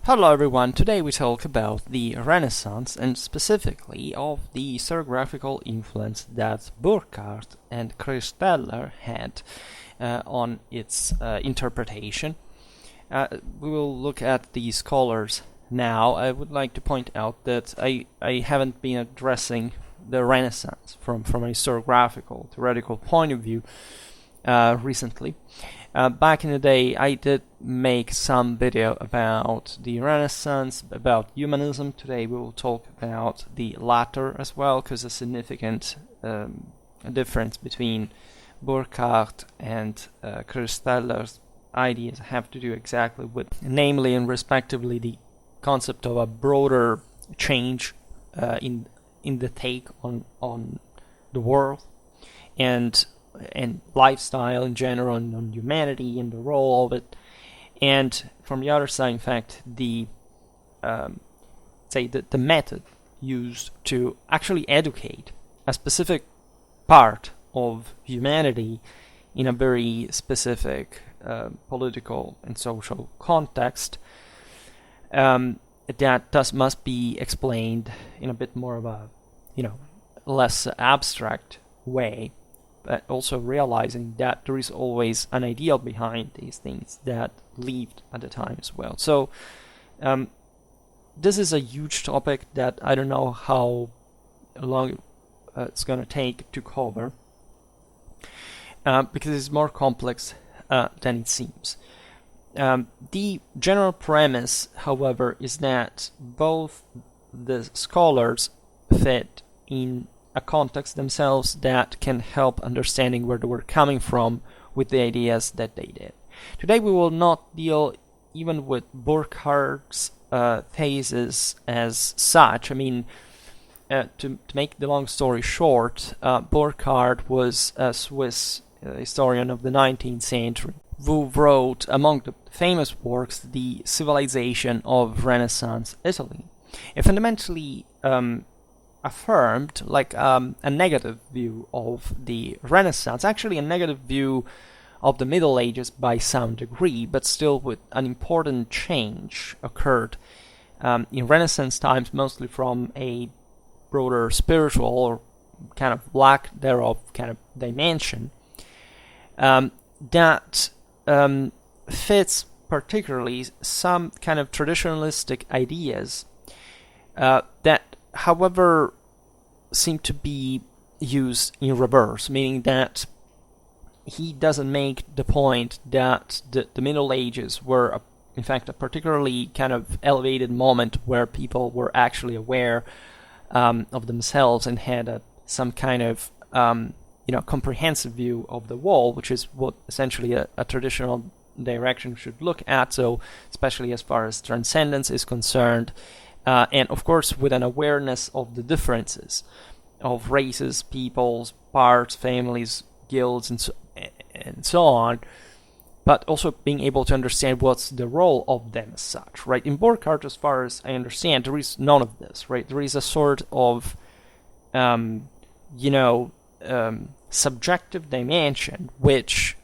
Hello everyone, today we talk about the Renaissance and specifically of the historiographical influence that Burckhardt and Kristeller had on its interpretation. We will look at the scholars now. I would like to point out that I haven't been addressing the Renaissance from a historiographical, theoretical point of view recently. Back in the day, I did make some video about the Renaissance, about humanism. Today we will talk about the latter as well, because a significant difference between Burckhardt and Kristeller's ideas have to do exactly with, namely and respectively, the concept of a broader change in the take on the world and lifestyle in general, and on humanity and the role of it. And from the other side, in fact, the method used to actually educate a specific part of humanity in a very specific political and social context that thus must be explained in a bit more of a less abstract way, but also realizing that there is always an ideal behind these things that lived at the time as well. So this is a huge topic that I don't know how long it's going to take to cover, because it's more complex than it seems. The general premise, however, is that both the scholars fit in a context themselves that can help understanding where they were coming from with the ideas that they did. Today we will not deal even with Burckhardt's thesis as such. I mean, to make the long story short, Burckhardt was a Swiss historian of the 19th century who wrote, among the famous works, The Civilization of Renaissance Italy. It fundamentally affirmed a negative view of the Renaissance, actually a negative view of the Middle Ages by some degree, but still with an important change occurred in Renaissance times, mostly from a broader spiritual or kind of lack thereof kind of dimension that fits particularly some kind of traditionalistic ideas that, however, seem to be used in reverse, meaning that he doesn't make the point that the Middle Ages were, in fact, a particularly kind of elevated moment where people were actually aware of themselves and had some kind of comprehensive view of the world, which is what essentially a traditional direction should look at. So, especially as far as transcendence is concerned. And of course, with an awareness of the differences of races, peoples, parts, families, guilds, and so on, but also being able to understand what's the role of them as such, right? In Burckhardt, as far as I understand, there is none of this, right? There is a sort of, subjective dimension, which,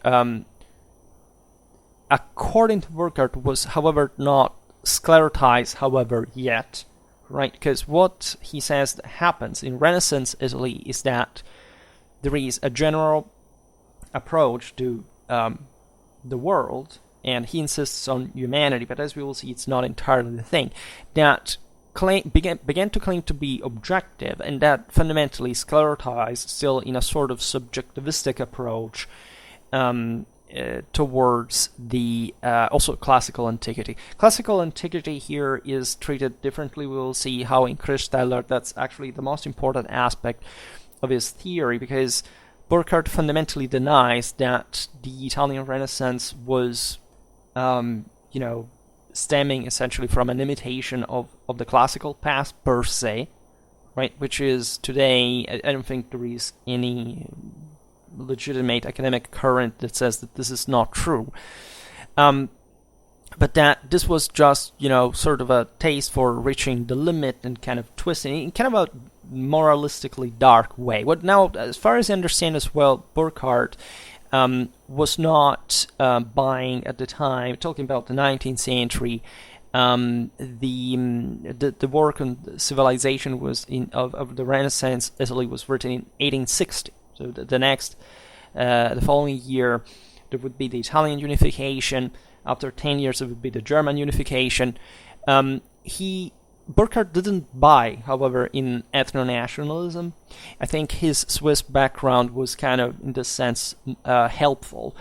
according to Burckhardt, was, however, not sclerotized, however, yet, right? Because what he says that happens in Renaissance Italy is that there is a general approach to the world, and he insists on humanity, but as we will see, it's not entirely the thing, that began to claim to be objective, and that fundamentally sclerotized still in a sort of subjectivistic approach towards the also classical antiquity. Classical antiquity here is treated differently. We will see how in Kristeller that's actually the most important aspect of his theory, because Burckhardt fundamentally denies that the Italian Renaissance was, stemming essentially from an imitation of the classical past per se, right? Which is today, I don't think there is any legitimate academic current that says that this is not true. But that this was just, sort of a taste for reaching the limit and kind of twisting in kind of a moralistically dark way. What now, as far as I understand as well, Burckhardt was not buying at the time, talking about the 19th century, The work on civilization was of the Renaissance Italy was written in 1860. So the following year, there would be the Italian unification. After 10 years, it would be the German unification. Burckhardt didn't buy, however, in ethno-nationalism. I think his Swiss background was kind of, in this sense, helpful.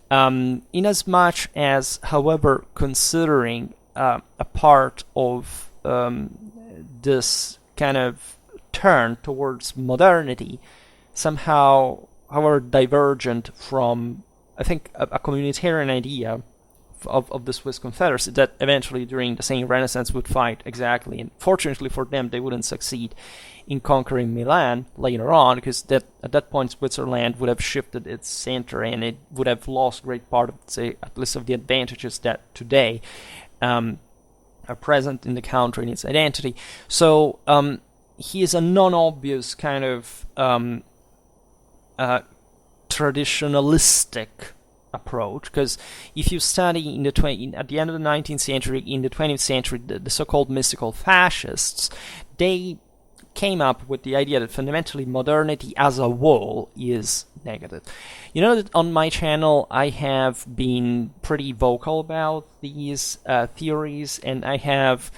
In as much as, however, considering a part of this kind of turn towards modernity, somehow, however, divergent from, I think, a communitarian idea of the Swiss Confederacy that eventually during the same Renaissance would fight exactly. And fortunately for them, they wouldn't succeed in conquering Milan later on, because at that point Switzerland would have shifted its center and it would have lost great part of, say, at least of the advantages that today are present in the country and its identity. So he is a non-obvious kind of traditionalistic approach, because if you study at the end of the 19th century, in the 20th century, the so-called mystical fascists, they came up with the idea that fundamentally modernity as a whole is negative. You know that on my channel I have been pretty vocal about these theories, and I have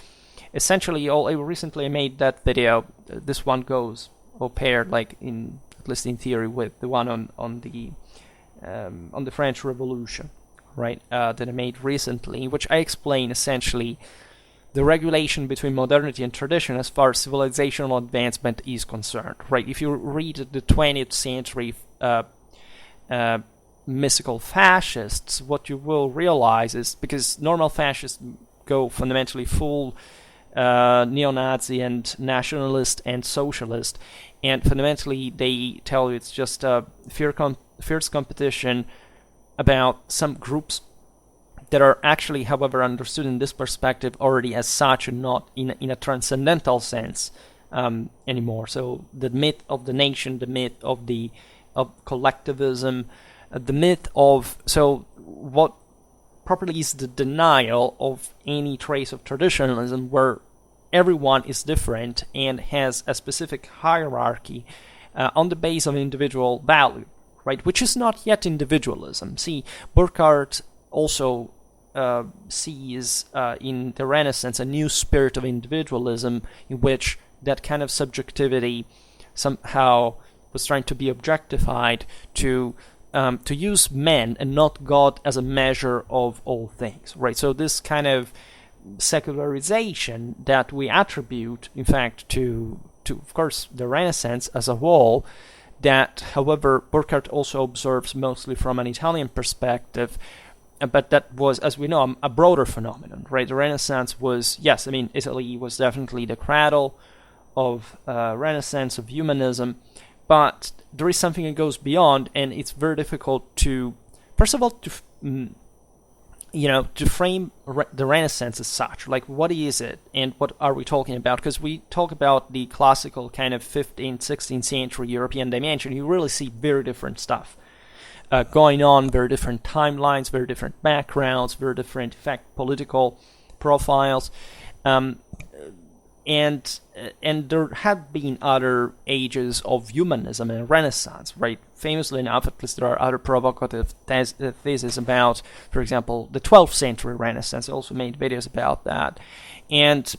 essentially recently I made that video. This one goes au pair, like in at least in theory, with the one on the French Revolution, right? That I made recently, which I explain essentially the regulation between modernity and tradition as far as civilizational advancement is concerned, right? If you read the 20th century mystical fascists, what you will realize is, because normal fascists go fundamentally full neo-Nazi and nationalist and socialist, and fundamentally they tell you it's just a fierce competition about some groups that are actually, however, understood in this perspective already as such and not in a transcendental sense anymore. So the myth of the nation, the myth of collectivism, the myth of, so what properly is the denial of any trace of traditionalism, where everyone is different and has a specific hierarchy on the base of individual value, right? Which is not yet individualism. See, Burckhardt also sees in the Renaissance a new spirit of individualism, in which that kind of subjectivity somehow was trying to be objectified to use man and not God as a measure of all things, right? So this kind of secularization that we attribute, in fact, to of course the Renaissance as a whole, that, however, Burckhardt also observes mostly from an Italian perspective, but that was, as we know, a broader phenomenon, right? The Renaissance was, yes, I mean, Italy was definitely the cradle of Renaissance, of humanism, but there is something that goes beyond, and it's very difficult to, first of all, to frame the Renaissance as such. Like, what is it, and what are we talking about? Because we talk about the classical kind of 15th, 16th century European dimension, you really see very different stuff going on, very different timelines, very different backgrounds, very different, in fact, political profiles. And there have been other ages of humanism and Renaissance, right? Famously enough, at least there are other provocative theses about, for example, the 12th century Renaissance. I also made videos about that. And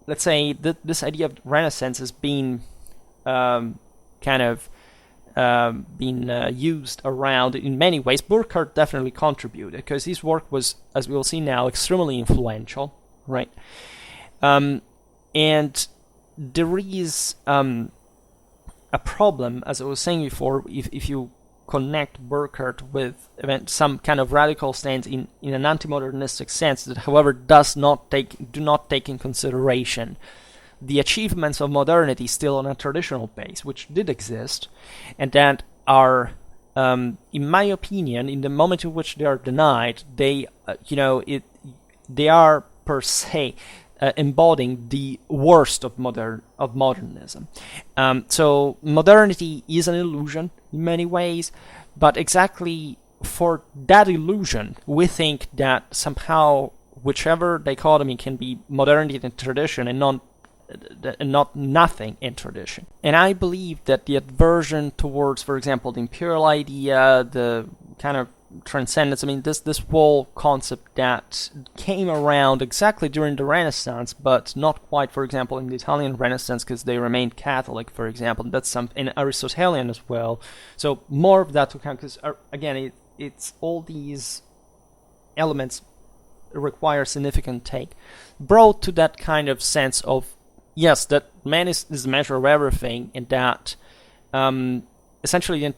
let's say that this idea of Renaissance has been used around in many ways. Burckhardt definitely contributed, because his work was, as we will see now, extremely influential, right? And there is a problem, as I was saying before, if you connect Burckhardt with some kind of radical stance in an anti-modernistic sense that, however, do not take in consideration the achievements of modernity still on a traditional base, which did exist, and that are, in my opinion, in the moment in which they are denied, they are per se embodying the worst of modernism. So modernity is an illusion in many ways, but exactly for that illusion, we think that somehow whichever dichotomy can be modernity and tradition, and not nothing in tradition. And I believe that the aversion towards, for example, the imperial idea, the kind of transcendence, I mean, this whole concept that came around exactly during the Renaissance, but not quite, for example, in the Italian Renaissance, because they remained Catholic, for example. That's something Aristotelian as well. So more of that to come, because again, it's all these elements require significant take, brought to that kind of sense of, yes, that man is the measure of everything, and that essentially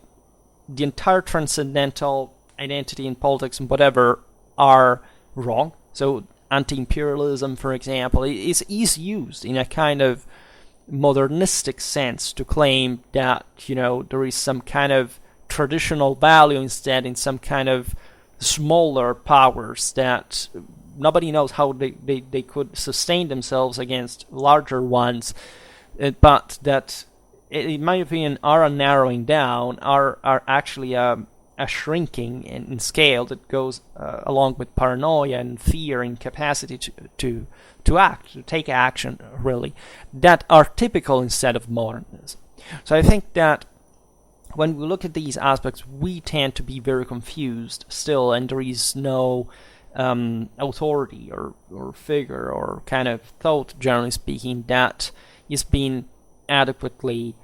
the entire transcendental identity in politics and whatever are wrong. So anti-imperialism, for example, is used in a kind of modernistic sense to claim that, there is some kind of traditional value instead in some kind of smaller powers that nobody knows how they could sustain themselves against larger ones, but that, in my opinion, are a narrowing down, are actually a shrinking in scale that goes along with paranoia and fear and capacity to act, to take action, really, that are typical instead of modernism. So I think that when we look at these aspects, we tend to be very confused still, and there is no authority or figure or kind of thought, generally speaking, that is being adequately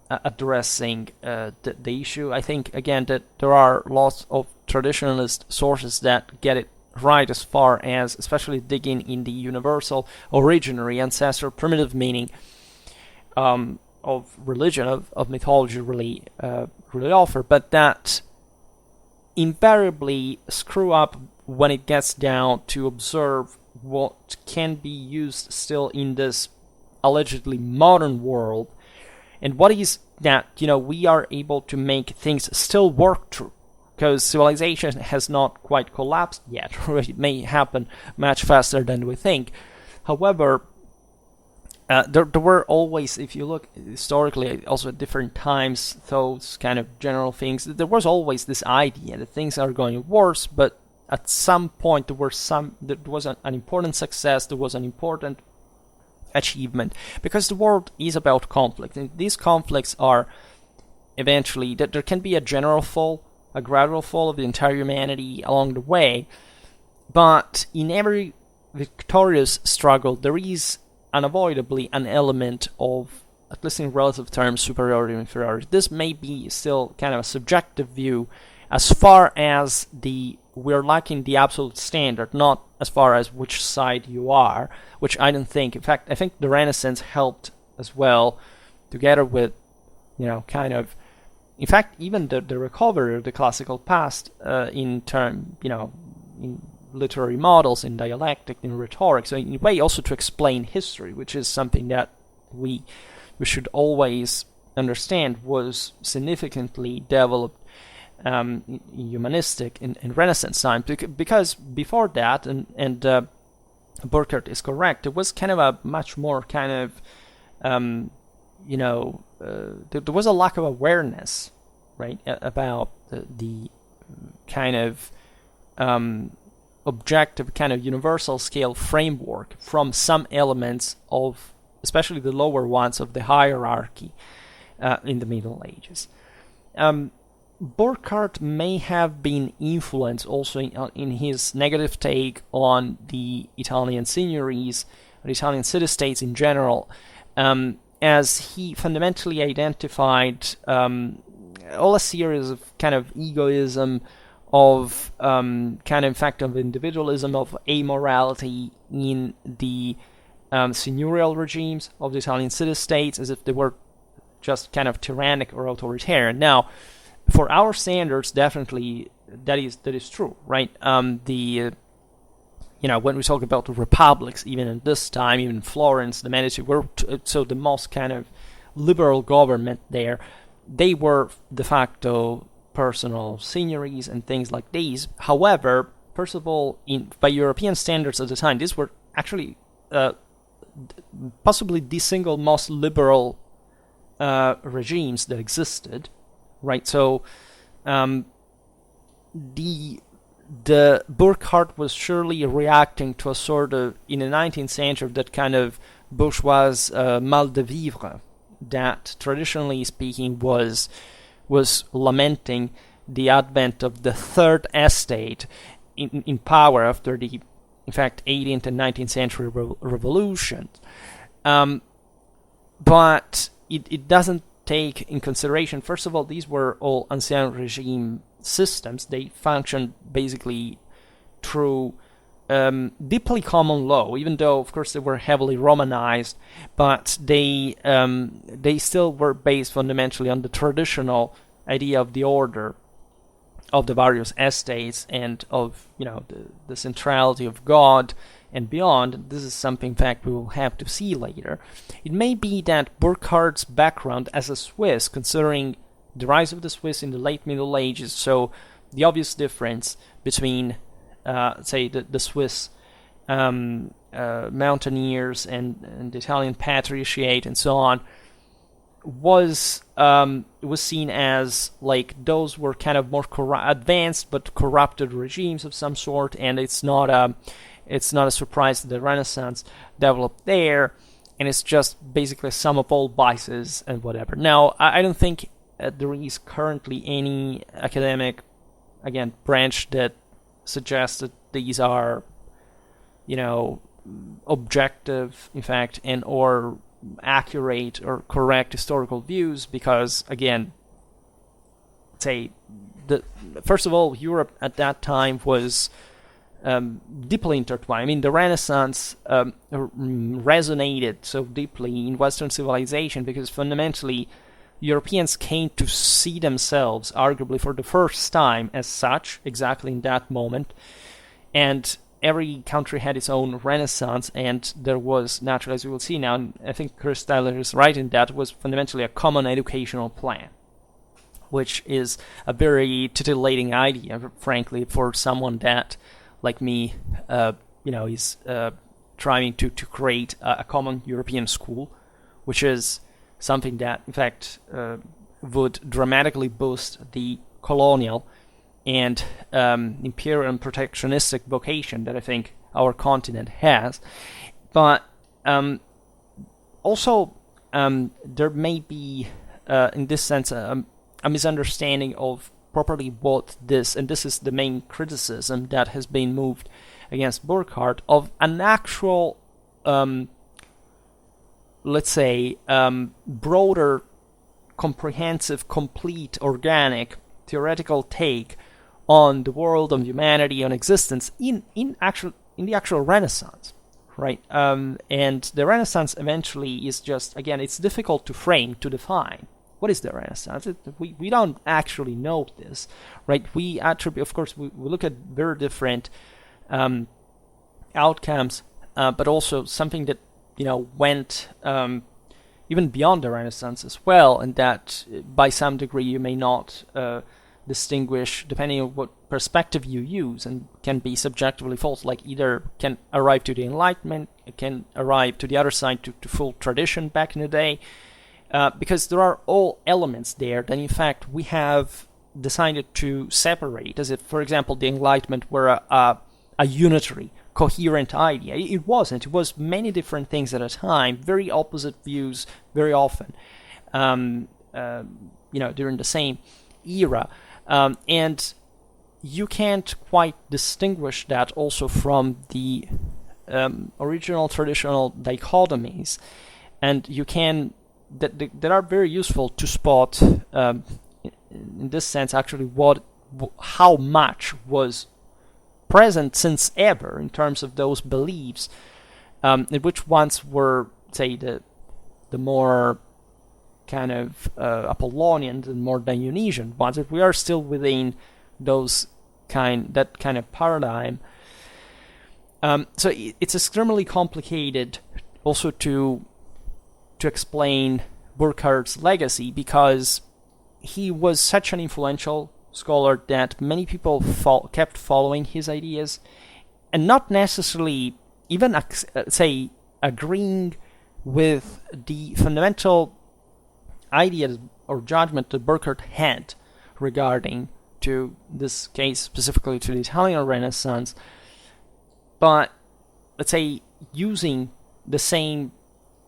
addressing the issue. I think, again, that there are lots of traditionalist sources that get it right as far as especially digging in the universal, originary, ancestral, primitive meaning of religion, of mythology really offer, but that invariably screw up when it gets down to observe what can be used still in this allegedly modern world, and what is that, we are able to make things still work through, because civilization has not quite collapsed yet, or it may happen much faster than we think. However, there were always, if you look historically, also at different times, those kind of general things, there was always this idea that things are going worse, but at some point there was an important success, there was an important achievement, because the world is about conflict, and these conflicts are eventually that there can be a general fall, a gradual fall of the entire humanity along the way, but in every victorious struggle there is unavoidably an element of, at least in relative terms, superiority and inferiority. This may be still kind of a subjective view as far as we're lacking the absolute standard, not as far as which side you are, which I don't think. In fact, I think the Renaissance helped as well, together with, kind of, in fact, even the recovery of the classical past in literary models, in dialectic, in rhetoric, so in a way also to explain history, which is something that we should always understand was significantly developed in humanistic in Renaissance time, because before that, and Burckhardt is correct, it was kind of a much more kind of there was a lack of awareness, right, about the kind of objective, kind of universal scale framework from some elements of, especially the lower ones, of the hierarchy in the Middle Ages. Burckhardt may have been influenced also in his negative take on the Italian signories, the Italian city-states in general, as he fundamentally identified all a series of kind of egoism, of kind of, in fact, of individualism, of amorality in the seigneurial regimes of the Italian city-states, as if they were just kind of tyrannic or authoritarian. Now, for our standards, definitely that is true, right? When we talk about the republics, even in this time, even in Florence, the Medici were so the most kind of liberal government there. They were de facto personal signories and things like these. However, first of all, by European standards at the time, these were actually possibly the single most liberal regimes that existed, right? So the the Burckhardt was surely reacting to a sort of, in the 19th century, that kind of bourgeois mal de vivre that, traditionally speaking, was lamenting the advent of the third estate in power after the, in fact, 18th and 19th century revolutions. But it doesn't take in consideration, first of all, these were all ancien regime systems. They functioned basically through deeply common law, even though, of course, they were heavily Romanized, but they still were based fundamentally on the traditional idea of the order of the various estates and of, the centrality of God and beyond. This is something, in fact, we will have to see later. It may be that Burckhardt's background as a Swiss, considering the rise of the Swiss in the late Middle Ages, so the obvious difference between, say, the Swiss mountaineers and the Italian patriciate and so on, was seen as like those were kind of more advanced but corrupted regimes of some sort, and it's not a surprise that the Renaissance developed there, and it's just basically a sum of all vices and whatever. Now, I don't think there is currently any academic, again, branch that suggests that these are, objective, in fact, and or accurate or correct historical views, because, again, first of all, Europe at that time was deeply intertwined. I mean, the Renaissance resonated so deeply in Western civilization because fundamentally Europeans came to see themselves, arguably for the first time, as such, exactly in that moment. And every country had its own Renaissance, and there was, naturally, as we will see now, and I think Kristeller is right in that, was fundamentally a common educational plan, which is a very titillating idea, frankly, for someone that, like me, is trying to create a common European school, which is something that, in fact, would dramatically boost the colonial and imperial and protectionistic vocation that I think our continent has. But also, there may be, in this sense, a misunderstanding of properly what this, and this is the main criticism that has been moved against Burckhardt, of an actual, let's say, broader, comprehensive, complete, organic, theoretical take on the world, on humanity, on existence in the actual Renaissance, right? And the Renaissance eventually is just, again, it's difficult to frame, to define. What is the Renaissance? We don't actually know this, right? We attribute, of course, we look at very different outcomes, but also something that, went even beyond the Renaissance as well, and that by some degree you may not distinguish, depending on what perspective you use, and can be subjectively false, like either can arrive to the Enlightenment, it can arrive to the other side, to full tradition back in the day, because there are all elements there that in fact we have decided to separate, as if, for example, the Enlightenment were a unitary, coherent idea. It wasn't. It was many different things at a time, very opposite views very often, during the same era. And you can't quite distinguish that also from the original traditional dichotomies, and you can that are very useful to spot in this sense actually how much was present since ever in terms of those beliefs, which once were, say, the more kind of Apollonian and more Dionysian ones, if we are still within that kind of paradigm. So it's extremely complicated also to explain Burckhardt's legacy, because he was such an influential scholar that many people kept following his ideas, and not necessarily even agreeing with the fundamental idea or judgment that Burckhardt had regarding to this case, specifically to the Italian Renaissance, but let's say using the same,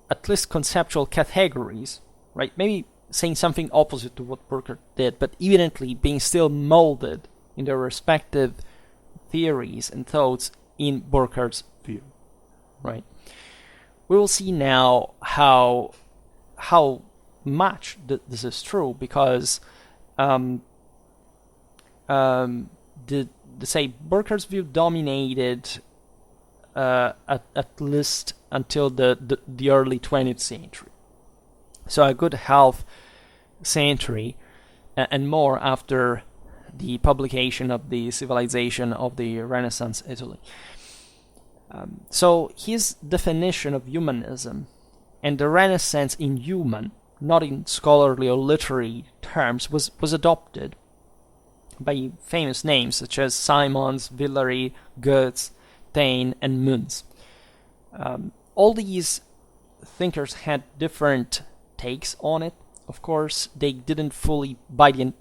at least conceptual categories, right? Maybe saying something opposite to what Burckhardt did, but evidently being still molded in their respective theories and thoughts in Burckhardt's view, right? We will see now how much this is true, because say Burckhardt's view dominated at least until the early 20th century. So a good half century and more after the publication of the Civilization of the Renaissance Italy. So his definition of humanism and the Renaissance in human, not in scholarly or literary terms, was adopted by famous names such as Simons, Villari, Goetz, Taine, and Münz. All these thinkers had different takes on it. Of course, they didn't fully buy the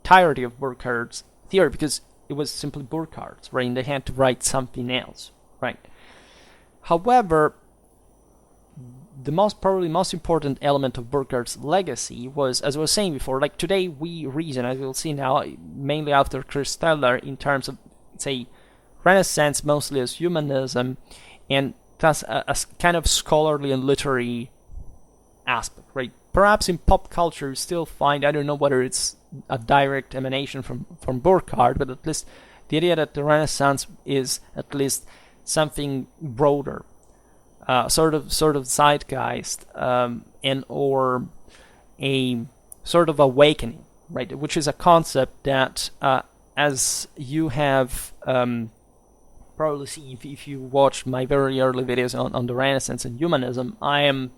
entirety of Burckhardt's theory, because it was simply Burckhardt's, right? And they had to write something else, right? However, the probably most important element of Burckhardt's legacy was, as I was saying before, like today we reason, as we'll see now, mainly after Kristeller, in terms of, say, Renaissance mostly as humanism, and thus a kind of scholarly and literary aspect, right? Perhaps in pop culture you still find, I don't know whether it's a direct emanation from Burckhardt, but at least the idea that the Renaissance is at least something broader, sort of zeitgeist, and or a sort of awakening, right? Which is a concept that, as you have probably seen if you watched my very early videos on the Renaissance and humanism, I'm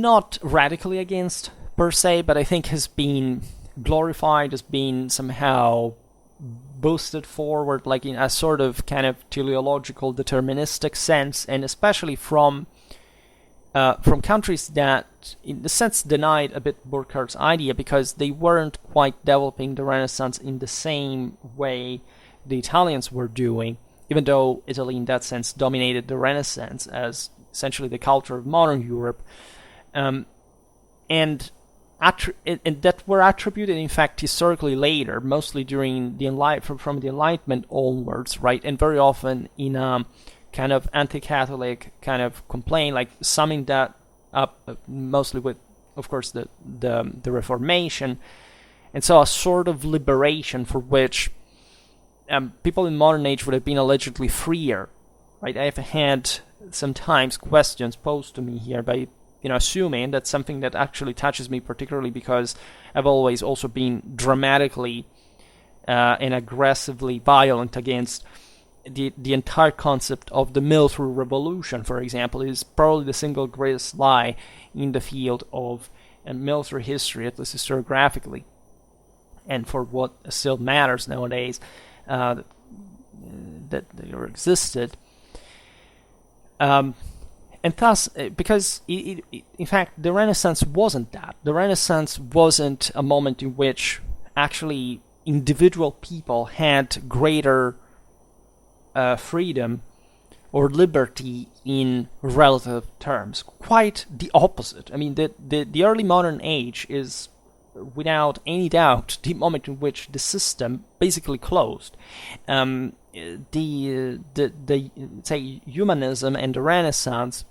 not radically against per se, but I think has been glorified, has been somehow boosted forward, like in a sort of kind of teleological deterministic sense, and especially from countries that, in a sense, denied a bit Burckhardt's idea, because they weren't quite developing the Renaissance in the same way the Italians were doing, even though Italy, in that sense, dominated the Renaissance as essentially the culture of modern Europe. And that were attributed, in fact, historically later, mostly during the from the Enlightenment onwards, right? And very often in a kind of anti-Catholic kind of complaint, like summing that up mostly with, of course, the Reformation, and so a sort of liberation for which people in modern age would have been allegedly freer, right? I have had sometimes questions posed to me here by assuming that's something that actually touches me particularly, because I've always also been dramatically and aggressively violent against the entire concept of the military revolution, for example. Is probably the single greatest lie in the field of military history, at least historiographically, and for what still matters nowadays, that there existed. And thus, because in fact, the Renaissance wasn't that. The Renaissance wasn't a moment in which actually individual people had greater freedom or liberty in relative terms. Quite the opposite. I mean, the early modern age is, without any doubt, the moment in which the system basically closed. The say humanism and the Renaissance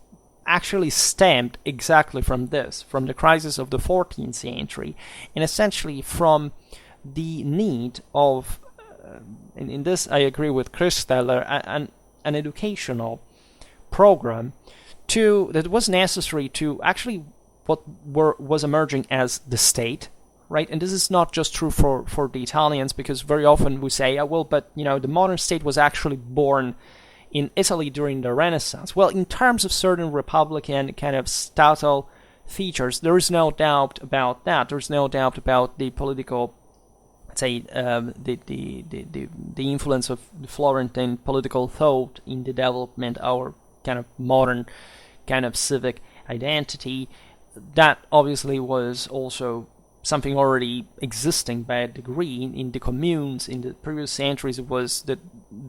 actually stemmed exactly from this, from the crisis of the 14th century, and essentially from the need of, in this I agree with Kristeller, an educational program that was necessary to actually what was emerging as the state, right? And this is not just true for the Italians, because very often we say, but the modern state was actually born in Italy during the Renaissance. Well, in terms of certain Republican kind of statal features, there is no doubt about that. There's no doubt about the political, let's say, the influence of the Florentine political thought in the development of our kind of modern kind of civic identity. That obviously was also something already existing by a degree in the communes in the previous centuries. It was the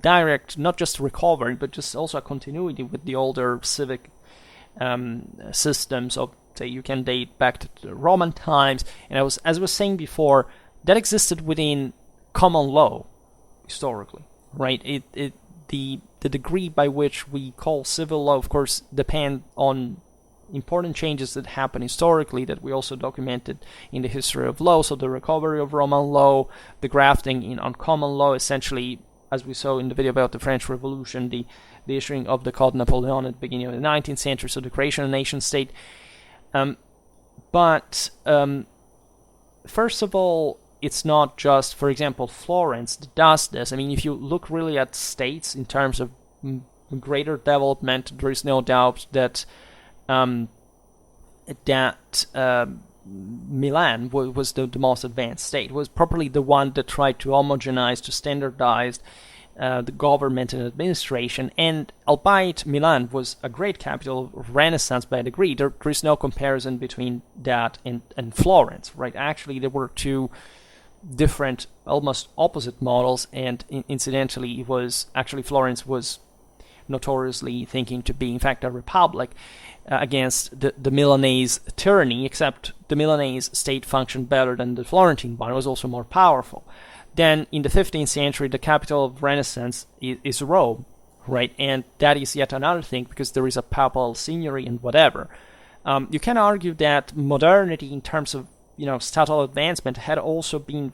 direct, not just recovery, but just also a continuity with the older civic systems of, say, you can date back to the Roman times. And as I was saying before, that existed within common law historically, right? The degree by which we call civil law, of course, depend on important changes that happen historically that we also documented in the history of law. So the recovery of Roman law, the grafting in on common law, essentially, as we saw in the video about the French Revolution, the issuing of the Code Napoleon at the beginning of the 19th century, so the creation of a nation-state. But first of all, it's not just, for example, Florence that does this. I mean, if you look really at states in terms of greater development, there is no doubt that Milan was the most advanced state. It was probably the one that tried to homogenize, to standardize the government and administration. And albeit Milan was a great capital of Renaissance by a degree, there is no comparison between that and Florence, right? Actually, there were two different, almost opposite models, and incidentally, it was actually Florence was notoriously thinking to be, in fact, a republic against the Milanese tyranny, except the Milanese state functioned better than the Florentine one. It was also more powerful. Then, in the 15th century, the capital of Renaissance is Rome, right? And that is yet another thing, because there is a papal signory and whatever. You can argue that modernity, in terms of statal advancement, had also been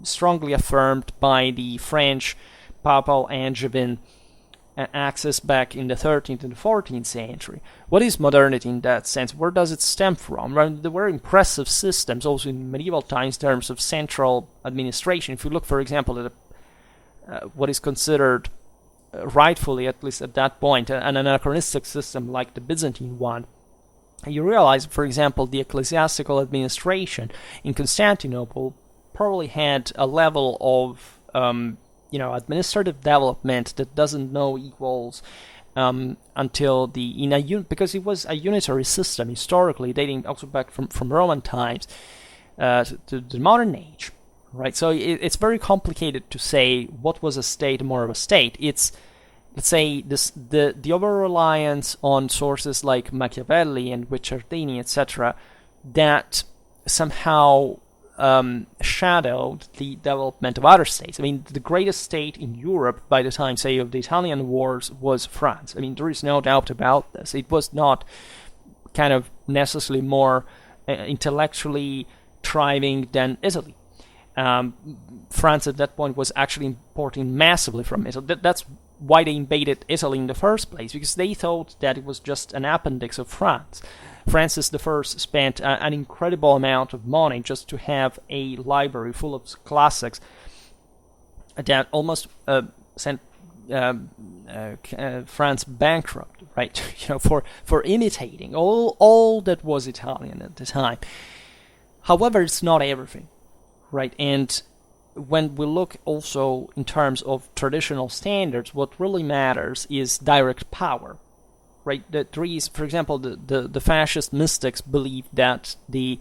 strongly affirmed by the French papal Angevin axis back in the 13th and the 14th century. What is modernity in that sense? Where does it stem from? Well, there were impressive systems also in medieval times in terms of central administration. If you look, for example, at what is considered rightfully, at least at that point, an anachronistic system like the Byzantine one, you realize, for example, the ecclesiastical administration in Constantinople probably had a level of administrative development that doesn't know equals until because it was a unitary system historically, dating also back from Roman times to the modern age, right? So it's very complicated to say what was a state more of a state. It's, let's say, the over-reliance on sources like Machiavelli and Guicciardini, etc., that somehow shadowed the development of other states. I mean, the greatest state in Europe by the time, say, of the Italian Wars was France. I mean, there is no doubt about this. It was not kind of necessarily more intellectually thriving than Italy. France at that point was actually importing massively from Italy. That's why they invaded Italy in the first place, because they thought that it was just an appendix of France. Francis I spent an incredible amount of money just to have a library full of classics that almost sent France bankrupt, right? For imitating all that was Italian at the time. However, it's not everything, right? And when we look also in terms of traditional standards, what really matters is direct power. Right, for example, the fascist mystics believed that the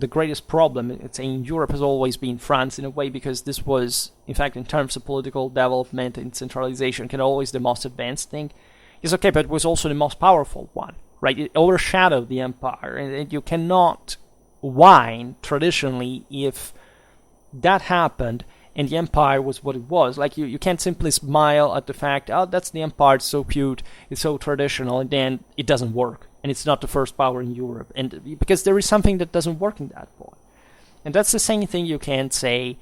greatest problem, in Europe, has always been France in a way, because this was, in fact, in terms of political development and centralization, always the most advanced thing. It's okay, but it was also the most powerful one, right? It overshadowed the empire, and you cannot whine traditionally if that happened and the empire was what it was. Like, you can't simply smile at the fact, oh, that's the empire, it's so cute, it's so traditional, and then it doesn't work, and it's not the first power in Europe, and because there is something that doesn't work in that point. And that's the same thing you can say,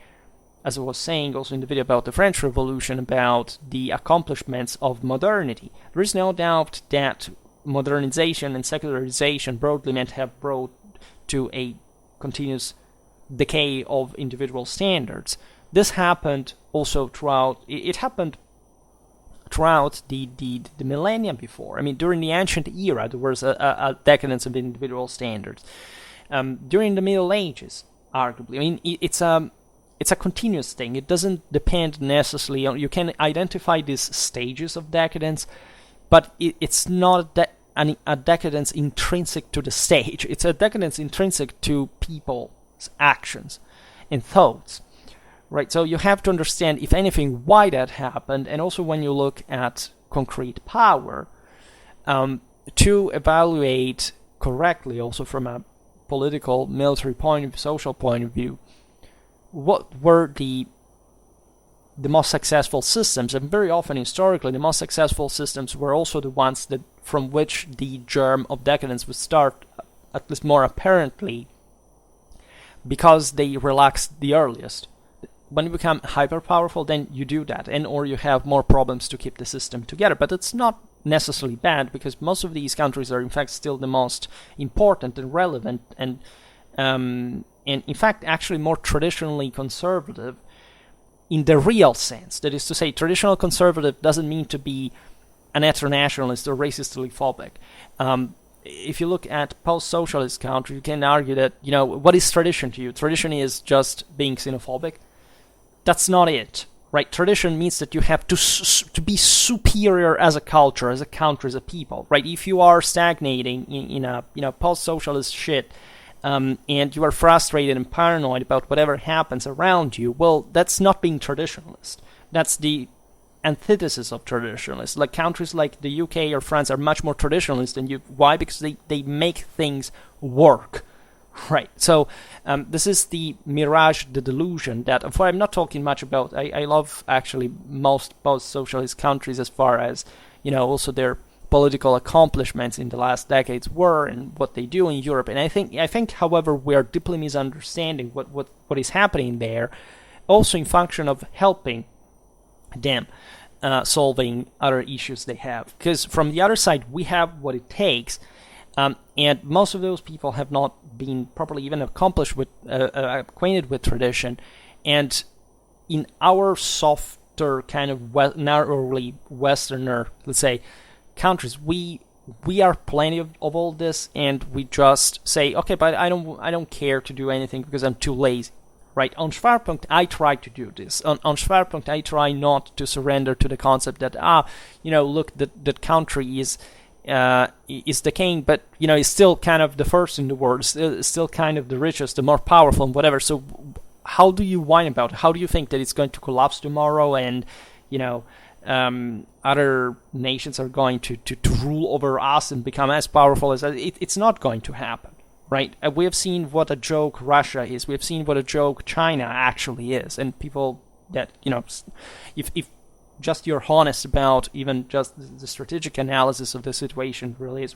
as I was saying also in the video about the French Revolution, about the accomplishments of modernity. There is no doubt that modernization and secularization broadly meant have brought to a continuous decay of individual standards. This happened also throughout. It happened throughout the millennia before. I mean, during the ancient era, there was a decadence of individual standards. During the Middle Ages, arguably, I mean, it's a continuous thing. It doesn't depend necessarily on. You can identify these stages of decadence, but it's not that a decadence intrinsic to the state. It's a decadence intrinsic to people's actions and thoughts, right? So you have to understand, if anything, why that happened, and also when you look at concrete power, to evaluate correctly, also from a political, military point of view, social point of view, what were the most successful systems. And very often historically the most successful systems were also the ones that from which the germ of decadence would start, at least more apparently, because they relaxed the earliest. When you become hyper powerful, then you do that, and or you have more problems to keep the system together. But it's not necessarily bad, because most of these countries are in fact still the most important and relevant, and in fact actually more traditionally conservative in the real sense. That is to say, traditional conservative doesn't mean to be an ethno-nationalist or racistly phobic. If you look at post-socialist countries, you can argue that, what is tradition to you? Tradition is just being xenophobic. That's not it, right? Tradition means that you have to be superior as a culture, as a country, as a people, right? If you are stagnating in a post-socialist shit, and you are frustrated and paranoid about whatever happens around you, well, that's not being traditionalist. That's the antithesis of traditionalist. Like countries like the UK or France are much more traditionalist than you. Why? Because they make things work, right? So this is the mirage, the delusion that, I'm not talking much about. I love actually most post-socialist countries as far as, also their political accomplishments in the last decades were, and what they do in Europe. And I think, however, we are deeply misunderstanding what is happening there, also in function of helping them solving other issues they have. Because from the other side, we have what it takes, and most of those people have not been properly even accomplished with acquainted with tradition. And in our softer kind of narrowly Westerner, let's say, countries, we are plenty of all this, and we just say, okay, but I don't care to do anything because I'm too lazy, right? On Schwerpunkt, I try to do this. On Schwerpunkt, I try not to surrender to the concept that look, that country is decaying, but is still kind of the first in the world, still kind of the richest, the more powerful, and whatever. So how do you whine about it? How do you think that it's going to collapse tomorrow, and other nations are going to rule over us and become as powerful as us? It's not going to happen, right? We have seen what a joke Russia is. We have seen what a joke China actually is. And people that, if just you're honest about even just the strategic analysis of the situation really is,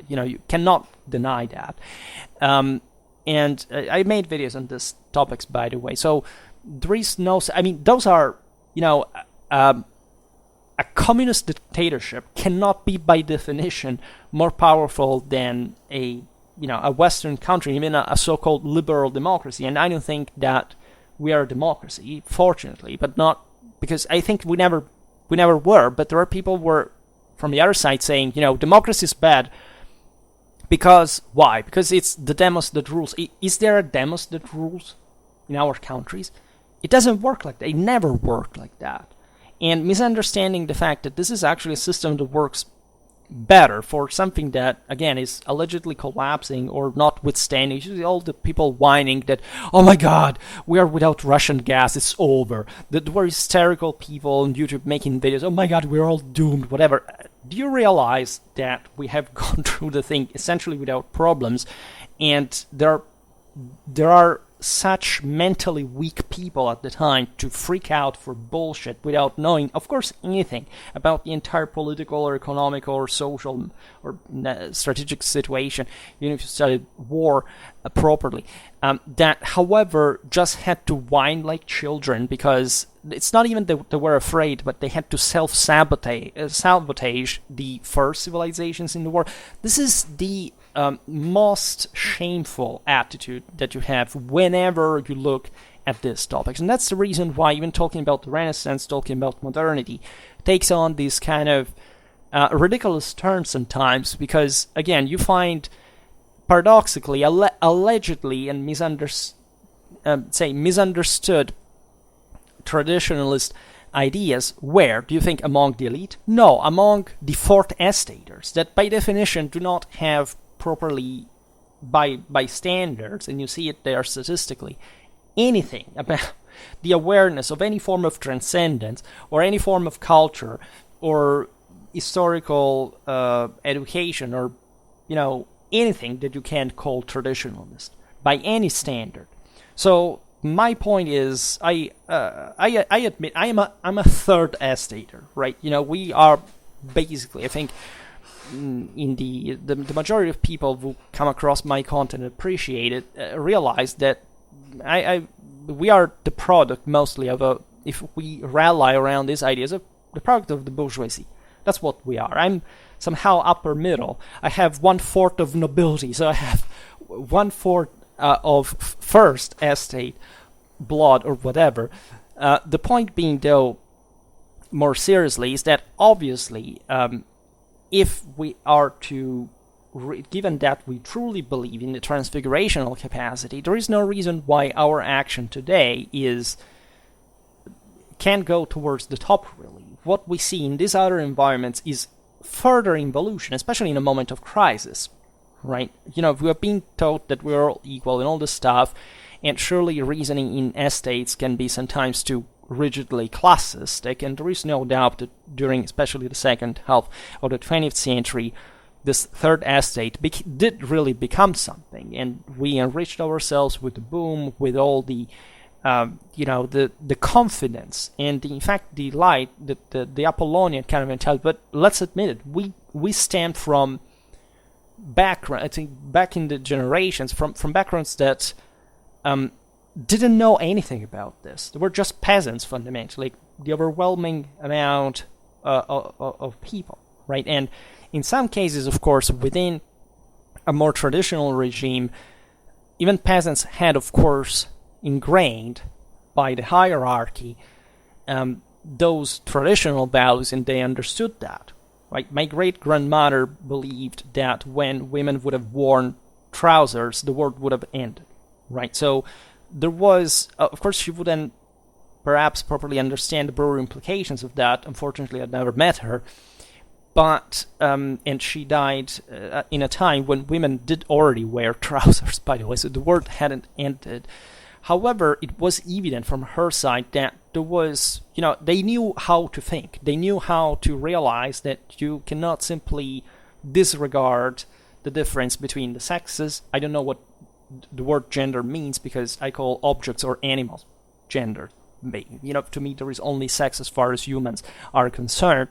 you cannot deny that. And I made videos on these topics, by the way. So there is no, those are, a communist dictatorship cannot be, by definition, more powerful than a Western country, even a so-called liberal democracy. And I don't think that we are a democracy, fortunately, but not because I think we never were. But there are people from the other side saying, democracy is bad. Because why? Because it's the demos that rules. Is there a demos that rules in our countries? It doesn't work like that. It never worked like that. And misunderstanding the fact that this is actually a system that works better for something that, again, is allegedly collapsing or not withstanding. You see all the people whining that, oh my god, we are without Russian gas, it's over. There were hysterical people on YouTube making videos, oh my god, we're all doomed, whatever. Do you realize that we have gone through the thing essentially without problems, and there are such mentally weak people at the time to freak out for bullshit without knowing, of course, anything about the entire political or economic or social or strategic situation, even if you studied war properly, that, however, just had to whine like children, because it's not even that they were afraid, but they had to sabotage the first civilizations in the world. This is the most shameful attitude that you have whenever you look at these topics. And that's the reason why even talking about the Renaissance, talking about modernity, takes on these kind of ridiculous terms sometimes, because, again, you find paradoxically, allegedly, and misunderstood traditionalist ideas. Where? Do you think among the elite? No, among the fourth estaters, that by definition do not have properly, by standards, and you see it there statistically, anything about the awareness of any form of transcendence or any form of culture or historical education, or anything that you can call traditionalist by any standard. So my point is, I admit I'm a third estater, right? We are basically, I think, in the majority of people who come across my content and appreciate it realize that we are the product mostly of if we rally around these ideas, of the product of the bourgeoisie. That's what we are. I'm somehow upper middle. I have 1/4 of nobility, so I have 1/4 of first estate blood or whatever. The point being, though, more seriously, is that obviously, if we are to, given that we truly believe in the transfigurational capacity, there is no reason why our action today can go towards the top, really. What we see in these other environments is further involution, especially in a moment of crisis, right? We are being taught that we're all equal and all this stuff, and surely reasoning in estates can be sometimes too rigidly classistic, and there is no doubt that during especially the second half of the 20th century, this third estate did really become something, and we enriched ourselves with the boom, with all the the confidence and in fact the light, the Apollonian kind of mentality. But let's admit it, we stemmed from background, I think, back in the generations, from backgrounds that didn't know anything about this. They were just peasants, fundamentally, the overwhelming amount of people, right? And in some cases, of course, within a more traditional regime, even peasants had, of course, ingrained by the hierarchy those traditional values, and they understood that, right? My great-grandmother believed that when women would have worn trousers, the world would have ended, right? So there was, of course, she wouldn't perhaps properly understand the broader implications of that. Unfortunately, I'd never met her. But, and she died in a time when women did already wear trousers, by the way, so the world hadn't ended. However, it was evident from her side that there was, they knew how to think. They knew how to realize that you cannot simply disregard the difference between the sexes. I don't know what the word gender means, because I call objects or animals gender. To me, there is only sex as far as humans are concerned.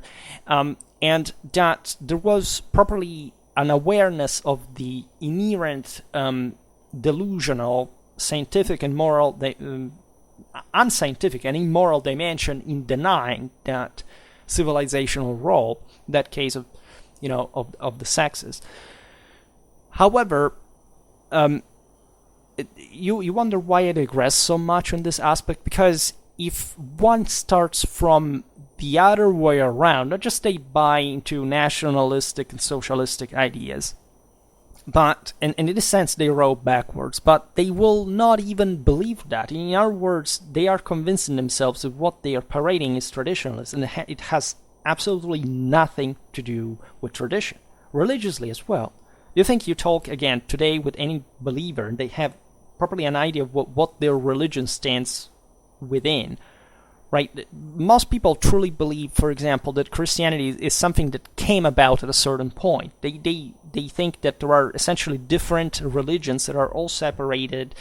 And that there was properly an awareness of the inherent delusional, scientific and moral, unscientific and immoral dimension in denying that civilizational role, that case of, of the sexes. However, you wonder why I digress so much on this aspect, because if one starts from the other way around, not just they buy into nationalistic and socialistic ideas, but, and in this sense they row backwards, but they will not even believe that. In other words, they are convincing themselves that what they are parading is traditionalist, and it has absolutely nothing to do with tradition, religiously as well. Do you think you talk, again, today with any believer, and they have properly an idea of what their religion stands within, right? Most people truly believe, for example, that Christianity is something that came about at a certain point. They think that there are essentially different religions that are all separated,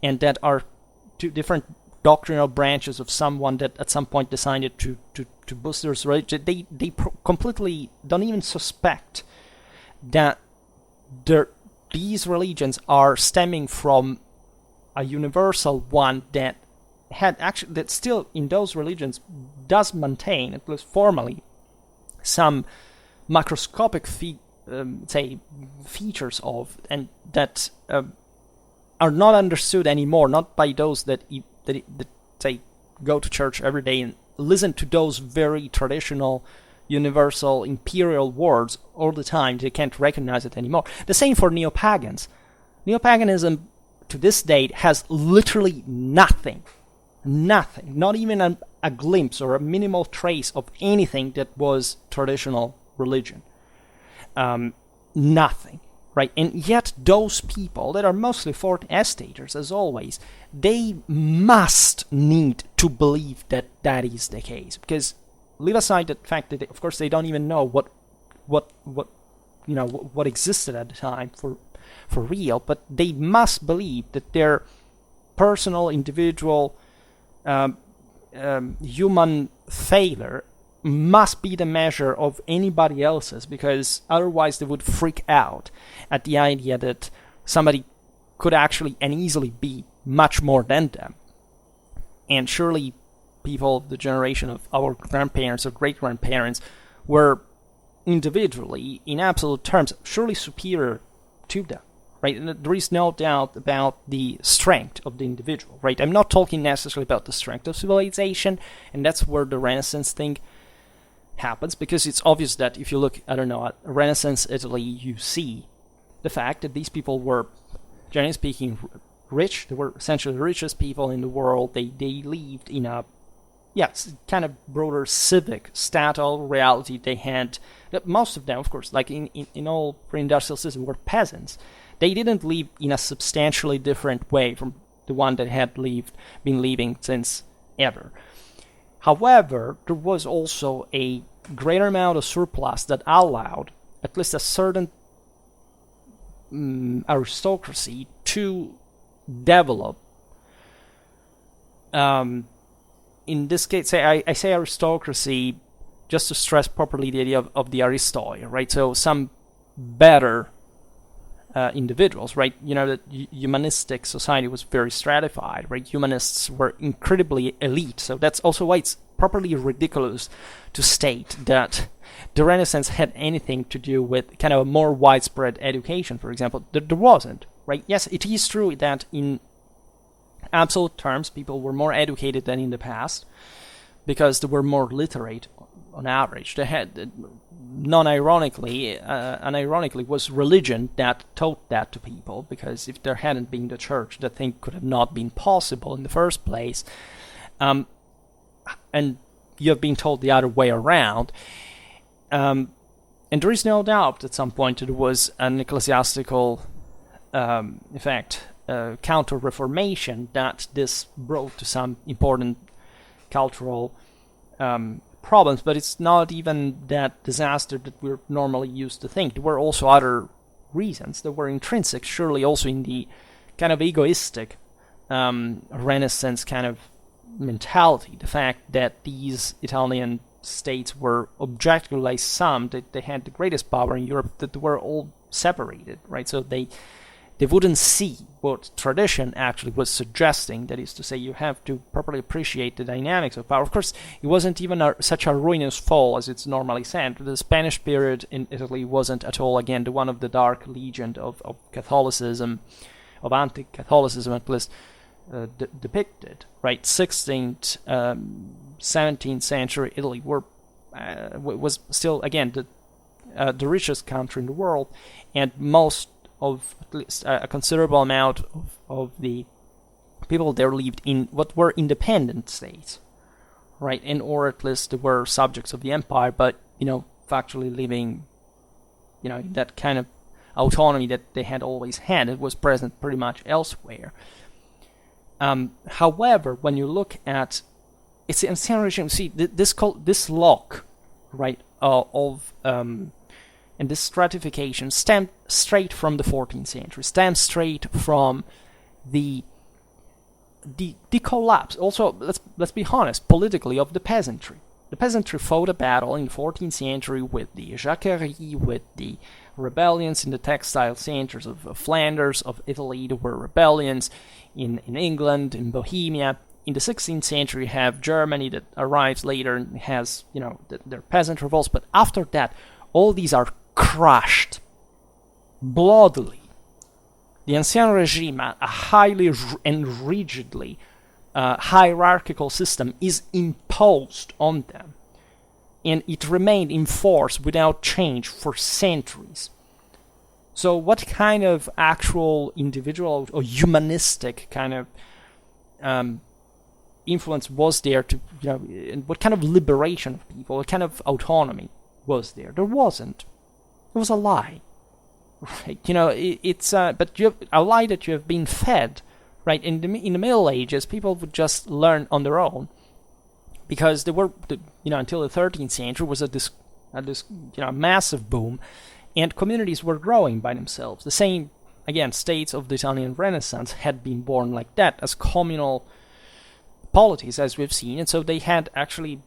and that are two different doctrinal branches of someone that at some point decided to boost their religion. They completely don't even suspect that these religions are stemming from a universal one that still in those religions does maintain, at least formally, some macroscopic features of, and that are not understood anymore, not by those that say go to church every day and listen to those very traditional, universal, imperial words all the time. They can't recognize it anymore. The same for neo-pagans. Neo-paganism to this date has literally nothing nothing, not even a glimpse or a minimal trace of anything that was traditional religion. Nothing, right? And yet those people that are mostly fourth estaters, as always, they must need to believe that that is the case, because leave aside the fact that of course they don't even know what existed at the time for real, but they must believe that their personal, individual, human failure must be the measure of anybody else's, because otherwise they would freak out at the idea that somebody could actually and easily be much more than them. And surely people of the generation of our grandparents or great-grandparents were individually, in absolute terms, surely superior to them, right? And there is no doubt about the strength of the individual, right? I'm not talking necessarily about the strength of civilization, and that's where the Renaissance thing happens, because it's obvious that if you look, I don't know, at Renaissance Italy, you see the fact that these people were, generally speaking, rich. They were essentially the richest people in the world. They lived in a kind of broader civic, statal reality. They had, most of them, of course, like in all pre-industrial system, were peasants. They didn't live in a substantially different way from the one that had been living since ever. However, there was also a greater amount of surplus that allowed at least a certain aristocracy to develop. In this case, I say aristocracy just to stress properly the idea of the aristoi, right? So some better individuals, right? You know, that humanistic society was very stratified, right? Humanists were incredibly elite, so that's also why it's properly ridiculous to state that the Renaissance had anything to do with kind of a more widespread education, for example. There wasn't, right? Yes, it is true that in absolute terms, people were more educated than in the past, because they were more literate on average. They had, unironically, was religion that taught that to people, because if there hadn't been the church, that thing could have not been possible in the first place. And you have been told the other way around. And there is no doubt at some point there was an ecclesiastical counter-reformation that this brought to some important cultural problems, but it's not even that disaster that we're normally used to think. There were also other reasons that were intrinsic, surely also in the kind of egoistic Renaissance kind of mentality. The fact that these Italian states were objectively some, that they had the greatest power in Europe, that they were all separated, right? So they wouldn't see what tradition actually was suggesting. That is to say, you have to properly appreciate the dynamics of power. Of course, it wasn't even such a ruinous fall as it's normally said. The Spanish period in Italy wasn't at all, again, the one of the dark legend of Catholicism, of anti-Catholicism at least, depicted, right? 16th, 17th century Italy was still, again, the richest country in the world, and most of, at least a considerable amount of the people there lived in what were independent states, right? And or at least they were subjects of the empire, but, factually living, in that kind of autonomy that they had always had. It was present pretty much elsewhere. However, when you look at it's the ancien regime, see this lock, right, and this stratification stemmed straight from the 14th century, stemmed straight from the collapse. Also, let's be honest, politically, of the peasantry. The peasantry fought a battle in the 14th century with the Jacquerie, with the rebellions in the textile centers of Flanders, of Italy. There were rebellions in England, in Bohemia. In the 16th century, you have Germany that arrives later and has, their peasant revolts. But after that, all these are crushed bloodily. The Ancien Regime, a highly and rigidly hierarchical system, is imposed on them, and it remained in force without change for centuries. So what kind of actual individual or humanistic kind of influence was there to, and what kind of liberation of people, what kind of autonomy was there? There wasn't. It was a lie, right? But you have a lie that you have been fed, right? In the Middle Ages, people would just learn on their own, because there were, until the 13th century was this massive boom, and communities were growing by themselves. The same, again, states of the Italian Renaissance had been born like that, as communal polities, as we've seen, and so they had actually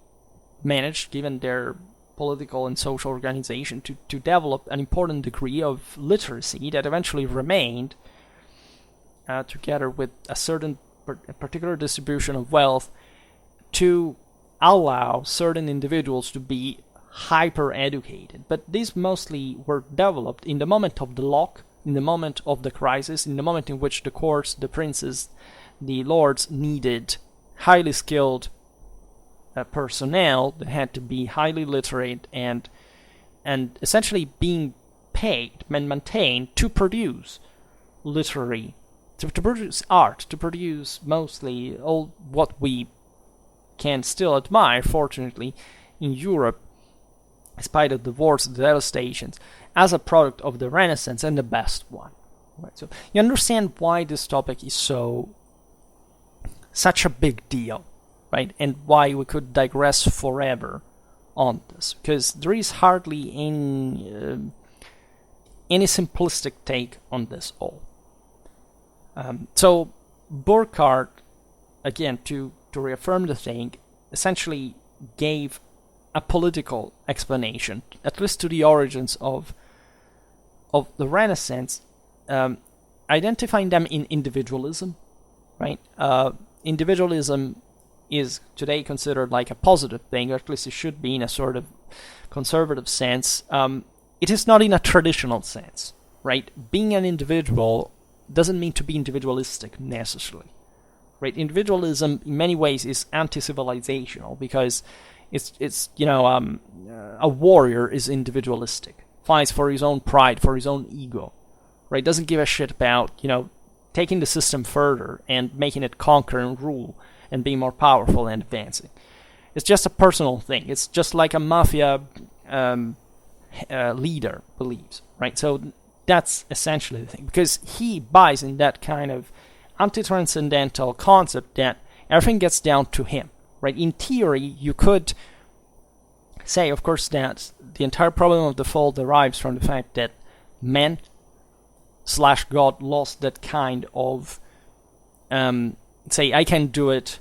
managed, given their political and social organization, to develop an important degree of literacy that eventually remained, together with a certain particular distribution of wealth, to allow certain individuals to be hyper-educated. But these mostly were developed in the moment of the lock, in the moment of the crisis, in the moment in which the courts, the princes, the lords needed highly skilled personnel that had to be highly literate and essentially being paid and maintained to produce literary, to produce art, to produce mostly all what we can still admire, fortunately, in Europe, in spite of the wars, the devastations, as a product of the Renaissance, and the best one. Right? So you understand why this topic is such a big deal, right? And why we could digress forever on this, because there is hardly any simplistic take on this all. So Burckhardt, again, to reaffirm the thing, essentially gave a political explanation, at least to the origins of the Renaissance, identifying them in individualism, right? Individualism is today considered like a positive thing, or at least it should be in a sort of conservative sense. It is not in a traditional sense, right? Being an individual doesn't mean to be individualistic necessarily, right? Individualism in many ways is anti-civilizational, because it's a warrior is individualistic, fights for his own pride, for his own ego, right? Doesn't give a shit about taking the system further and making it conquer and rule and being more powerful and advancing. It's just a personal thing. It's just like a mafia leader believes, right? So that's essentially the thing, because he buys in that kind of anti-transcendental concept that everything gets down to him, right? In theory, you could say, of course, that the entire problem of the fall derives from the fact that man / God lost that kind of say, I can do it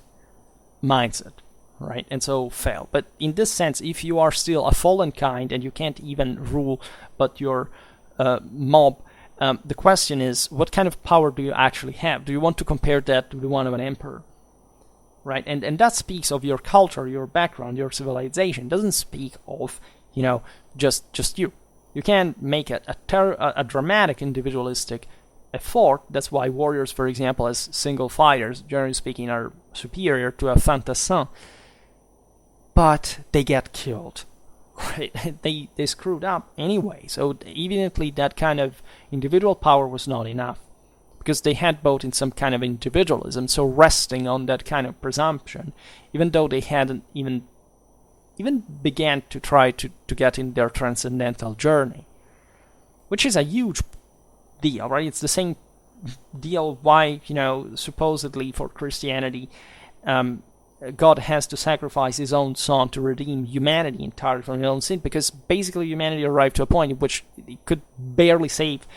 mindset, right? And so fell. But in this sense, if you are still a fallen kind and you can't even rule but your mob, the question is, what kind of power do you actually have? Do you want to compare that to the one of an emperor? Right? And that speaks of your culture, your background, your civilization. It doesn't speak of, just you. You can make a dramatic individualistic effort. That's why warriors, for example, as single fighters, generally speaking, are superior to a fantassin. But they get killed. Right? They screwed up anyway. So evidently that kind of individual power was not enough, because they had bought in some kind of individualism, so resting on that kind of presumption, even though they hadn't even began to try to get in their transcendental journey, which is a huge deal, right? It's the same deal why, supposedly for Christianity, God has to sacrifice his own son to redeem humanity entirely from his own sin, because basically humanity arrived to a point in which it could barely save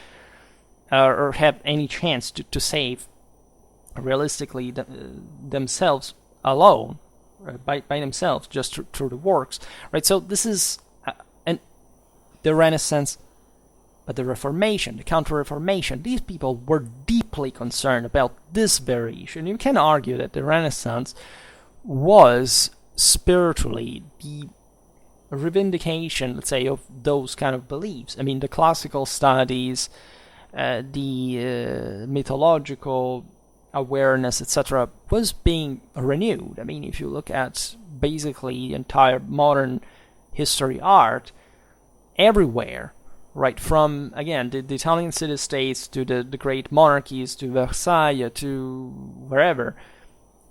or have any chance to save realistically themselves alone, by themselves, just through the works, right? So this is the Renaissance, but the Reformation, the Counter-Reformation, these people were deeply concerned about this very issue. And you can argue that the Renaissance was spiritually the revindication, let's say, of those kind of beliefs. I mean, the classical studies, the mythological awareness, etc., was being renewed. I mean, if you look at basically the entire modern history art, everywhere, right from, again, the Italian city-states to the great monarchies, to Versailles, to wherever,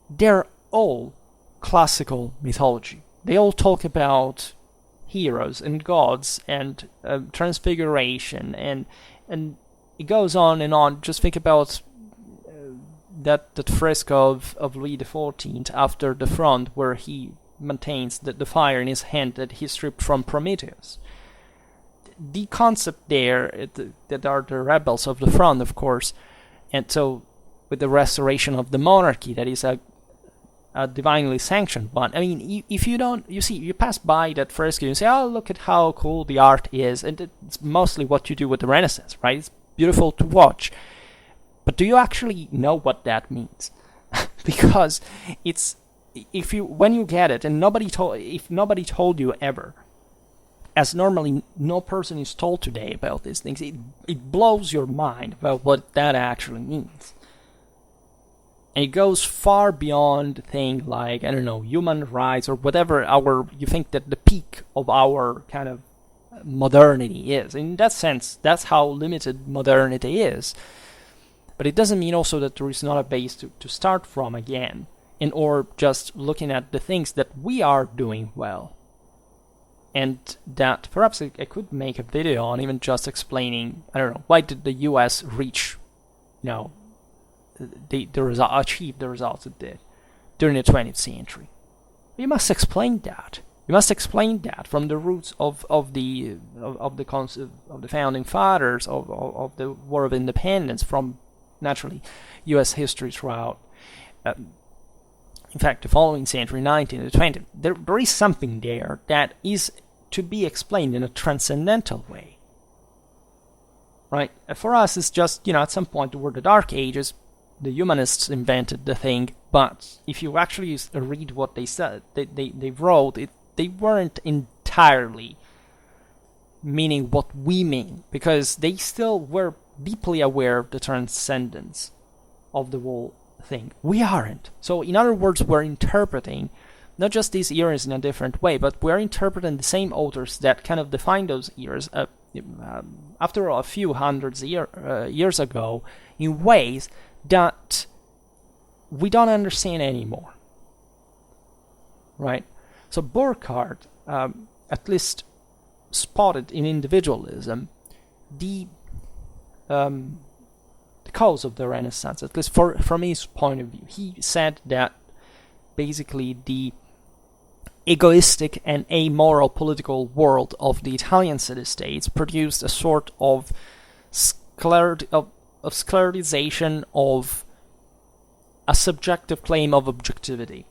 they're all classical mythology. They all talk about heroes and gods and transfiguration, and it goes on and on. Just think about that fresco of Louis XIV after the front, where he maintains the fire in his hand that he stripped from Prometheus. The concept there, that are the rebels of the front, of course, and so with the restoration of the monarchy, that is a divinely sanctioned one. I mean, if you don't, you pass by that fresco, you say, oh, look at how cool the art is, and it's mostly what you do with the Renaissance, right? It's beautiful to watch. But do you actually know what that means? Because when you get it, and if nobody told you ever, as normally no person is told today about these things, it blows your mind about what that actually means. And it goes far beyond things like, I don't know, human rights or whatever you think that the peak of our kind of modernity is. In that sense, that's how limited modernity is. But it doesn't mean also that there is not a base to start from again, or just looking at the things that we are doing well. And that perhaps I could make a video on, even just explaining, I don't know, why did the US reach, achieve the results it did during the 20th century. You must explain that. You must explain that from the roots of the concept of the founding fathers of the War of Independence, from naturally U.S. history throughout. In fact, the following century, 19th to 20th, there is something there that is to be explained in a transcendental way. Right? For us, it's just, at some point toward the Dark Ages, the humanists invented the thing, but if you actually read what they said, they wrote, they weren't entirely meaning what we mean, because they still were deeply aware of the transcendence of the whole thing. We aren't. So in other words, we're interpreting not just these eras in a different way, but we're interpreting the same authors that kind of defined those eras after a few hundreds years ago in ways that we don't understand anymore. Right? So Burckhardt at least spotted in individualism the cause of the Renaissance, at least from his point of view. He said that basically the egoistic and amoral political world of the Italian city-states produced a sort of sclerotization of a subjective claim of objectivity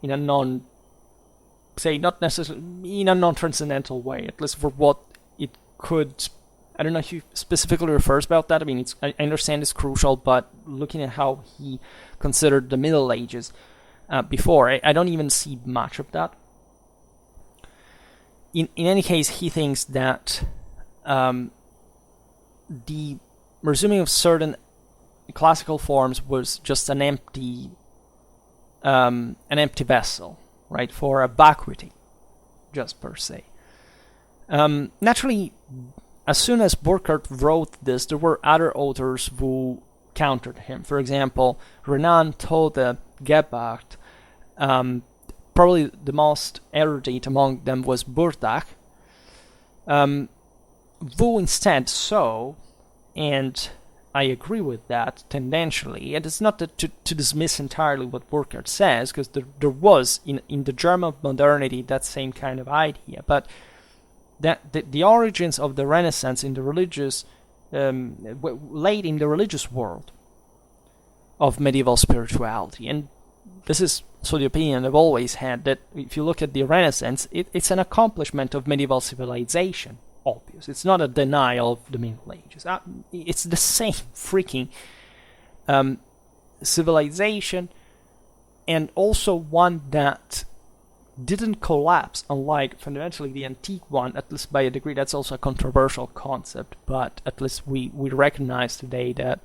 in a non-transcendental way, at least for what it could. I don't know if he specifically refers about that. I mean, I understand it's crucial, but looking at how he considered the Middle Ages before, I don't even see much of that. In any case, he thinks that the resuming of certain classical forms was just an empty vessel, right, for a vacuity, just per se. Naturally, as soon as Burckhardt wrote this, there were other authors who countered him. For example, Renan Tode Gebhardt, probably the most erudite among them was Burckhardt, who instead saw, and I agree with that tendentially, and it's not to dismiss entirely what Burckhardt says, because there was, in the germ of modernity, that same kind of idea, but that the origins of the Renaissance in the religious, laid in the religious world of medieval spirituality. And this is so the opinion I've always had, that if you look at the Renaissance, it's an accomplishment of medieval civilization, obvious. It's not a denial of the Middle Ages. It's the same freaking civilization, and also one that didn't collapse, unlike fundamentally the antique one, at least by a degree. That's also a controversial concept, but at least we recognize today that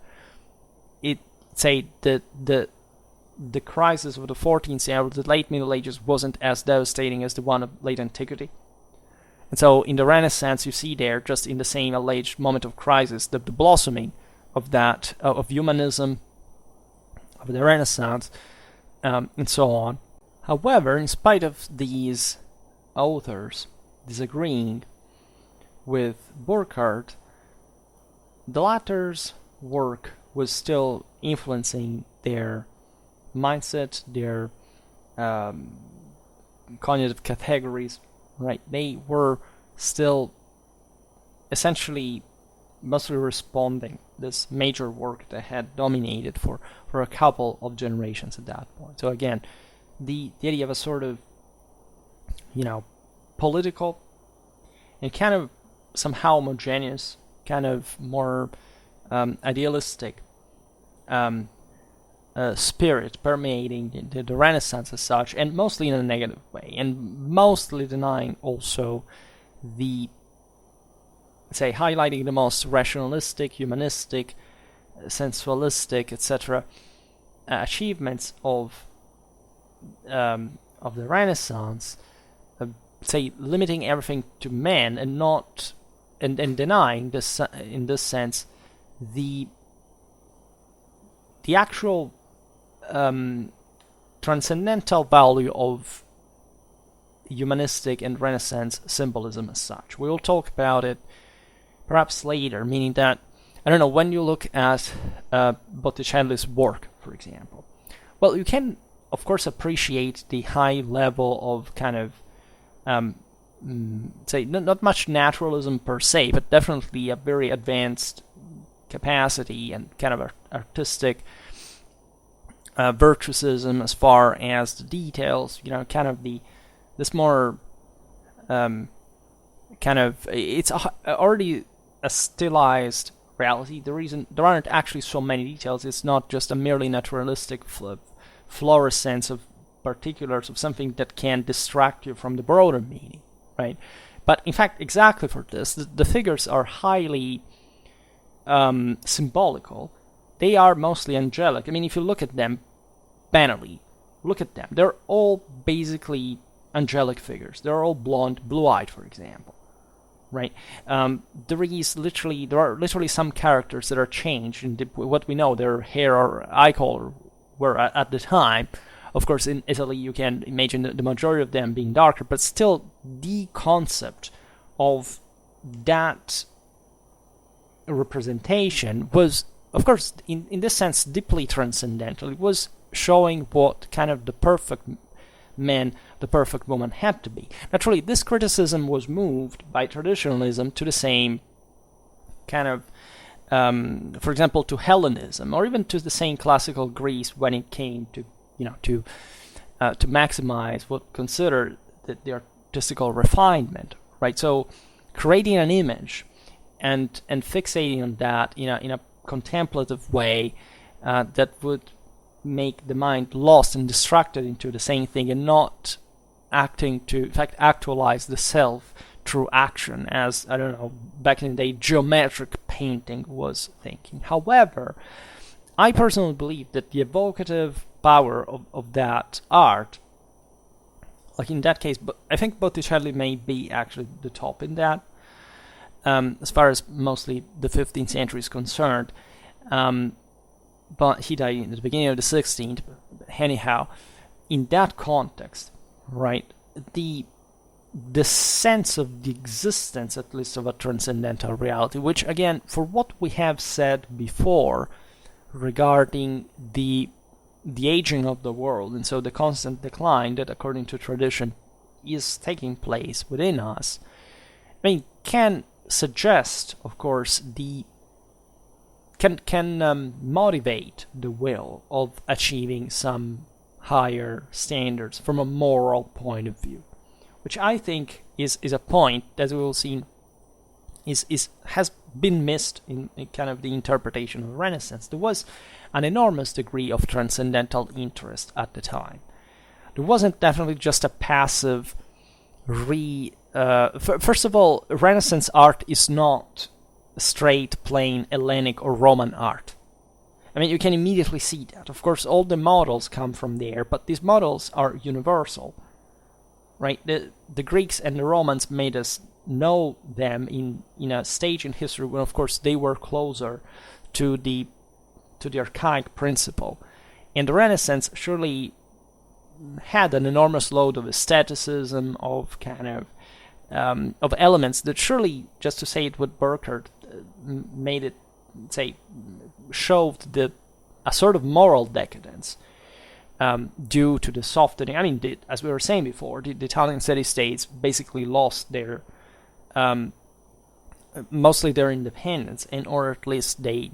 the crisis of the 14th century, the late Middle Ages, wasn't as devastating as the one of late antiquity. And so in the Renaissance, you see there, just in the same alleged moment of crisis, the blossoming of that, of humanism, of the Renaissance, and so on. However, in spite of these authors disagreeing with Burckhardt, the latter's work was still influencing their mindset, their cognitive categories, right? They were still essentially mostly responding this major work that had dominated for a couple of generations at that point. So again, the idea of a sort of, political and kind of somehow homogeneous, kind of more idealistic spirit permeating the Renaissance as such, and mostly in a negative way, and mostly denying also the, say, highlighting the most rationalistic, humanistic, sensualistic, etc. Achievements of the Renaissance, say, limiting everything to man and not and denying this, in this sense, the actual transcendental value of humanistic and Renaissance symbolism as such. We will talk about it perhaps later, meaning that, I don't know, when you look at Botticelli's work, for example, well, you can, of course, appreciate the high level of kind of, say, not much naturalism per se, but definitely a very advanced capacity and kind of artistic virtuosism as far as the details, kind of this more kind of, it's already a stylized reality. The reason there aren't actually so many details, it's not just a merely naturalistic fluorescence of particulars of something that can distract you from the broader meaning, right? But in fact, exactly for this, the figures are highly symbolical. They are mostly angelic. I mean, if you look at them banally, look at them. They're all basically angelic figures. They're all blonde, blue-eyed, for example, right? There are literally some characters that are changed in what we know their hair or eye color were at the time. Of course, in Italy, you can imagine the majority of them being darker, but still, the concept of that representation was, of course, in this sense, deeply transcendental. It was showing what kind of the perfect man, the perfect woman had to be. Naturally, this criticism was moved by traditionalism to the same kind of, for example, to Hellenism, or even to the same classical Greece when it came to, to maximize what considered the artistical refinement, right? So, creating an image and fixating on that in a contemplative way that would make the mind lost and distracted into the same thing, and not acting to, in fact, actualize the self through action, as, I don't know, back in the day, geometric painting was thinking. However, I personally believe that the evocative power of that art, like in that case, but I think Botticelli may be actually the top in that, as far as mostly the 15th century is concerned. But he died in the beginning of the 16th. Anyhow, in that context, right, the sense of the existence, at least, of a transcendental reality, which, again, for what we have said before regarding the aging of the world, and so the constant decline that, according to tradition, is taking place within us, I mean, can suggest, of course, can motivate the will of achieving some higher standards from a moral point of view, which I think is a point, as we will see, has been missed in kind of the interpretation of the Renaissance. There was an enormous degree of transcendental interest at the time. There wasn't definitely just a passive first of all, Renaissance art is not straight, plain Hellenic or Roman art. I mean, you can immediately see that. Of course, all the models come from there, but these models are universal, right? The Greeks and the Romans made us know them in a stage in history when, of course, they were closer to the archaic principle. And the Renaissance surely had an enormous load of aestheticism, of kind of elements that surely, just to say it with Burckhardt, made it, say, showed a sort of moral decadence due to the softening. I mean, as we were saying before, the Italian city-states basically lost their mostly their independence, and or at least they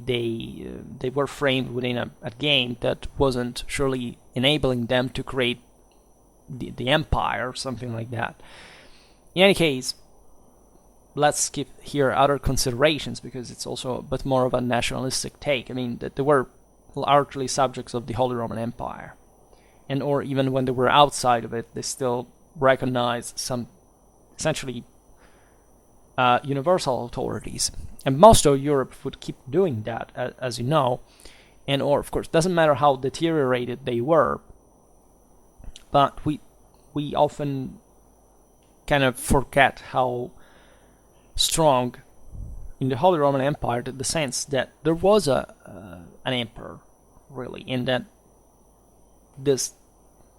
were framed within a game that wasn't surely enabling them to create the empire or something like that. In any case, let's skip here other considerations, because it's also a bit more of a nationalistic take. I mean, that they were largely subjects of the Holy Roman Empire, and or even when they were outside of it, they still recognized some essentially universal authorities. And most of Europe would keep doing that, as you know, and or, of course, doesn't matter how deteriorated they were, but we often kind of forget how strong in the Holy Roman Empire, the sense that there was an emperor, really, and that this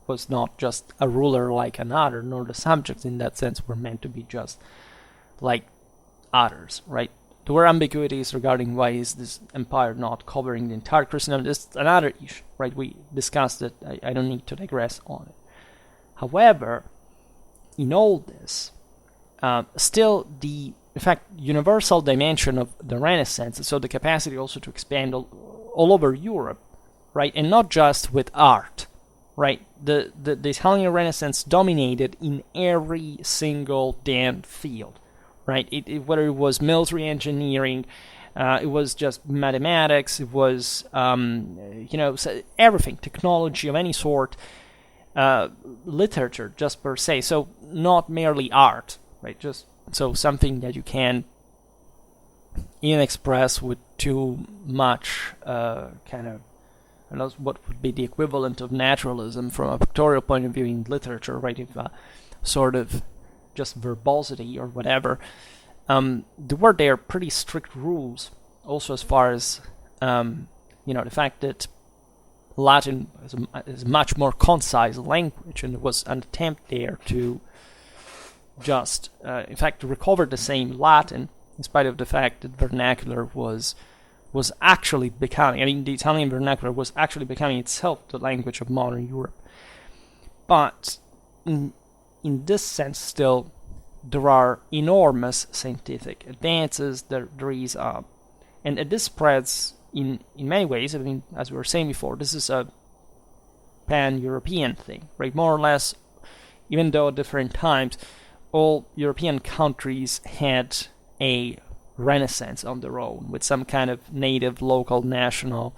was not just a ruler like another, nor the subjects in that sense were meant to be just like others, right? There were ambiguities regarding why is this empire not covering the entire Christendom. This is another issue, right? We discussed it. I don't need to digress on it. However, in all this, still the, in fact, universal dimension of the Renaissance, so the capacity also to expand all over Europe, right? And not just with art, right? The Italian Renaissance dominated in every single damn field, right? Whether it was military engineering, it was just mathematics, it was, so everything, technology of any sort, literature just per se. So not merely art, right? Just so something that you can even express with too much kind of, I don't know what would be the equivalent of naturalism from a pictorial point of view in literature, right? If sort of just verbosity or whatever. There were there pretty strict rules, also as far as the fact that Latin is a much more concise language, and there was an attempt there to just, in fact, recover the same Latin, in spite of the fact that vernacular was actually becoming, I mean, the Italian vernacular was actually becoming itself the language of modern Europe. But in this sense, still, there are enormous scientific advances. There is, and this spreads in many ways. I mean, as we were saying before, this is a pan-European thing, right? More or less, even though at different times, all European countries had a renaissance on their own, with some kind of native, local, national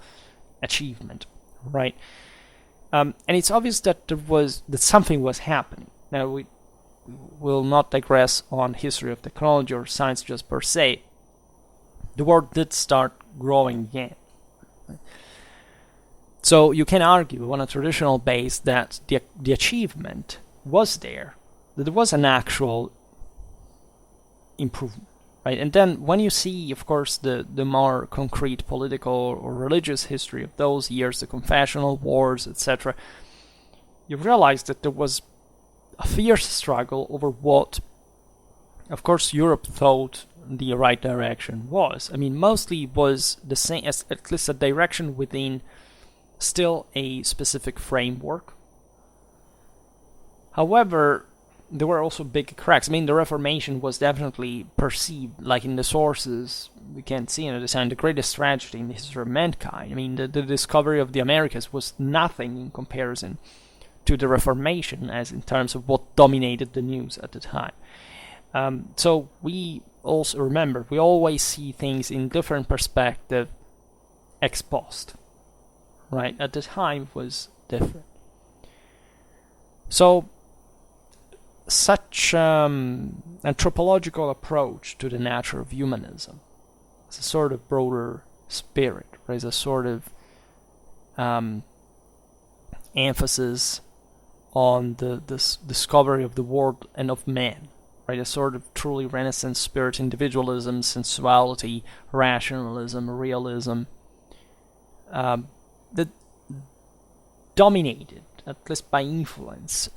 achievement, right? And it's obvious that that something was happening. Now, we will not digress on history of technology or science just per se. The world did start growing again. So you can argue on a traditional base that the achievement was there, that there was an actual improvement, right? And then when you see, of course, the more concrete political or religious history of those years, the confessional wars, etc., you realize that there was a fierce struggle over what, of course, Europe thought the right direction was. I mean, mostly was the same, as at least a direction within still a specific framework. However, there were also big cracks. I mean, the Reformation was definitely perceived, like in the sources, we can see at the time, the greatest tragedy in the history of mankind. I mean, the discovery of the Americas was nothing in comparison to the Reformation, as in terms of what dominated the news at the time. So we also remember, we always see things in different perspective ex post, right? At the time it was different. So such anthropological approach to the nature of humanism, as a sort of broader spirit, right? As a sort of emphasis on the discovery of the world and of man, right? A sort of truly Renaissance spirit, individualism, sensuality, rationalism, realism, that dominated at least by influence,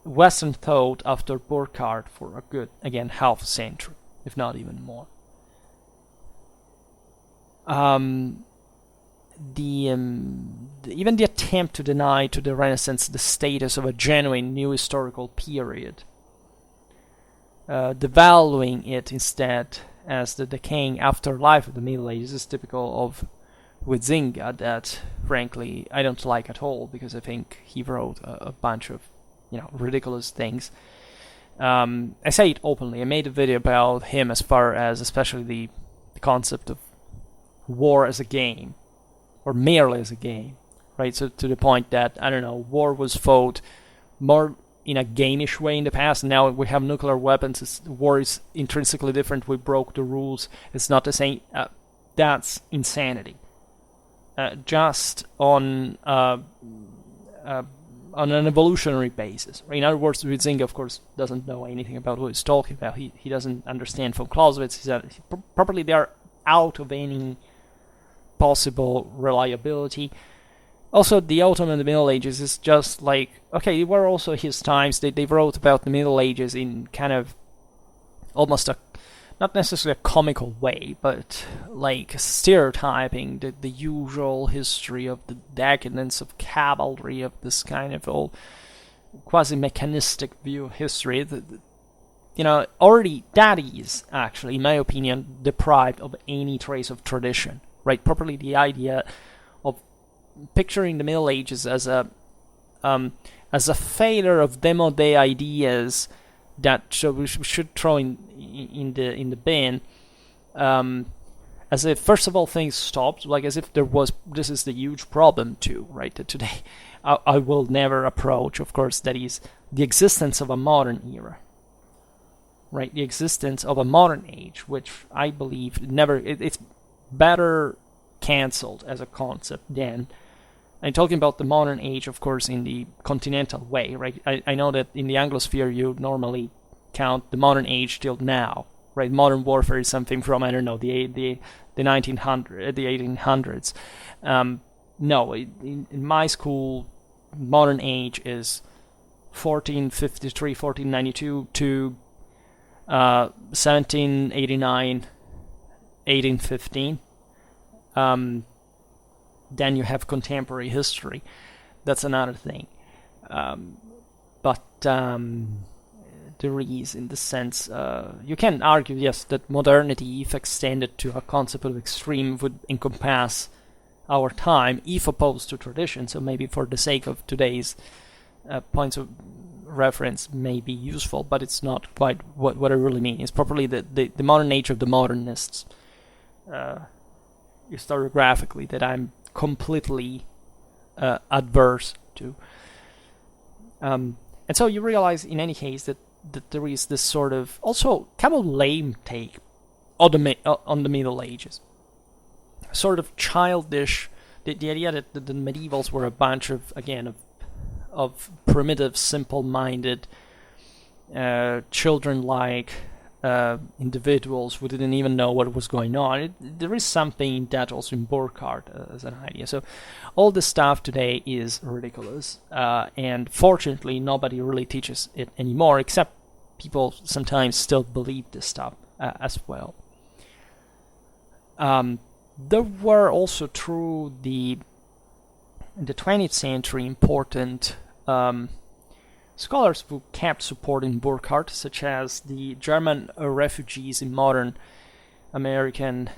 Western thought after Burckhardt for a good, again, half a century, if not even more. Even the attempt to deny to the Renaissance the status of a genuine new historical period, devaluing it instead as the decaying afterlife of the Middle Ages, is typical of Huizinga, that frankly I don't like at all, because I think he wrote a bunch of ridiculous things. I say it openly. I made a video about him as far as especially the concept of war as a game, or merely as a game, right? So to the point that, I don't know, war was fought more in a gameish way in the past, and now we have nuclear weapons. War is intrinsically different. We broke the rules. It's not the same. That's insanity. Just on an evolutionary basis. In other words, Huizinga, of course, doesn't know anything about what he's talking about. He doesn't understand von Clausewitz. Probably they are out of any possible reliability. Also, the autumn and the Middle Ages is just like, okay, it were also his times. They wrote about the Middle Ages in kind of almost not necessarily a comical way, but like stereotyping the usual history of the decadence of cavalry, of this kind of all quasi-mechanistic view of history. Already that is actually, in my opinion, deprived of any trace of tradition, right? Properly, the idea of picturing the Middle Ages as a failure of démodé ideas that we should throw in the bin, as if first of all things stopped, like as if this is the huge problem too, right? That today I will never approach, of course, that is the existence of a modern era, right? The existence of a modern age, which I believe it's better cancelled as a concept than. I'm talking about the modern age, of course, in the continental way, right? I know that in the Anglosphere you normally count the modern age till now, right? Modern warfare is something from, I don't know, the 1800s. No, in my school, modern age is 1453, 1492 to 1789, 1815. Then you have contemporary history. That's another thing. But there is, in the sense, you can argue, yes, that modernity, if extended to a concept of extreme, would encompass our time, if opposed to tradition. So maybe for the sake of today's points of reference may be useful, but it's not quite what I really mean. It's properly the modern nature of the modernists, historiographically, that I'm completely adverse to. And so you realize, in any case, that there is this sort of, also kind of lame take on the Middle Ages. Sort of childish, the idea that the medievals were a bunch of, again, of primitive, simple-minded, children-like individuals who didn't even know what was going on. There is something in that also in Burckhardt as an idea. So all this stuff today is ridiculous, and fortunately nobody really teaches it anymore, except people sometimes still believe this stuff as well. There were also, through the 20th century, important scholars who kept supporting Burckhardt, such as the German refugees in modern American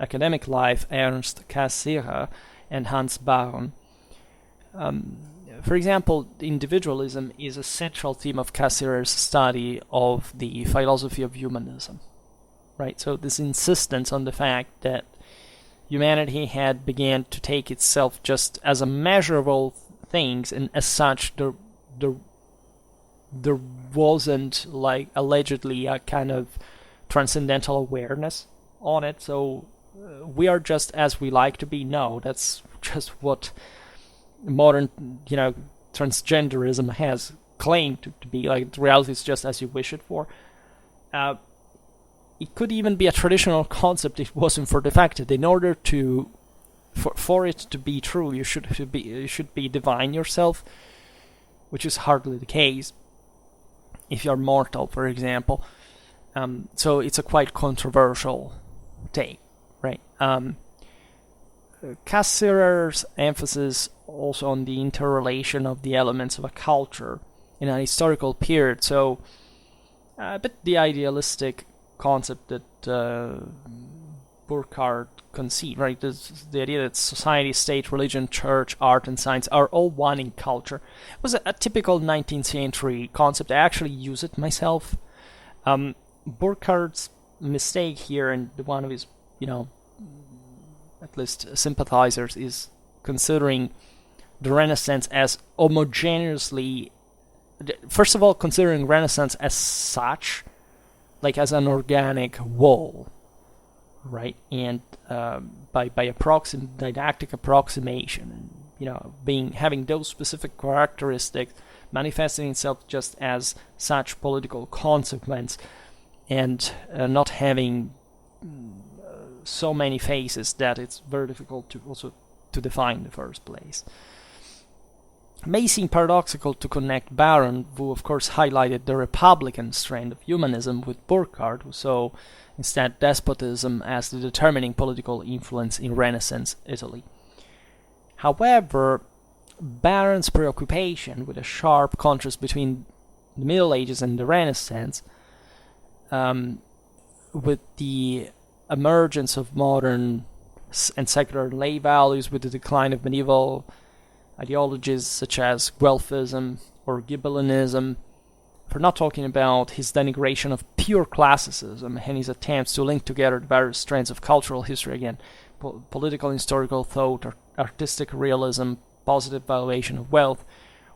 academic life, Ernst Cassirer and Hans Baron. For example, individualism is a central theme of Cassirer's study of the philosophy of humanism, right? So this insistence on the fact that humanity had began to take itself just as a measurable things, and as such there wasn't, like, allegedly a kind of transcendental awareness on it. So we are just as we like to be. No, that's just what modern, transgenderism has claimed to be. Like, reality is just as you wish it for. It could even be a traditional concept if it wasn't for the fact that in order to for it to be true, you should be divine yourself, which is hardly the case if you're mortal, for example. So it's a quite controversial take, right? Cassirer's emphasis also on the interrelation of the elements of a culture in a historical period, so a bit the idealistic concept that Burckhardt conceived, right? The idea that society, state, religion, church, art, and science are all one in culture. It was a typical 19th century concept. I actually use it myself. Burckhardt's mistake here, and one of his, at least sympathizers, is considering the Renaissance as homogeneously, first of all, considering Renaissance as such, like as an organic whole, right? And by didactic approximation, and having those specific characteristics manifesting itself just as such political consequence, and not having so many phases that it's very difficult to define in the first place. It may seem paradoxical to connect Baron, who of course highlighted the Republican strand of humanism, with Burckhardt, who saw instead despotism as the determining political influence in Renaissance Italy. However, Baron's preoccupation with a sharp contrast between the Middle Ages and the Renaissance, with the emergence of modern and secular lay values, with the decline of medieval ideologies such as Guelphism or Ghibellinism, for not talking about his denigration of pure classicism and his attempts to link together the various strands of cultural history, again, political and historical thought, artistic realism, positive valuation of wealth.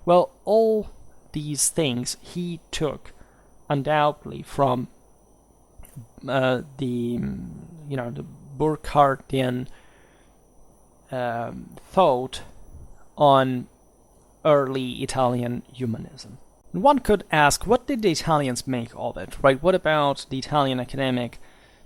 Well, all these things he took undoubtedly from the Burckhardian thought on early Italian humanism. And one could ask, what did the Italians make of it, right? What about the Italian academic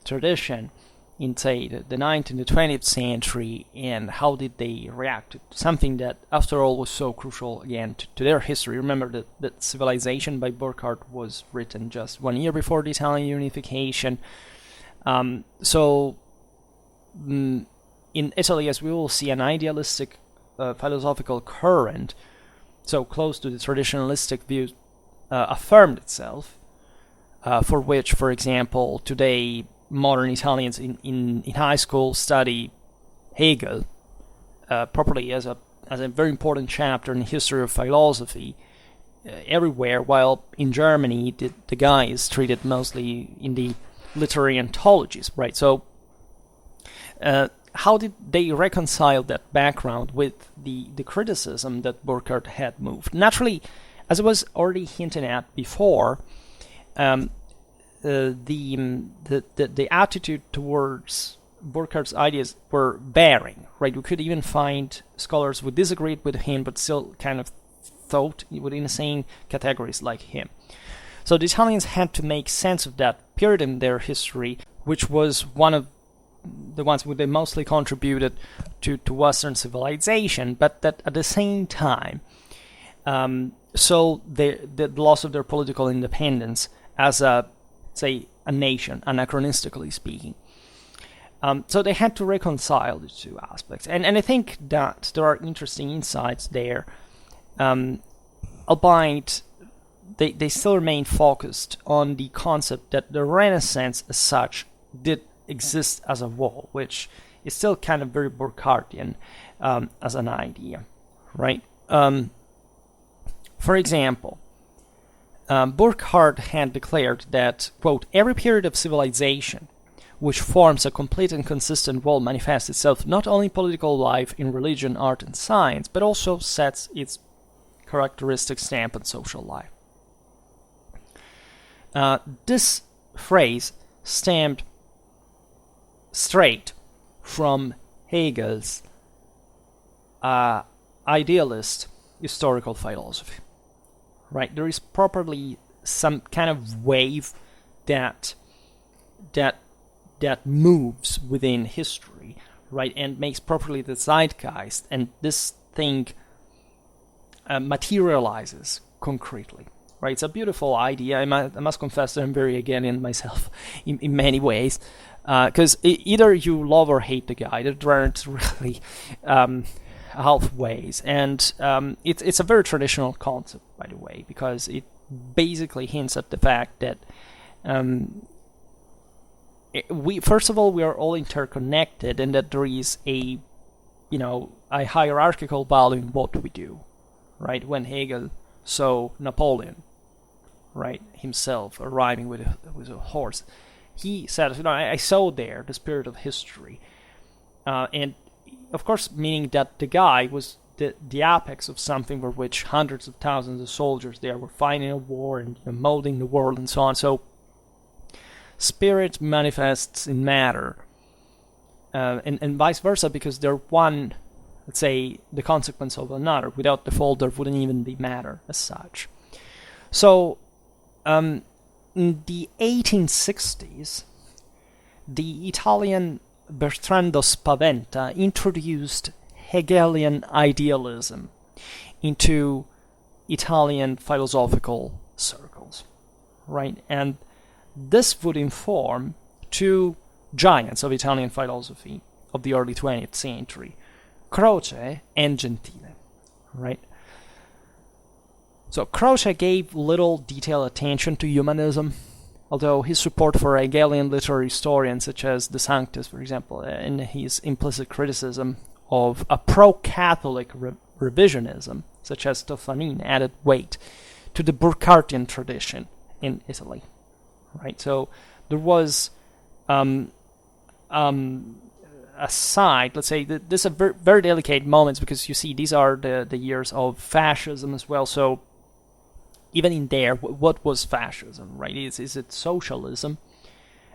tradition in, say, the 19th and the 20th century, and how did they react to something that, after all, was so crucial, again, to their history? Remember that Civilization by Burckhardt was written just 1 year before the Italian unification. So in Italy, as we will see, an idealistic philosophical current, so close to the traditionalistic views, affirmed itself, for which, for example, today modern Italians in high school study Hegel properly as a very important chapter in the history of philosophy everywhere, while in Germany the guy is treated mostly in the literary anthologies, right? So how did they reconcile that background with the criticism that Burckhardt had moved? Naturally, as I was already hinting at before, the attitude towards Burckhardt's ideas were varying, right? We could even find scholars who disagreed with him but still kind of thought within the same categories like him. So the Italians had to make sense of that period in their history, which was one of the ones where they mostly contributed to Western civilization, but that at the same time, so the loss of their political independence as a nation, anachronistically speaking. So they had to reconcile the two aspects. And I think that there are interesting insights there, albeit they still remain focused on the concept that the Renaissance as such did exist as a whole, which is still kind of very Burckhardtian as an idea, right? For example, Burckhardt had declared that, quote, every period of civilization which forms a complete and consistent whole manifests itself not only in political life, in religion, art, and science, but also sets its characteristic stamp on social life. This phrase stemmed straight from Hegel's idealist historical philosophy. Right, there is properly some kind of wave that moves within history, right, and makes properly the zeitgeist, and this thing materializes concretely, right? It's a beautiful idea. I must confess that I'm very Hegelian myself in many ways, because either you love or hate the guy. There aren't really halfways, and it's a very traditional concept, by the way, because it basically hints at the fact that first of all, we are all interconnected, and that there is a hierarchical value in what we do, right? When Hegel saw Napoleon, right, himself arriving with a horse, he said, I saw there the spirit of history, and of course, meaning that the guy was the apex of something for which hundreds of thousands of soldiers there were fighting a war and molding the world and so on. So spirit manifests in matter, and vice versa, because they're one, let's say, the consequence of another. Without the fall, there wouldn't even be matter as such. So in the 1860s, the Italian Bertrando Spaventa introduced Hegelian idealism into Italian philosophical circles, right? And this would inform two giants of Italian philosophy of the early 20th century, Croce and Gentile, right? So Croce gave little detailed attention to humanism, although his support for Hegelian literary historians such as De Sanctis, for example, and his implicit criticism of a pro-Catholic revisionism, such as Toffanin, added weight to the Burckhartian tradition in Italy, right? So there was a side, let's say, this is a very, very delicate moments, because you see these are the years of fascism as well. So even in there, what was fascism, right? Is it socialism,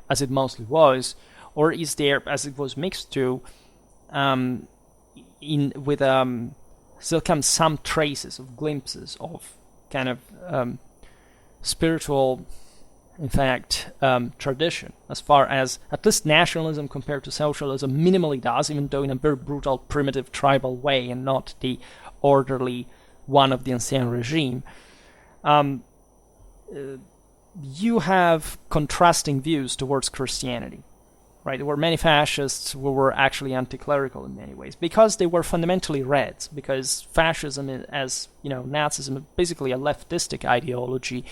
as it mostly was, or is there, as it was mixed to, still comes some traces of glimpses of kind of spiritual, in fact, tradition, as far as at least nationalism compared to socialism minimally does, even though in a very brutal, primitive, tribal way, and not the orderly one of the ancien regime. You have contrasting views towards Christianity, right? There were many fascists who were actually anti-clerical in many ways, because they were fundamentally Reds, because fascism, as Nazism, is basically a leftistic ideology,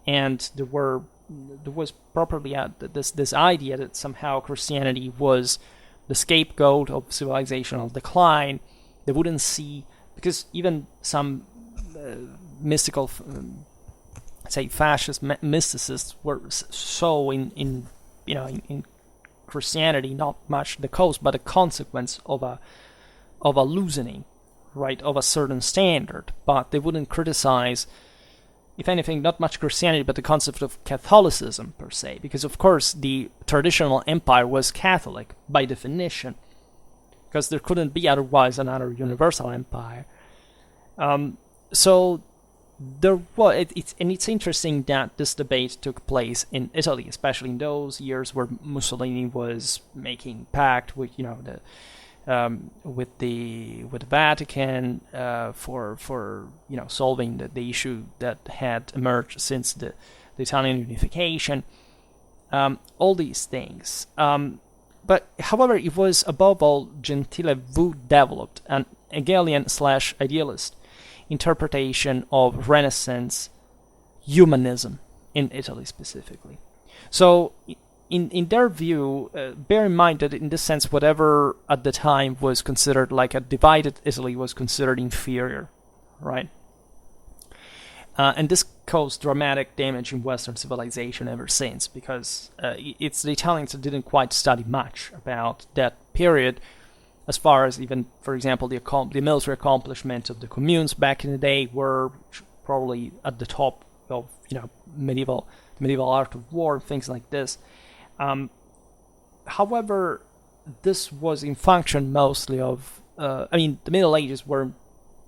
and there was properly this idea that somehow Christianity was the scapegoat of civilizational decline. They wouldn't see, because even some mystical, say, fascist mysticists were so in Christianity not much the cause, but a consequence of a loosening, right, of a certain standard. But they wouldn't criticize, if anything, not much Christianity, but the concept of Catholicism per se, because of course the traditional empire was Catholic by definition, because there couldn't be otherwise another universal empire. So there was, it's interesting that this debate took place in Italy, especially in those years where Mussolini was making pact with with the Vatican for solving the issue that had emerged since the Italian unification. All these things, but however, it was above all Gentile who developed an Hegelian/idealist interpretation of Renaissance humanism in Italy specifically. So in their view, bear in mind that in this sense, whatever at the time was considered like a divided Italy was considered inferior, right? And this caused dramatic damage in Western civilization ever since, because it's the Italians that didn't quite study much about that period, as far as even, for example, the military accomplishments of the communes back in the day were probably at the top of medieval art of war, things like this. However, this was in function mostly of the Middle Ages were,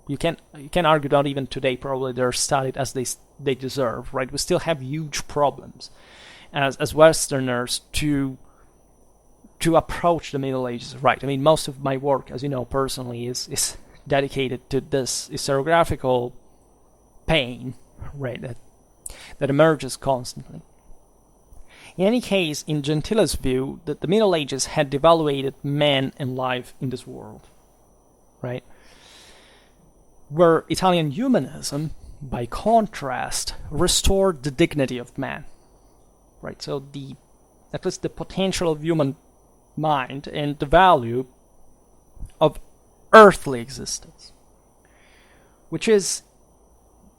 you can argue not even today probably they're studied as they deserve, right? We still have huge problems as Westerners to to approach the Middle Ages right. I mean, most of my work, as you know, personally, is dedicated to this historiographical pain, right, that emerges constantly. In any case, in Gentile's view, that the Middle Ages had devaluated man and life in this world, right? Where Italian humanism, by contrast, restored the dignity of man, right? So at least the potential of human mind and the value of earthly existence, which is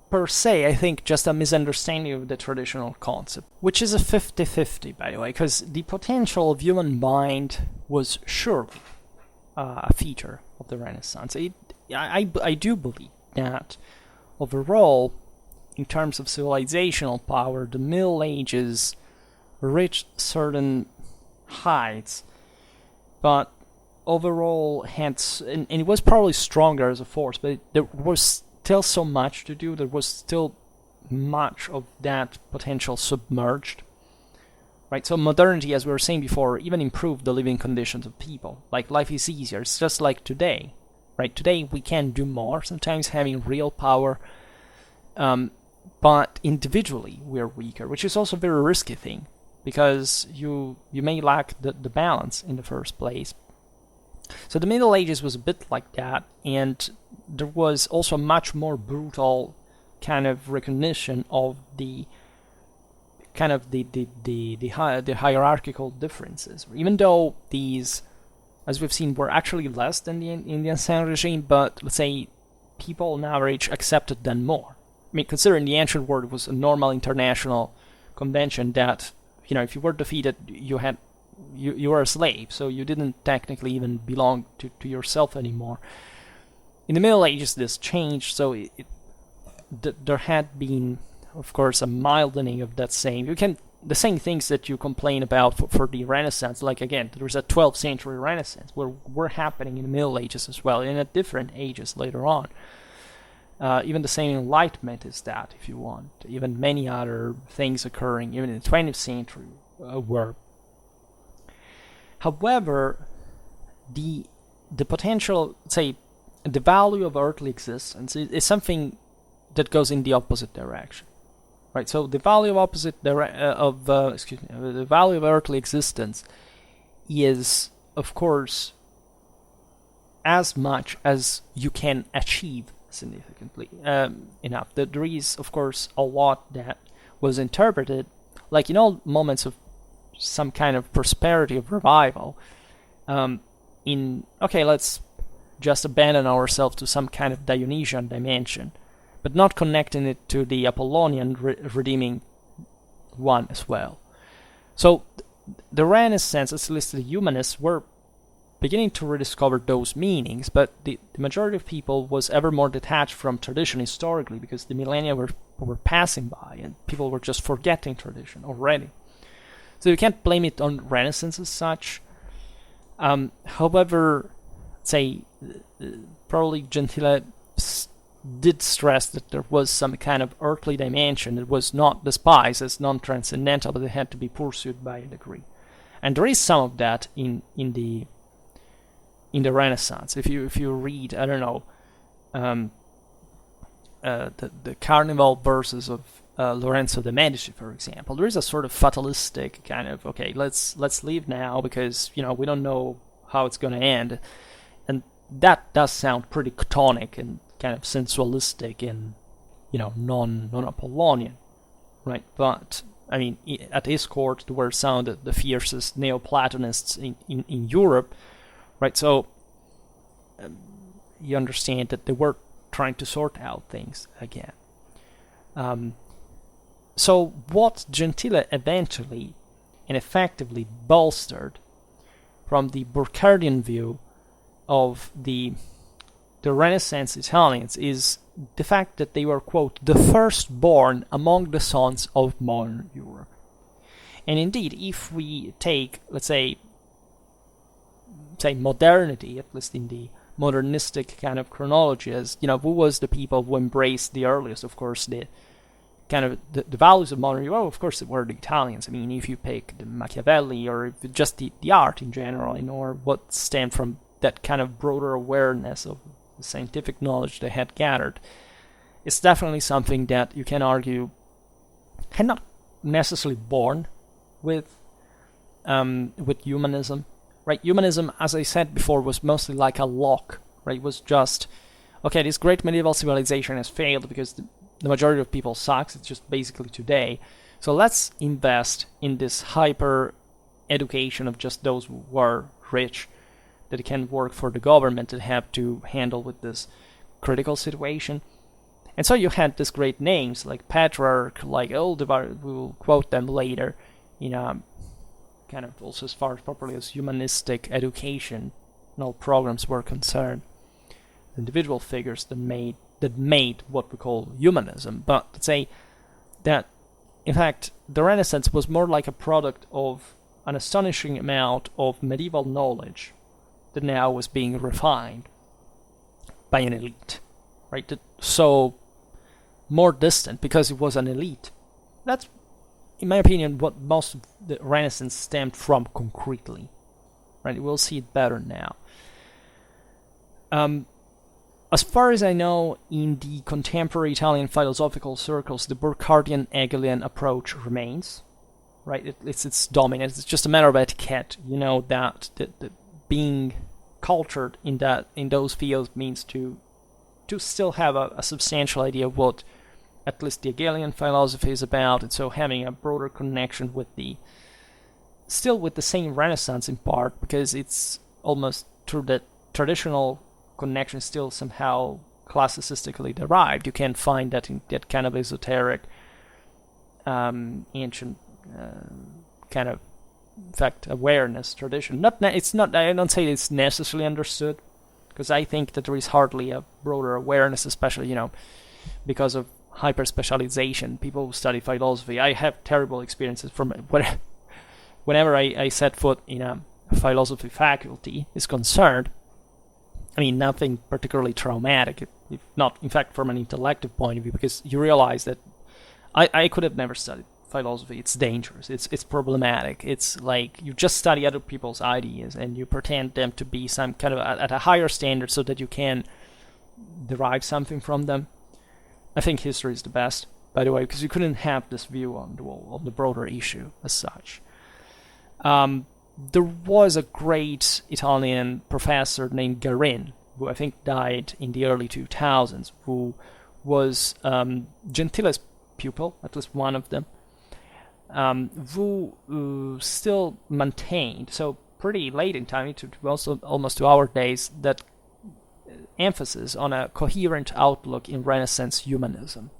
per se, I think, just a misunderstanding of the traditional concept, which is a 50-50, by the way, because the potential of human mind was surely a feature of the Renaissance. I do believe that overall, in terms of civilizational power, the Middle Ages reached certain heights, but overall and it was probably stronger as a force, but there was still so much to do. There was still much of that potential submerged, right? So modernity, as we were saying before, even improved the living conditions of people. Like, life is easier. It's just like today, right? Today we can do more, sometimes having real power, but individually we're weaker, which is also a very risky thing, because you may lack the balance in the first place. So the Middle Ages was a bit like that, and there was also a much more brutal kind of recognition of the hierarchical differences, even though these, as we've seen, were actually less than in the Ancient regime, but let's say people on average accepted them more. I mean, considering the ancient world, it was a normal international convention that, if you were defeated, you were a slave, so you didn't technically even belong to yourself anymore. In the Middle Ages, this changed, so there had been, of course, a mildening of that same. The same things that you complain about for the Renaissance, like, again, there was a 12th century Renaissance, were happening in the Middle Ages as well, and at different ages later on. Even the same Enlightenment is that, if you want. Even many other things occurring, even in the 20th century, were. However, the potential, say, the value of earthly existence is something that goes in the opposite direction, right? So the value of the value of earthly existence is, of course, as much as you can achieve significantly enough. There is, of course, a lot that was interpreted, like in all moments of some kind of prosperity of revival, let's just abandon ourselves to some kind of Dionysian dimension, but not connecting it to the Apollonian redeeming one as well. So the Renaissance, at least the humanists, were beginning to rediscover those meanings, but the majority of people was ever more detached from tradition historically, because the millennia were passing by and people were just forgetting tradition already. So you can't blame it on Renaissance as such. However, say, probably Gentile did stress that there was some kind of earthly dimension that was not despised as non-transcendental, but it had to be pursued by a degree. And there is some of that in the Renaissance. If you read, I don't know, the Carnival verses of Lorenzo de' Medici, for example, there is a sort of fatalistic kind of, okay, let's leave now because we don't know how it's going to end, and that does sound pretty chthonic and kind of sensualistic and non-Apollonian, right? But I mean, at his court there were some of the fiercest Neoplatonists in Europe, right? So you understand that they were trying to sort out things again. So what Gentile eventually and effectively bolstered from the Burckhardian view of the Renaissance Italians is the fact that they were, quote, the firstborn among the sons of modern Europe. And indeed, if we take, let's say modernity, at least in the modernistic kind of chronology, as who was the people who embraced the earliest, of course, the kind of the values of modernity, well, of course, it were the Italians. I mean, if you pick the Machiavelli or just the art in general, or what stemmed from that kind of broader awareness of the scientific knowledge they had gathered, it's definitely something that you can argue had not necessarily born with humanism, right? Humanism, as I said before, was mostly like a lock, right? It was just, okay, this great medieval civilization has failed because the majority of people sucks. It's just basically today. So let's invest in this hyper education of just those who were rich, that can work for the government, that have to handle with this critical situation. And so you had these great names like Petrarch, like Oldemar, we'll quote them later, kind of also as far as properly as humanistic education and all programs were concerned. Individual figures that made what we call humanism. But let's say that, in fact, the Renaissance was more like a product of an astonishing amount of medieval knowledge that now was being refined by an elite, right? So more distant because it was an elite. That's, in my opinion, what most of the Renaissance stemmed from concretely, right? We'll see it better now. As far as I know, in the contemporary Italian philosophical circles, the Burckhardian Hegelian approach remains, right? It's dominant. It's just a matter of etiquette. That being cultured in those fields means to still have a substantial idea of what at least the Hegelian philosophy is about, and so having a broader connection with the same Renaissance in part, because it's almost through the traditional connection still somehow classicistically derived. You can find that in that kind of esoteric, ancient kind of, in fact, awareness tradition. It's not. I don't say it's necessarily understood, because I think that there is hardly a broader awareness, especially because of hyper specialization. People who study philosophy, I have terrible experiences from whenever I set foot in a philosophy faculty is concerned. I mean, nothing particularly traumatic, if not, in fact, from an intellectual point of view, because you realize that I could have never studied philosophy. It's dangerous. It's problematic. It's like you just study other people's ideas and you pretend them to be some kind of at a higher standard so that you can derive something from them. I think history is the best, by the way, because you couldn't have this view on the broader issue as such. There was a great Italian professor named Garin, who I think died in the early 2000s, who was Gentile's pupil, at least one of them, who still maintained, so pretty late in time, also almost to our days, that emphasis on a coherent outlook in Renaissance humanism,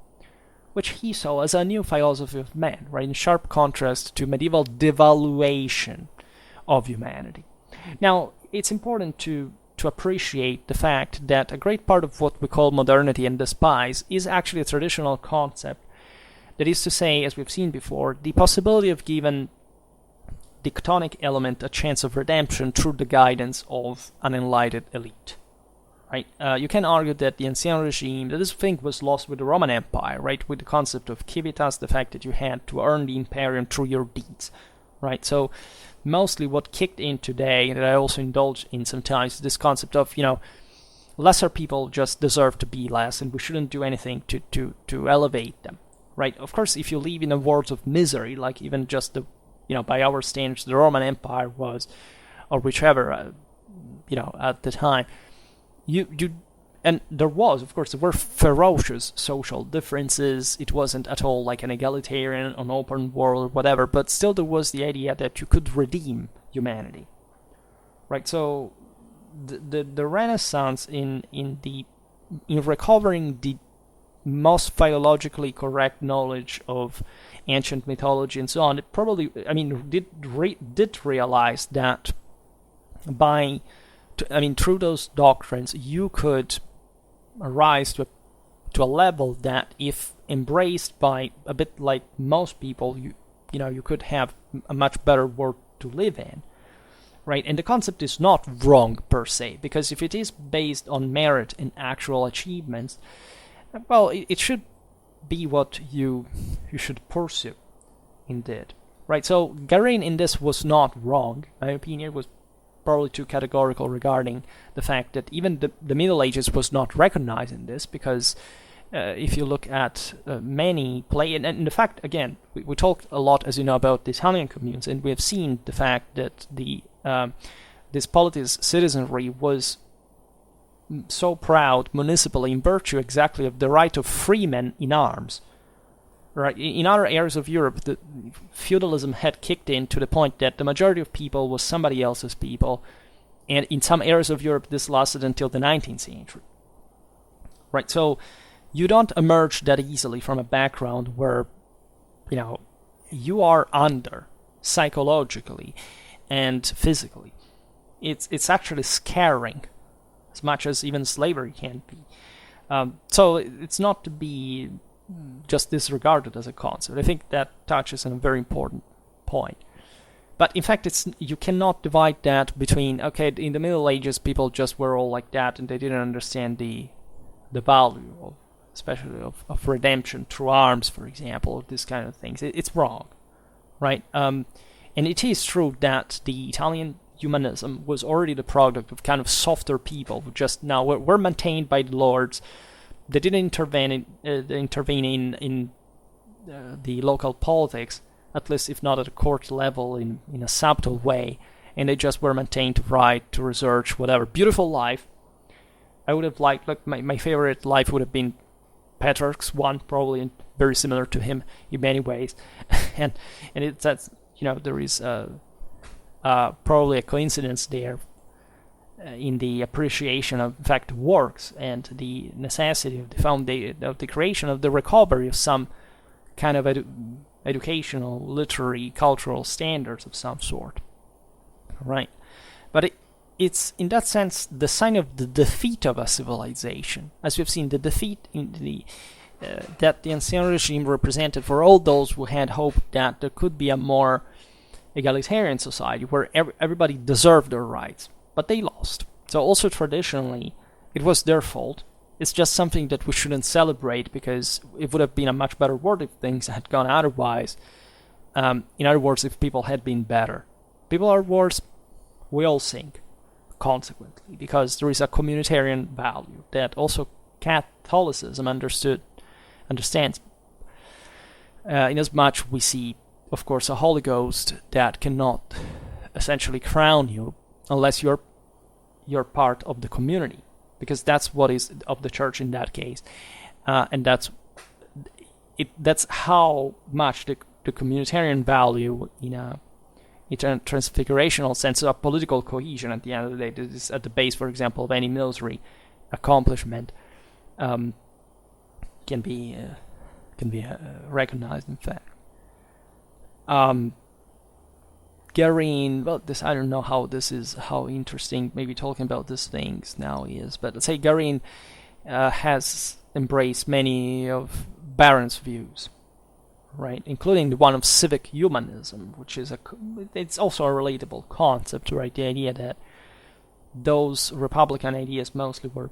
which he saw as a new philosophy of man, right, in sharp contrast to medieval devaluation of humanity. Now, it's important to appreciate the fact that a great part of what we call modernity and despise is actually a traditional concept. That is to say, as we've seen before, the possibility of giving the chthonic element a chance of redemption through the guidance of an enlightened elite. Right? You can argue that the ancien regime, that this thing was lost with the Roman Empire, right? With the concept of civitas, the fact that you had to earn the imperium through your deeds, right? So mostly what kicked in today, that I also indulge in sometimes, this concept of, lesser people just deserve to be less, and we shouldn't do anything to elevate them, right? Of course, if you live in a world of misery, like even just the, by our standards, the Roman Empire was, or whichever, at the time, and there were ferocious social differences. It wasn't at all like an egalitarian, an open world or whatever, but still there was the idea that you could redeem humanity, right? So the Renaissance in recovering the most philologically correct knowledge of ancient mythology and so on, it probably, did realize that through those doctrines, you could rise to a level that, if embraced by a bit like most people, you could have a much better world to live in, right? And the concept is not wrong per se, because if it is based on merit and actual achievements, well, it should be what you should pursue, indeed. Right, so Garin in this was not wrong. My opinion was probably too categorical regarding the fact that even the Middle Ages was not recognizing this, because if you look at many and the fact, again, we talked a lot, as you know, about the Italian communes, and we have seen the fact that this politis citizenry was so proud municipally in virtue exactly of the right of freemen in arms. Right, in other areas of Europe, the feudalism had kicked in to the point that the majority of people was somebody else's people, and in some areas of Europe, this lasted until the 19th century. Right, so you don't emerge that easily from a background where, you are under psychologically and physically. It's actually scarring, as much as even slavery can be. So it's not to be just disregarded as a concept. I think that touches on a very important point. But in fact, you cannot divide that between, okay, in the Middle Ages, people just were all like that, and they didn't understand the value of, especially of redemption through arms, for example, or this kind of things. It's wrong, right? And it is true that the Italian humanism was already the product of kind of softer people who just now were maintained by the lords. They didn't intervene in the local politics, at least if not at a court level, in a subtle way, and they just were maintained to write, to research, whatever. Beautiful life. I would have liked, my favorite life would have been Petrarch's one, probably very similar to him in many ways, and it's that there is probably a coincidence there in the appreciation of, in fact, works and the necessity of the creation of the recovery of some kind of educational, literary, cultural standards of some sort, right? But it's in that sense the sign of the defeat of a civilization, as we've seen, the defeat in that the ancien regime represented for all those who had hoped that there could be a more egalitarian society where everybody deserved their rights. But they lost. So also traditionally, it was their fault. It's just something that we shouldn't celebrate, because it would have been a much better world if things had gone otherwise. In other words, if people had been better. People are worse, we all sink, consequently, because there is a communitarian value that also Catholicism understands. Inasmuch we see, of course, a Holy Ghost that cannot essentially crown you unless you're part of the community, because that's what is of the church in that case, and that's how much the communitarian value in a transfigurational sense of political cohesion at the end of the day, this is at the base, for example, of any military accomplishment, can be recognized, in fact. Garin, well, this, I don't know how interesting maybe talking about these things now is, but let's say Garin has embraced many of Baron's views, right, including the one of civic humanism, which is it's also a relatable concept, right? The idea that those Republican ideas mostly were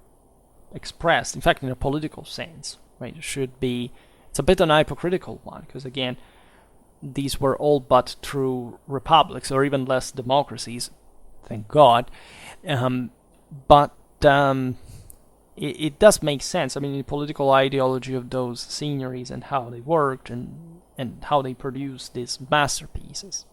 expressed, in fact, in a political sense, right? It's a bit an hypocritical one, because again, these were all but true republics, or even less democracies, thank God. But it does make sense. I mean, the political ideology of those seigneuries and how they worked and how they produced these masterpieces.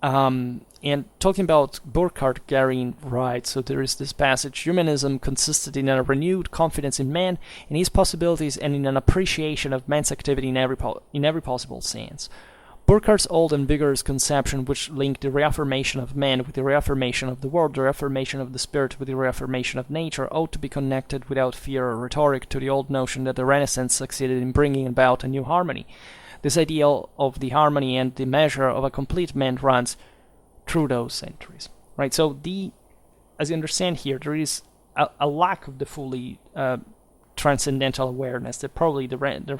And talking about Burckhardt, Garin writes, so there is this passage: humanism consisted in a renewed confidence in man, in his possibilities, and in an appreciation of man's activity in every possible sense. Burckhardt's old and vigorous conception, which linked the reaffirmation of man with the reaffirmation of the world, the reaffirmation of the spirit with the reaffirmation of nature, ought to be connected without fear or rhetoric to the old notion that the Renaissance succeeded in bringing about a new harmony. This ideal of the harmony and the measure of a complete man runs through those centuries, right? So as you understand here, there is a lack of the fully transcendental awareness that probably the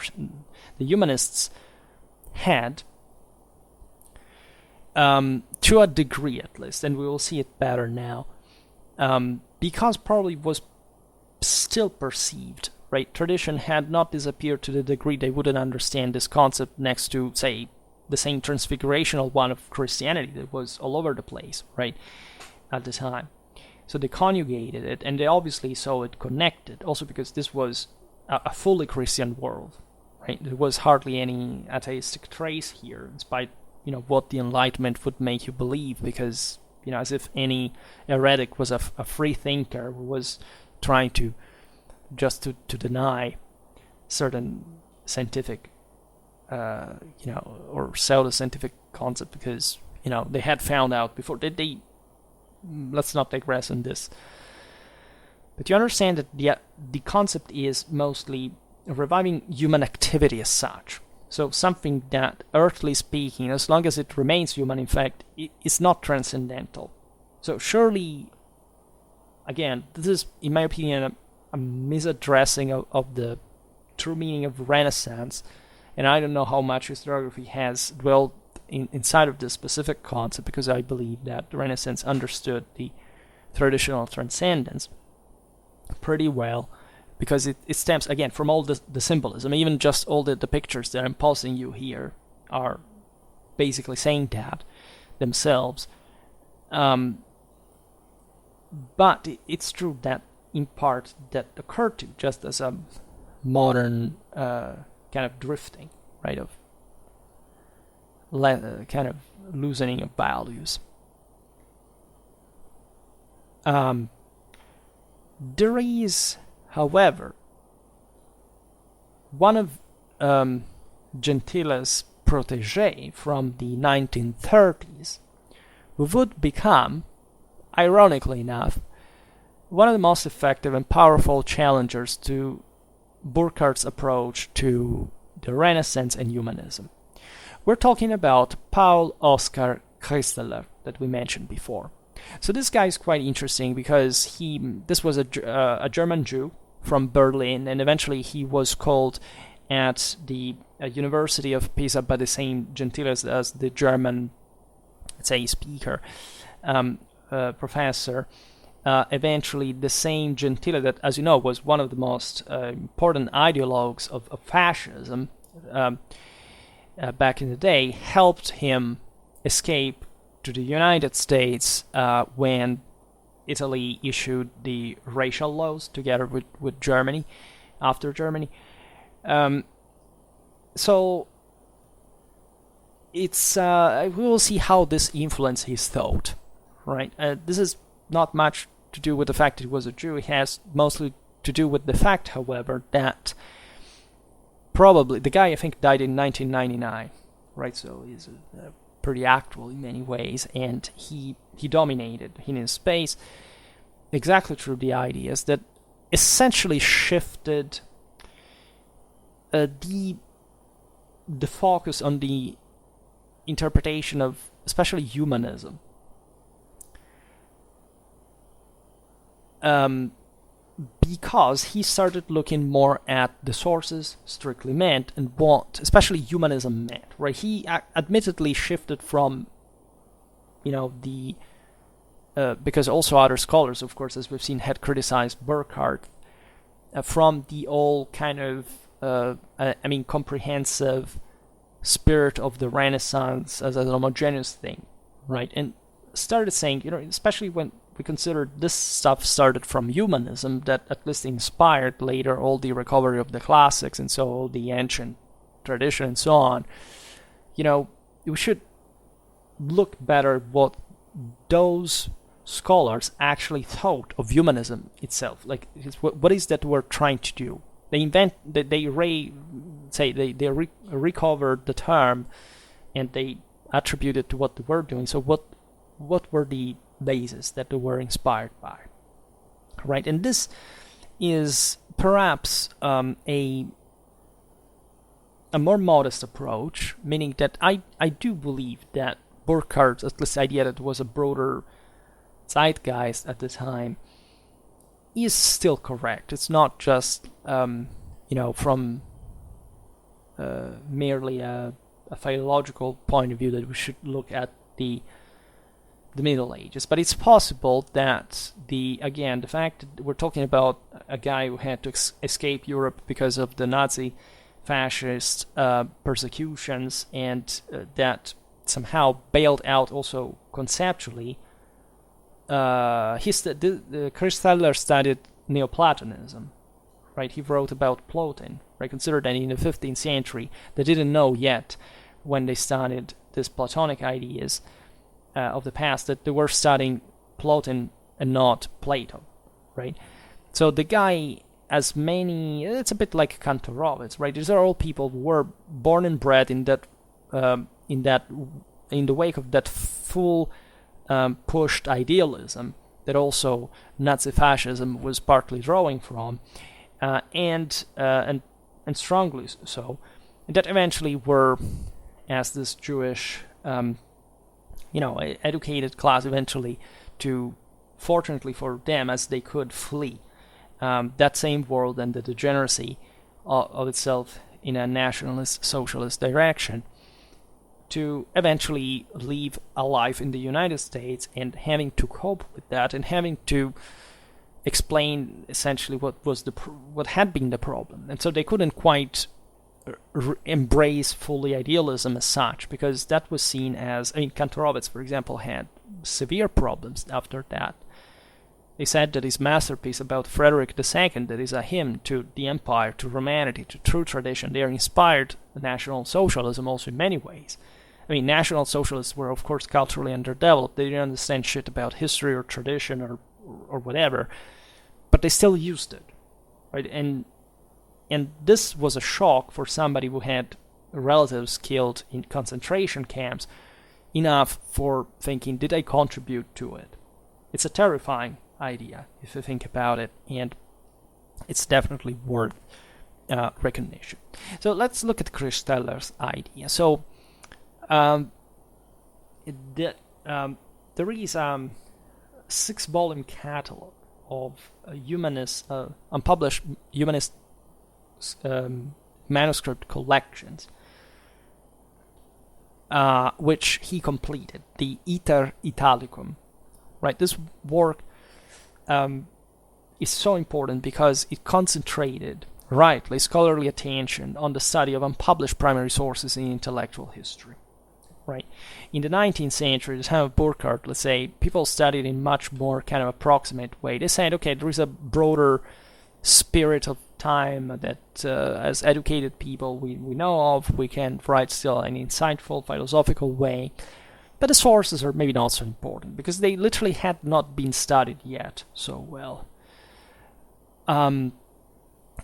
humanists had, to a degree at least, and we will see it better now, because probably was still perceived right? Tradition had not disappeared to the degree they wouldn't understand this concept next to, say, the same transfigurational one of Christianity that was all over the place, right, at the time. So they conjugated it, and they obviously saw it connected, also because this was a fully Christian world, right? There was hardly any atheistic trace here, despite, what the Enlightenment would make you believe, because, as if any heretic was a free thinker who was trying to deny certain scientific, or pseudo-scientific concept, because, they had found out before. They let's not digress on this. But you understand that the concept is mostly reviving human activity as such. So something that, earthly speaking, as long as it remains human, in fact, is not transcendental. So surely, again, this is, in my opinion, a misaddressing of the true meaning of Renaissance, and I don't know how much historiography has dwelled inside of this specific concept, because I believe that the Renaissance understood the traditional transcendence pretty well, because it stems, again, from all the symbolism. Even just all the pictures that I'm posing you here are basically saying that themselves. But it's true that, in part, that occurred to just as a modern kind of drifting, right, of kind of loosening of values. There is, however, one of Gentile's protégé from the 1930s, who would become, ironically enough, one of the most effective and powerful challengers to Burckhardt's approach to the Renaissance and humanism. We're talking about Paul Oskar Kristeller, that we mentioned before. So this guy is quite interesting because this was a German Jew from Berlin, and eventually he was called at the University of Pisa by the same Gentile as the German, let's say, speaker, professor. Eventually the same Gentile that, as you know, was one of the most important ideologues of fascism back in the day, helped him escape to the United States when Italy issued the racial laws together with Germany, after Germany. So it's we will see how this influenced his thought, right? This is not much to do with the fact that he was a Jew. It has mostly to do with the fact, however, that probably the guy, I think, died in 1999, right? So he's pretty actual in many ways, and he dominated in his space exactly through the ideas that essentially shifted the focus on the interpretation of especially humanism. Because he started looking more at the sources strictly meant and what especially humanism meant, right? He admittedly shifted from, the because also other scholars, of course, as we've seen, had criticized Burckhardt from the old kind of comprehensive spirit of the Renaissance as an homogeneous thing, right? And started saying, especially when we consider this stuff started from humanism, that at least inspired later all the recovery of the classics, and so all the ancient tradition and so on. We should look better at what those scholars actually thought of humanism itself. Like, what is that we're trying to do? They recovered the term, and they attribute it to what they were doing. So what were the bases that they were inspired by, right? And this is perhaps a more modest approach, meaning that I do believe that Burckhardt's, at least the idea that it was a broader zeitgeist at the time, is still correct. It's not just from merely a philological point of view that we should look at the the Middle Ages. But it's possible that the fact that we're talking about a guy who had to escape Europe because of the Nazi fascist persecutions, and that somehow bailed out also conceptually. Kristeller studied Neoplatonism, right? He wrote about Plotin, right? Considered that in the 15th century they didn't know yet, when they studied these Platonic ideas of the past, that they were studying Plotin and not Plato, right? So the guy, as many, it's a bit like Kantorovitz, right? These are all people who were born and bred in the wake of that full pushed idealism that also Nazi fascism was partly drawing from, and strongly so, that eventually were, as this Jewish, educated class, eventually to, fortunately for them, as they could flee that same world and the degeneracy of itself in a nationalist, socialist direction, to eventually live a life in the United States, and having to cope with that, and having to explain essentially what had been the problem. And so they couldn't quite embrace fully idealism as such, because that was seen as, Kantorovitz, for example, had severe problems after that. They said that his masterpiece about Frederick II, that is a hymn to the empire, to humanity, to true tradition, they inspired the National Socialism also in many ways. National Socialists were, of course, culturally underdeveloped. They didn't understand shit about history or tradition or whatever, but they still used it, right? And this was a shock for somebody who had relatives killed in concentration camps, enough for thinking, did I contribute to it? It's a terrifying idea, if you think about it, and it's definitely worth recognition. So let's look at Kristeller's idea. So there is a 6-volume catalog of unpublished humanist manuscript collections, which he completed, the Iter Italicum. Right, this work is so important because it concentrated, rightly, scholarly attention on the study of unpublished primary sources in intellectual history. Right. In the 19th century, the time of Burckhardt, let's say, people studied in much more kind of approximate way. They said, okay, there is a broader spirit of time that as educated people we know of, we can write still in an insightful, philosophical way. But the sources are maybe not so important, because they literally had not been studied yet so well.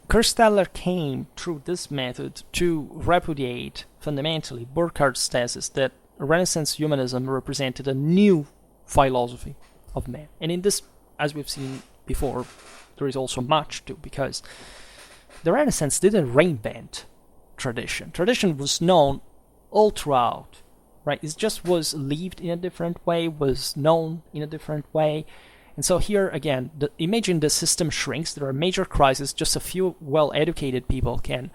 Kristeller came through this method to repudiate fundamentally Burckhardt's thesis that Renaissance humanism represented a new philosophy of man. And in this, as we've seen before, there is also much to, because the Renaissance didn't reinvent tradition. Tradition was known all throughout, right? It just was lived in a different way, was known in a different way. And so here again, imagine the system shrinks, there are major crises, just a few well-educated people can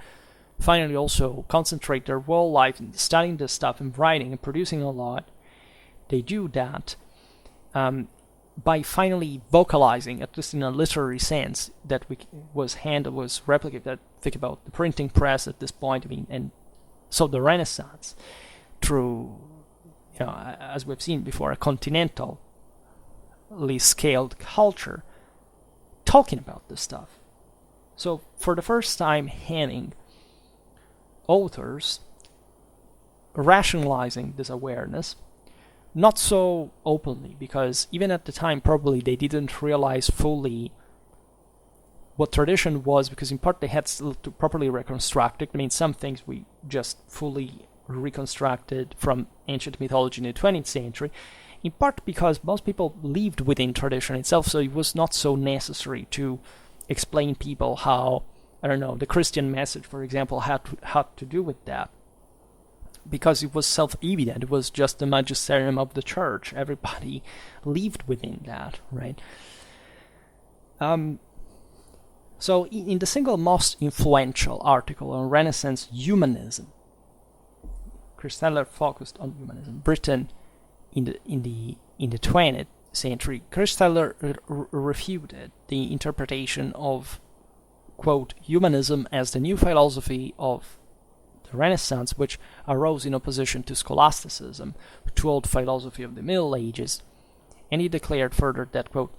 finally also concentrate their whole life in studying this stuff and writing and producing a lot. They do that by finally vocalizing, at least in a literary sense, that was replicated. Think about the printing press at this point, and so the Renaissance, through, as we've seen before, a continental scaled culture talking about this stuff. So for the first time, having authors rationalizing this awareness, not so openly, because even at the time probably they didn't realize fully what tradition was, because in part they had still to properly reconstruct it. Some things we just fully reconstructed from ancient mythology in the 20th century, in part because most people lived within tradition itself, so it was not so necessary to explain people how, the Christian message, for example, had to do with that. Because it was self-evident, it was just the magisterium of the church. Everybody lived within that, right? So in the single most influential article on Renaissance humanism, Kristeller focused on humanism, Britain in the in the 20th century, Kristeller refuted the interpretation of, quote, humanism as the new philosophy of the Renaissance, which arose in opposition to scholasticism, to old philosophy of the Middle Ages, and he declared further that, quote,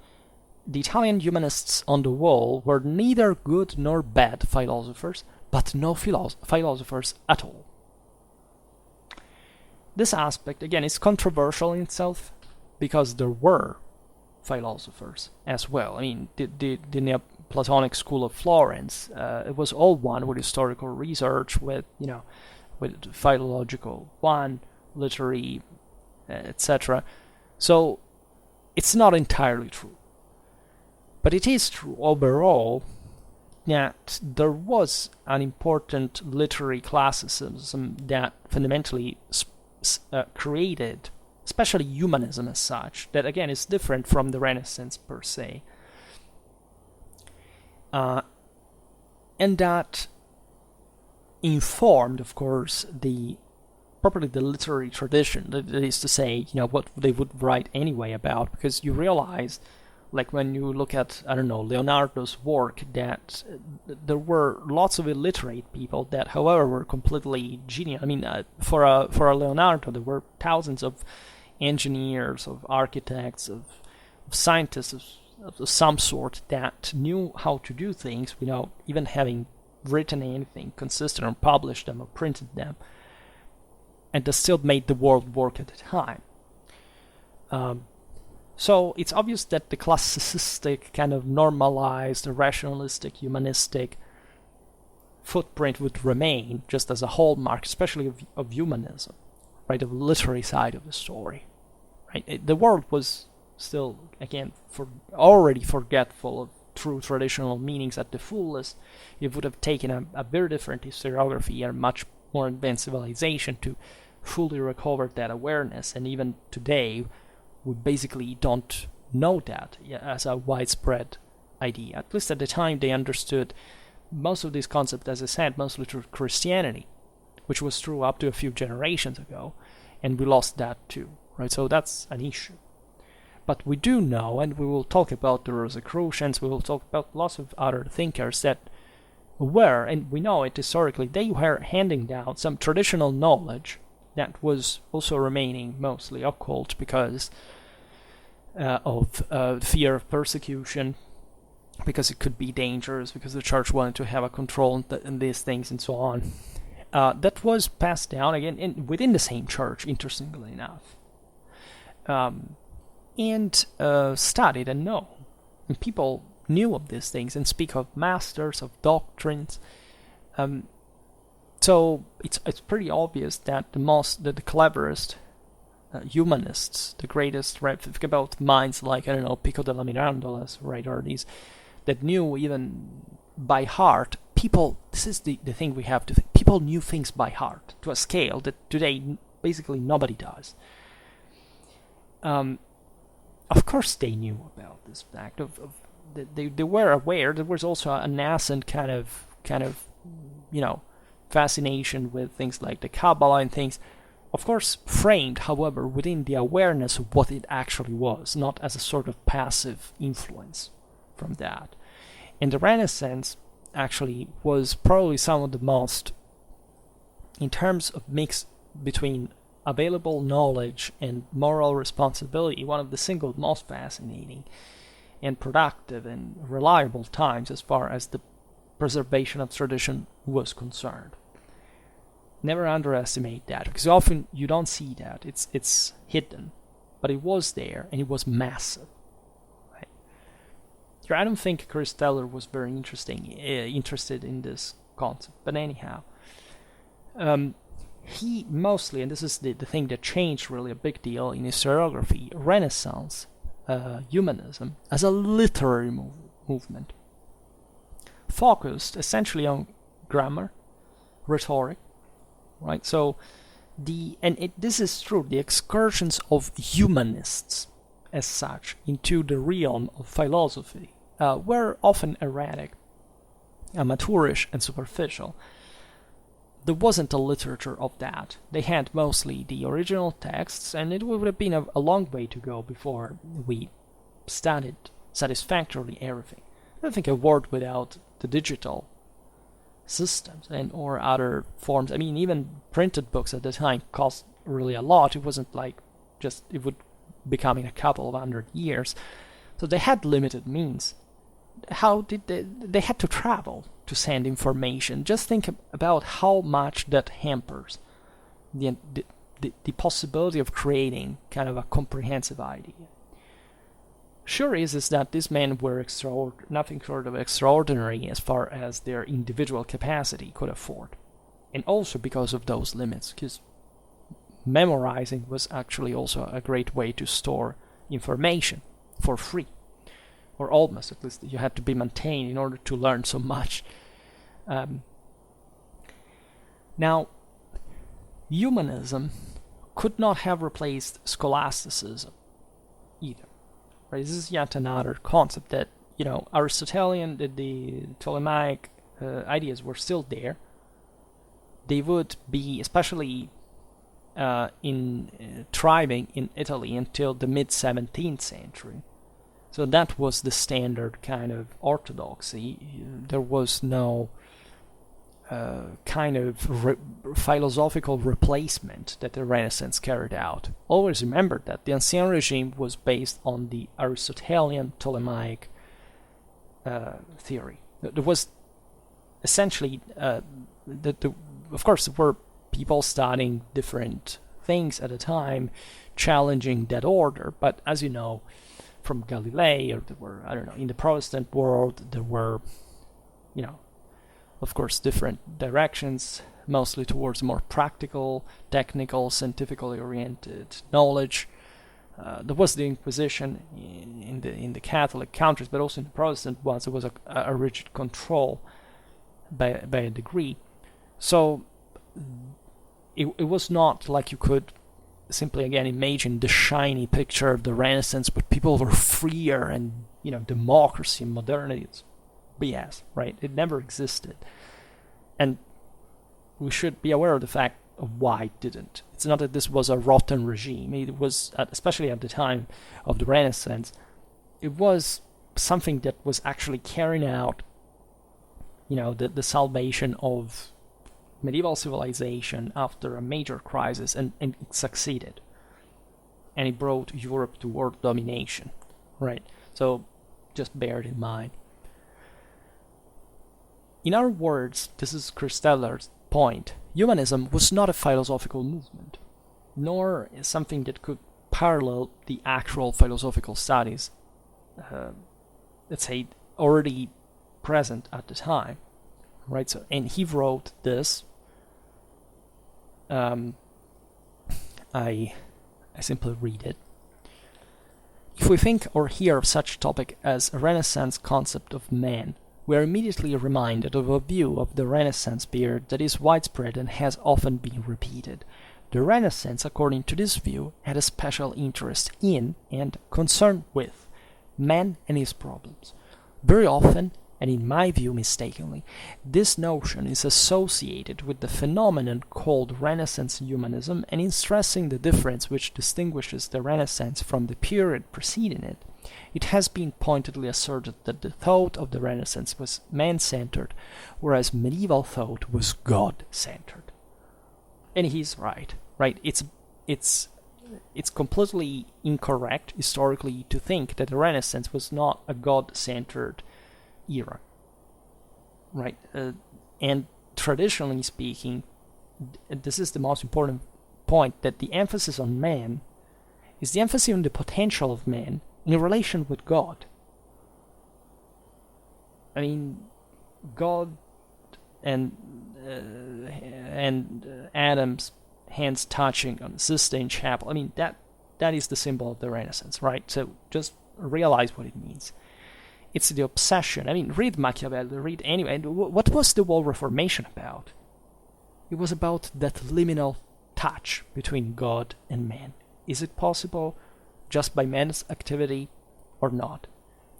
the Italian humanists on the whole were neither good nor bad philosophers, but no philosophers at all. This aspect, again, is controversial in itself, because there were philosophers as well. I mean, the Neoplatonic school of Florence, it was all one with historical research, with philological one, literary, etc. So it's not entirely true. But it is true overall that there was an important literary classicism that fundamentally created, especially humanism as such, that again is different from the Renaissance per se, and that informed, of course, properly the literary tradition. That is to say, what they would write anyway about, because you realize, like when you look at, I don't know, Leonardo's work, that there were lots of illiterate people that, however, were completely genius. I mean, for a Leonardo, there were thousands of engineers, of architects, of scientists of some sort that knew how to do things without even having written anything consistent or published them or printed them, and that still made the world work at the time. So it's obvious that the classicistic, kind of normalized, rationalistic, humanistic footprint would remain just as a hallmark, especially of humanism, right, of the literary side of the story. Right? The world was still, again, already forgetful of true traditional meanings at the fullest. It would have taken a very different historiography and much more advanced civilization to fully recover that awareness, and even today, we basically don't know that as a widespread idea. At least at the time, they understood most of these concepts, as I said, mostly through Christianity, which was true up to a few generations ago, and we lost that too, right? So that's an issue. But we do know, and we will talk about the Rosicrucians, we will talk about lots of other thinkers that were, and we know it historically, they were handing down some traditional knowledge that was also remaining mostly occult because of fear of persecution, because it could be dangerous, because the church wanted to have a control on these things and so on. That was passed down again within the same church, interestingly enough, and studied and known. And people knew of these things and speak of masters, of doctrines. So it's pretty obvious that the cleverest humanists, the greatest, right, think about minds like, I don't know, Pico della Mirandolas, right, or these that knew even by heart, people, this is the thing we have to think, people knew things by heart to a scale that today basically nobody does. Of course they knew about this fact, they were aware. There was also a nascent kind of fascination with things like the Kabbalah and things, of course framed, however, within the awareness of what it actually was, not as a sort of passive influence from that. And the Renaissance actually was probably some of the most, in terms of mix between available knowledge and moral responsibility, one of the single most fascinating and productive and reliable times as far as the preservation of tradition was concerned. Never underestimate that, because often you don't see that. It's hidden, but it was there, and it was massive. Right? Here, I don't think Kristeller was very interested in this concept, but anyhow, he mostly, and this is the thing that changed really a big deal in historiography, Renaissance humanism as a literary movement, focused essentially on grammar, rhetoric, right? So this is true, the excursions of humanists as such into the realm of philosophy were often erratic, amateurish and superficial. there wasn't a literature of that. They had mostly the original texts, and it would have been a long way to go before we studied satisfactorily everything. I don't think a world without the digital systems and or other forms. I mean, even printed books at the time cost really a lot. It wasn't like just it would become in a couple of 100 years. So they had limited means. How did they had to travel to send information? Just think about how much that hampers the possibility of creating kind of a comprehensive idea. Sure is that these men were nothing short of extraordinary as far as their individual capacity could afford. And also because of those limits, because memorizing was actually also a great way to store information for free. Or almost, at least you had to be maintained in order to learn so much. Now, humanism could not have replaced scholasticism either. Right? This is yet another concept that, Aristotelian, the Ptolemaic ideas were still there. They would be, especially thriving in Italy until the mid-17th century. So that was the standard kind of orthodoxy. There was no kind of philosophical replacement that the Renaissance carried out. Always remember that the Ancien Regime was based on the Aristotelian Ptolemaic theory. There was essentially, of course, there were people studying different things at a time, challenging that order, but as you know, from Galilei, or there were, in the Protestant world, there were, of course, different directions, mostly towards more practical, technical, scientifically oriented knowledge. There was the Inquisition in the Catholic countries, but also in the Protestant ones, there was a rigid control by a degree. So it was not like you could simply again imagine the shiny picture of the Renaissance, but people were freer and democracy and modernity. It's BS, right? It never existed, and we should be aware of the fact of why it didn't. It's not that this was a rotten regime. It was, especially at the time of the Renaissance, it was something that was actually carrying out, the salvation of medieval civilization after a major crisis, and it succeeded. And it brought Europe to world domination, right? So just bear it in mind. In other words, this is Kristeller's point, humanism was not a philosophical movement, nor something that could parallel the actual philosophical studies, let's say, already present at the time, right? So, and he wrote this. I simply read it. If we think or hear of such a topic as a Renaissance concept of man, we are immediately reminded of a view of the Renaissance period that is widespread and has often been repeated. The Renaissance, according to this view, had a special interest in and concern with man and his problems. Very often, and in my view mistakenly, this notion is associated with the phenomenon called Renaissance humanism, and in stressing the difference which distinguishes the Renaissance from the period preceding it, it has been pointedly asserted that the thought of the Renaissance was man-centered, whereas medieval thought was God-centered. And he's right? It's completely incorrect historically to think that the Renaissance was not a God-centered era, right? And traditionally speaking, this is the most important point, that the emphasis on man is the emphasis on the potential of man in relation with God. I mean, God and Adam's hands touching on the Sistine Chapel. I mean, that is the symbol of the Renaissance, right? So just realize what it means. It's the obsession. I mean, read Machiavelli, read anyway. What was the whole Reformation about? It was about that liminal touch between God and man. Is it possible just by man's activity or not?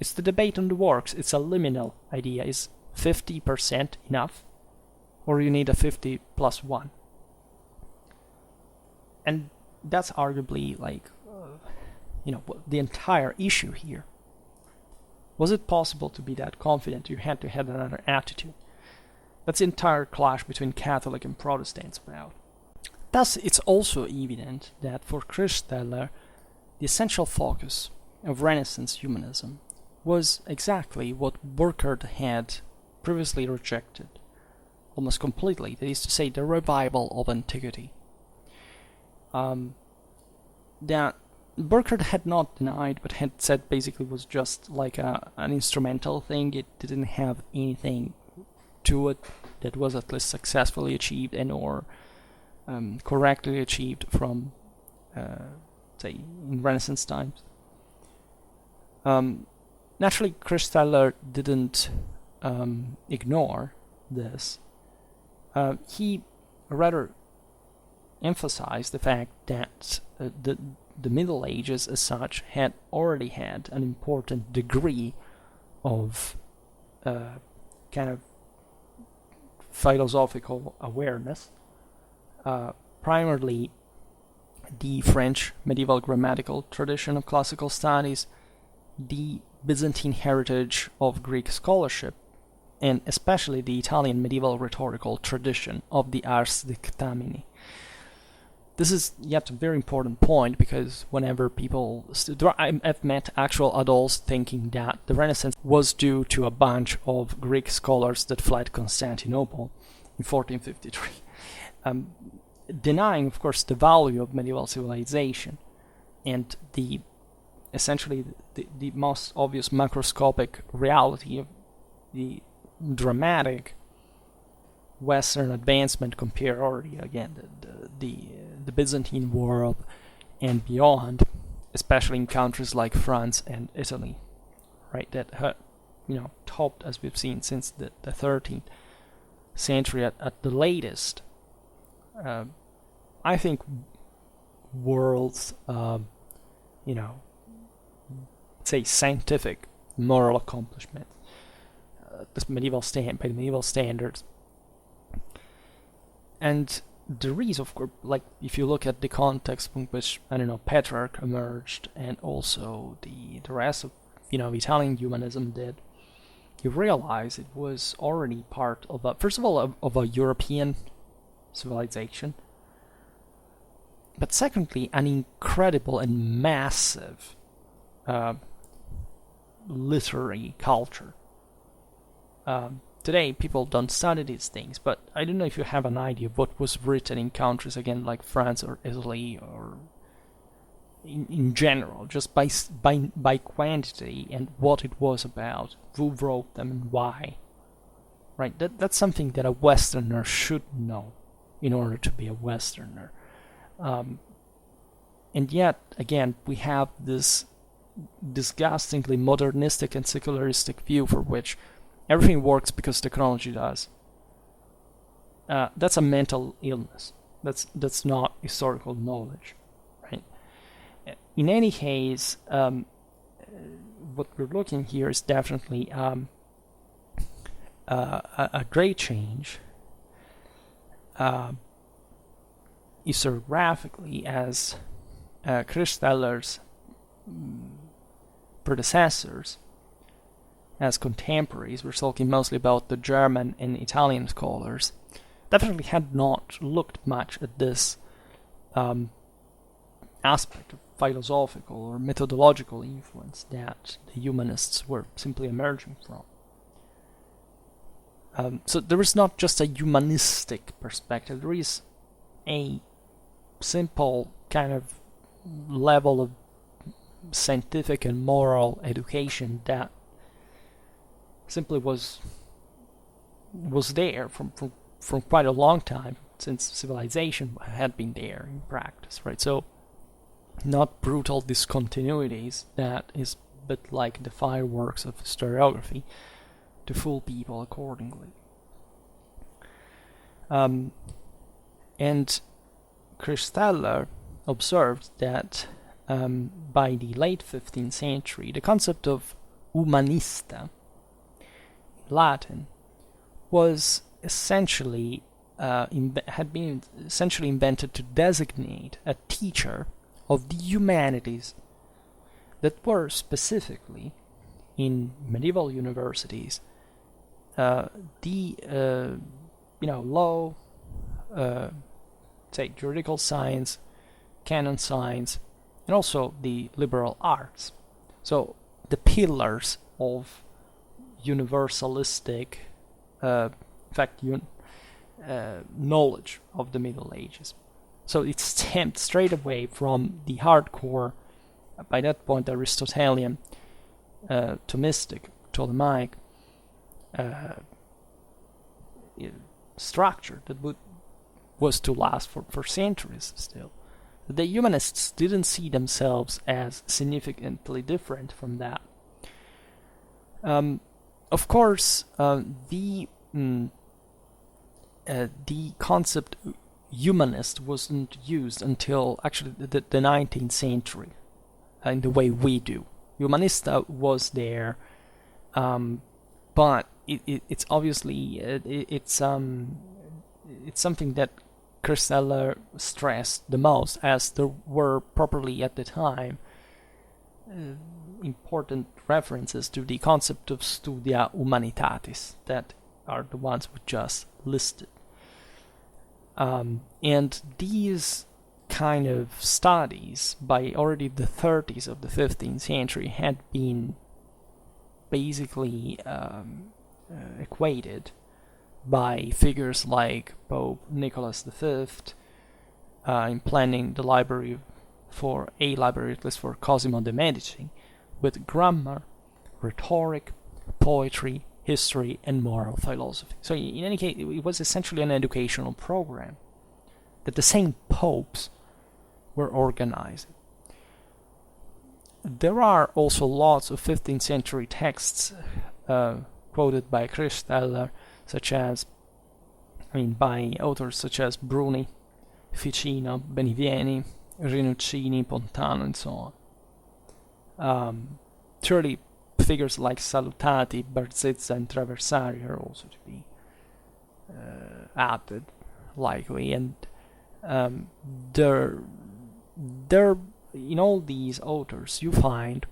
It's the debate on the works. It's a liminal idea. Is 50% enough? or you need a 50 plus 1. And that's arguably the entire issue here. Was it possible to be that confident? You had to have another attitude. That's the entire clash between Catholic and Protestants about. Thus, it's also evident that for Kristeller, the essential focus of Renaissance humanism was exactly what Burckhardt had previously rejected, almost completely, that is to say, the revival of antiquity. That Burckhardt had not denied, but had said basically was just like an instrumental thing. It didn't have anything to it that was at least successfully achieved and or correctly achieved from, say, in Renaissance times. Naturally, Kristeller didn't ignore this. He rather emphasized the fact that the Middle Ages as such had already had an important degree of kind of philosophical awareness, primarily the French medieval grammatical tradition of classical studies, the Byzantine heritage of Greek scholarship, and especially the Italian medieval rhetorical tradition of the Ars Dictamini. This is yet a very important point because whenever people... I've met actual adults thinking that the Renaissance was due to a bunch of Greek scholars that fled Constantinople in 1453. Denying, of course, the value of medieval civilization and essentially the most obvious macroscopic reality of the dramatic Western advancement compared already again the Byzantine world and beyond, especially in countries like France and Italy, right? That had, topped, as we've seen, since the 13th century at the latest. I think world's say scientific moral accomplishment, by medieval standards. And there is, of course, like if you look at the context in which Petrarch emerged, and also the rest of Italian humanism did, you realize it was already part of first of all of a European civilization, but secondly an incredible and massive literary culture. Today, people don't study these things, but I don't know if you have an idea of what was written in countries, again, like France or Italy, or in general, just by quantity and what it was about, who wrote them and why. Right? That's something that a Westerner should know in order to be a Westerner. And yet, again, we have this disgustingly modernistic and secularistic view for which everything works because technology does. That's a mental illness. That's not historical knowledge, right? In any case, what we're looking here is definitely a great change historiographically, as Kristeller's predecessors, as contemporaries, we're talking mostly about the German and Italian scholars, definitely had not looked much at this aspect of philosophical or methodological influence that the humanists were simply emerging from. So there is not just a humanistic perspective, there is a simple kind of level of scientific and moral education that simply was there from quite a long time, since civilization had been there in practice, right? So not brutal discontinuities that is a bit like the fireworks of historiography to fool people accordingly. And Kristeller observed that by the late 15th century, the concept of humanista, Latin, was essentially had been essentially invented to designate a teacher of the humanities that were specifically in medieval universities the law, say juridical science, canon science, and also the liberal arts. So the pillars of universalistic, knowledge of the Middle Ages. So it stemmed straight away from the hardcore, by that point Aristotelian, Thomistic, Ptolemaic structure that was to last for centuries still. The humanists didn't see themselves as significantly different from that. Of course, the concept humanist wasn't used until actually the 19th century in the way we do. Humanista was there, but it's obviously it's something that Kristeller stressed the most, as there were properly at the time important references to the concept of studia humanitatis that are the ones we just listed. And these kind of studies by already the 30s of the 15th century had been basically equated by figures like Pope Nicholas V in planning the library at least for Cosimo de' Medici, with grammar, rhetoric, poetry, history, and moral philosophy. So in any case, it was essentially an educational program that the same popes were organizing. There are also lots of 15th century texts quoted by Kristeller, by authors such as Bruni, Ficino, Benivieni, Rinuccini, Pontano, and so on. Surely figures like Salutati, Barzezza, and Traversari are also to be added, likely, and there in all these authors you find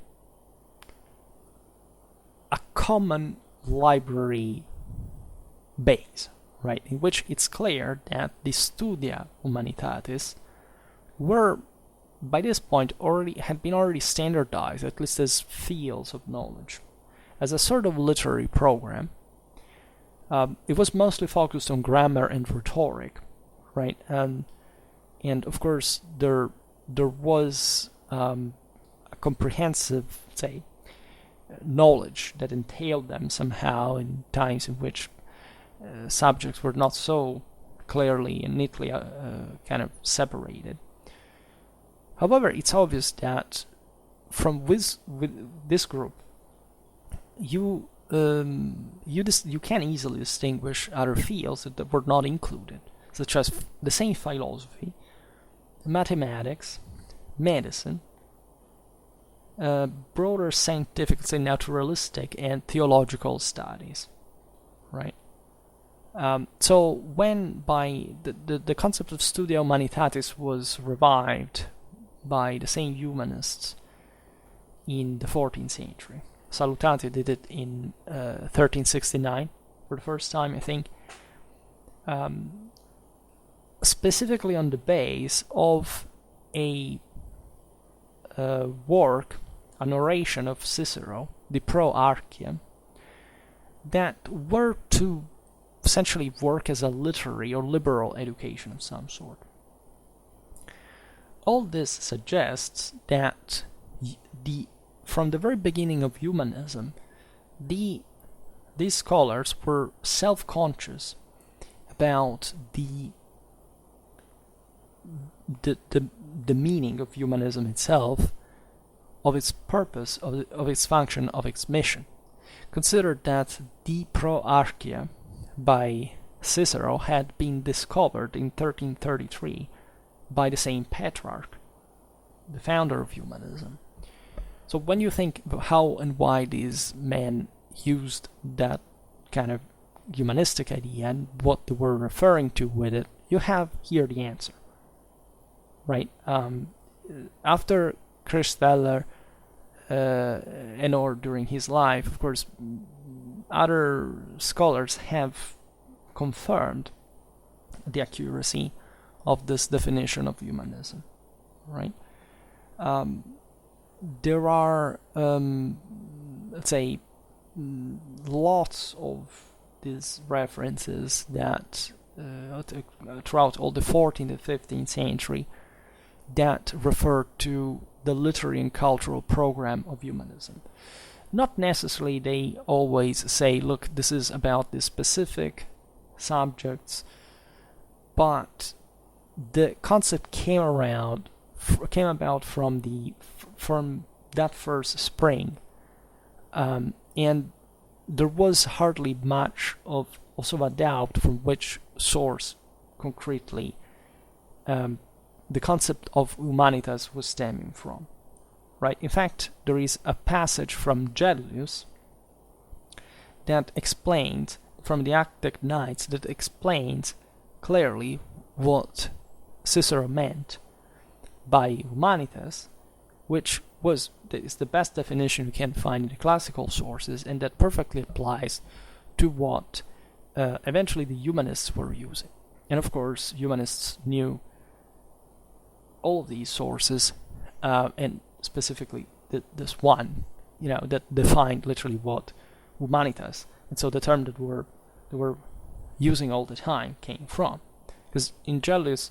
a common library base, right, in which it's clear that the studia humanitatis were by this point had been standardized, at least as fields of knowledge, as a sort of literary program. It was mostly focused on grammar and rhetoric, right, and of course there was a comprehensive, say, knowledge that entailed them somehow in times in which subjects were not so clearly and neatly kind of separated. However, it's obvious that from with this group, you can easily distinguish other fields that were not included, such as the same philosophy, mathematics, medicine, broader scientific, say naturalistic, and theological studies, right? So when by the concept of studia humanitatis was revived by the same humanists in the 14th century, Salutati did it in 1369 for the first time, I think, specifically on the base of a work, an oration of Cicero, the Pro Archia, that were to essentially work as a literary or liberal education of some sort. All this suggests that from the very beginning of humanism, these scholars were self-conscious about the meaning of humanism itself, of its purpose, of its function, of its mission. Consider that the Pro Archia by Cicero had been discovered in 1333 by the same Petrarch, the founder of humanism. So when you think about how and why these men used that kind of humanistic idea and what they were referring to with it, you have here the answer, right? After Kristeller, or during his life, of course, other scholars have confirmed the accuracy of this definition of humanism, right? There are, let's say, lots of these references that throughout all the 14th and 15th century that refer to the literary and cultural program of humanism. Not necessarily they always say, look, this is about the specific subjects, but the concept came about from that first spring, and there was hardly much of also a doubt from which source concretely the concept of humanitas was stemming from, right? In fact, there is a passage from Gellius that explains, from the Actic Nights, that explains clearly what Cicero meant by humanitas, which is the best definition you can find in the classical sources, and that perfectly applies to what eventually the humanists were using. And of course, humanists knew all of these sources, and specifically this one, that defined literally what humanitas, and so the term that they were using all the time came from. Because in Gellius'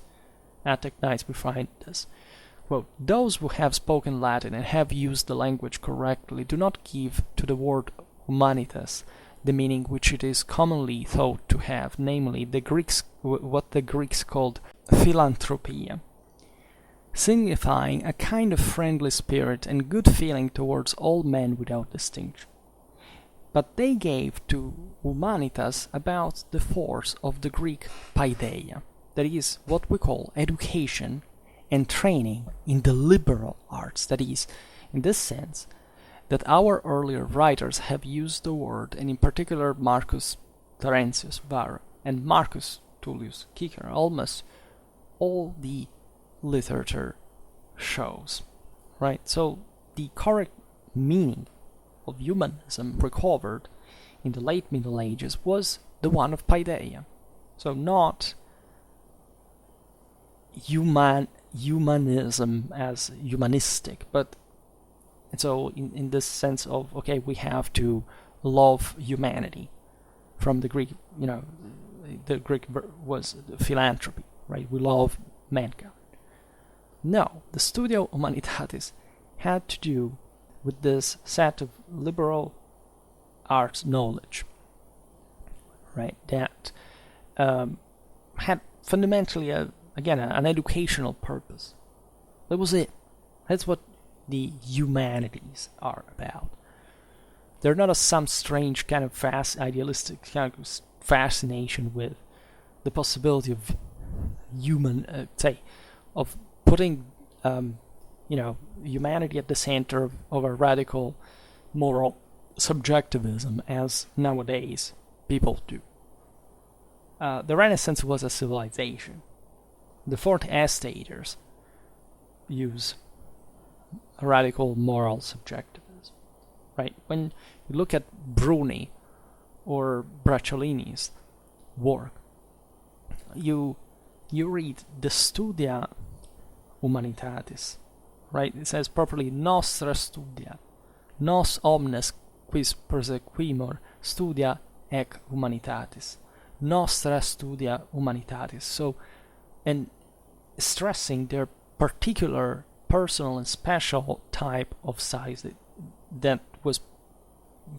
Attic Nights we find this, quote, "Those who have spoken Latin and have used the language correctly do not give to the word humanitas the meaning which it is commonly thought to have, namely what the Greeks called philantropia, signifying a kind of friendly spirit and good feeling towards all men without distinction. But they gave to humanitas about the force of the Greek paideia, that is, what we call education and training in the liberal arts, that is, in this sense, that our earlier writers have used the word, and in particular Marcus Terentius Varro and Marcus Tullius Cicero, almost all the literature shows, right? So the correct meaning of humanism recovered in the late Middle Ages was the one of paideia. So not humanism as humanistic, but so in this sense of, okay, we have to love humanity. From the Greek, the Greek was philanthropy, right? We love mankind. No, the Studio Humanitatis had to do with this set of liberal arts knowledge, right? That had fundamentally, an educational purpose. That was it. That's what the humanities are about. They're not some strange kind of idealistic kind of fascination with the possibility of of putting, humanity at the center of a radical moral subjectivism, as nowadays people do. The Renaissance was a civilization. The Fourth Estaters use a radical moral subjectivism, right? When you look at Bruni or Bracciolini's work, you read the Studia Humanitatis, right? It says properly, Nostra Studia, nos omnes quis persequimur studia ec humanitatis, Nostra Studia Humanitatis. So, and stressing their particular personal and special type of studies that was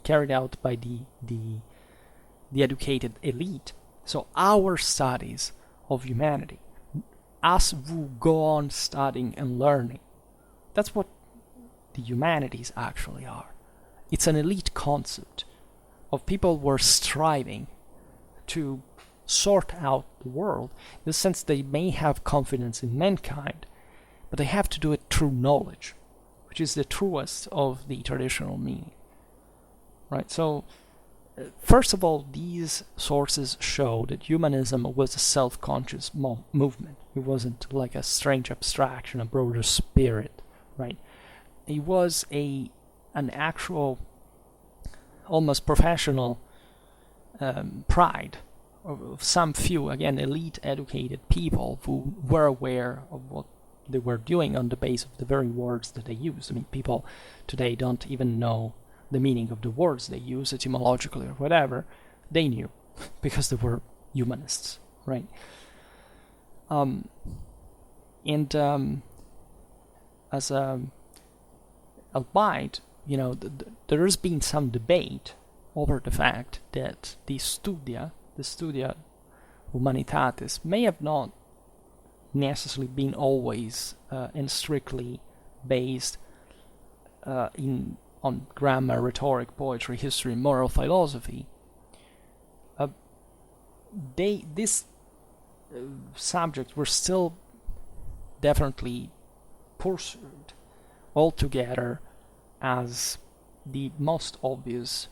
carried out by the educated elite. So our studies of humanity, us who go on studying and learning, that's what the humanities actually are. It's an elite concept of people who are striving to sort out the world, in the sense they may have confidence in mankind, but they have to do it through knowledge, which is the truest of the traditional meaning, right? So First of all, these sources show that humanism was a self-conscious movement. It wasn't like a strange abstraction, a broader spirit, right? It was an actual, almost professional pride of some few, again, elite educated people who were aware of what they were doing on the base of the very words that they used. I mean, people today don't even know the meaning of the words they use, etymologically or whatever. They knew because they were humanists, right? As albeit, there has been some debate over the fact that the studia humanitatis, may have not necessarily been always and strictly based on grammar, rhetoric, poetry, history, moral philosophy. These subjects were still definitely pursued altogether as the most obvious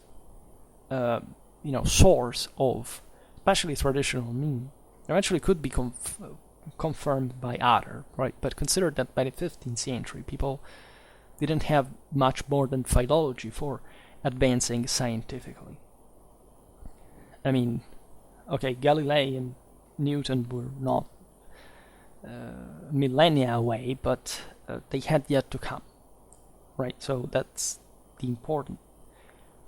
source of especially traditional meaning. Eventually could be confirmed by other, right? But consider that by the 15th century, people didn't have much more than philology for advancing scientifically. I mean, okay, Galilei and Newton were not millennia away, but they had yet to come, right? So that's the important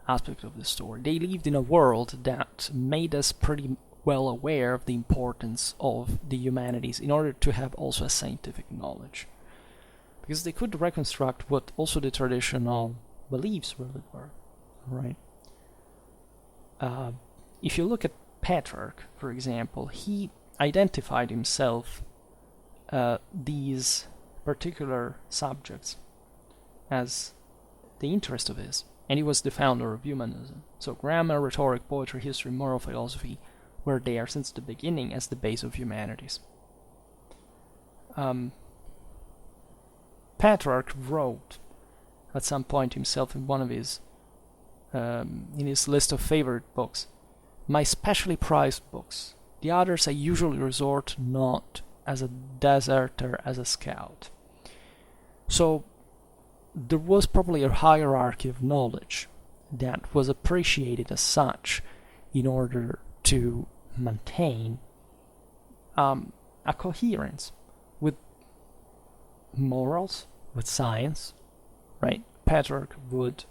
aspect of the story. They lived in a world that made us pretty well aware of the importance of the humanities in order to have also a scientific knowledge, because they could reconstruct what also the traditional beliefs really were, right? If you look at Petrarch, for example, he identified himself these particular subjects as the interest of his, and he was the founder of humanism. So grammar, rhetoric, poetry, history, moral philosophy were there since the beginning as the base of humanities. Petrarch wrote at some point himself in one of his in his list of favorite books, my specially prized books. The others I usually resort not as a deserter, as a scout. So there was probably a hierarchy of knowledge that was appreciated as such in order to maintain a coherence with morals, with science, right? Petrarch would,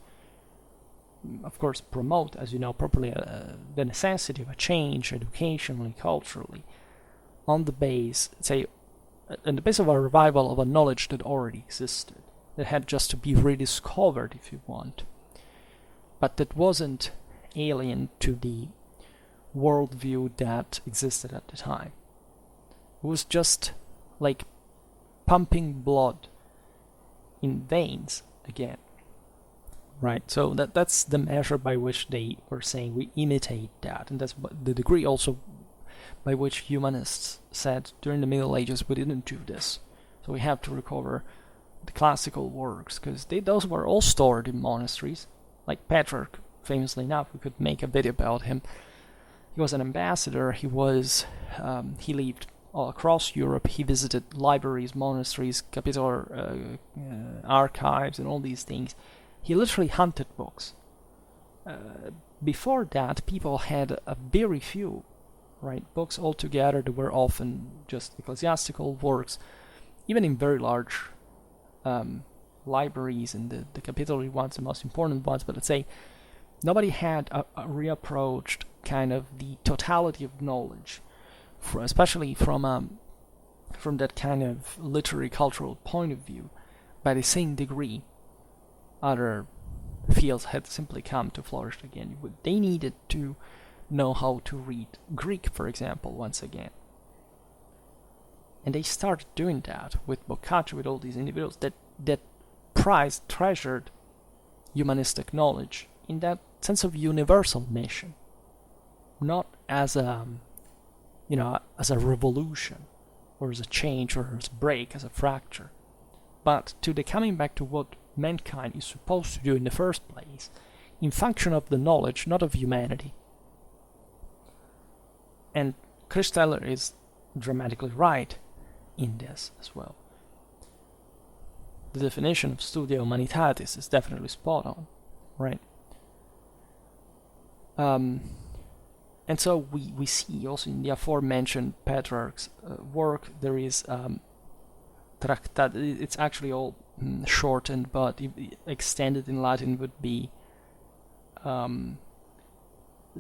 of course, promote, as you know, properly the necessity of a change educationally, culturally, on the base of a revival of a knowledge that already existed, that had just to be rediscovered, if you want, but that wasn't alien to the worldview that existed at the time. It was just like pumping blood in veins again, right? So that's the measure by which they were saying we imitate that, and that's the degree also by which humanists said during the Middle Ages we didn't do this, so we have to recover the classical works, because those were all stored in monasteries. Like Petrarch, famously enough, we could make a video about him. He was an ambassador. He lived all across Europe. He visited libraries, monasteries, capitular archives, and all these things. He literally hunted books. Before that, people had a very few, right, books altogether. They were often just ecclesiastical works, even in very large libraries and the capitular ones, the most important ones. But let's say nobody had a reapproached kind of the totality of knowledge, especially from that kind of literary cultural point of view, by the same degree other fields had simply come to flourish again. They needed to know how to read Greek, for example, once again. And they started doing that with Boccaccio, with all these individuals that prized, treasured humanistic knowledge in that sense of universal mission, not as a revolution, or as a change, or as a break, as a fracture, but to the coming back to what mankind is supposed to do in the first place, in function of the knowledge, not of humanity. And Kristeller is dramatically right in this as well. The definition of studia humanitatis is definitely spot on, right? And so we see also in the aforementioned Petrarch's work, there is tractat. It's actually all shortened, but extended in Latin would be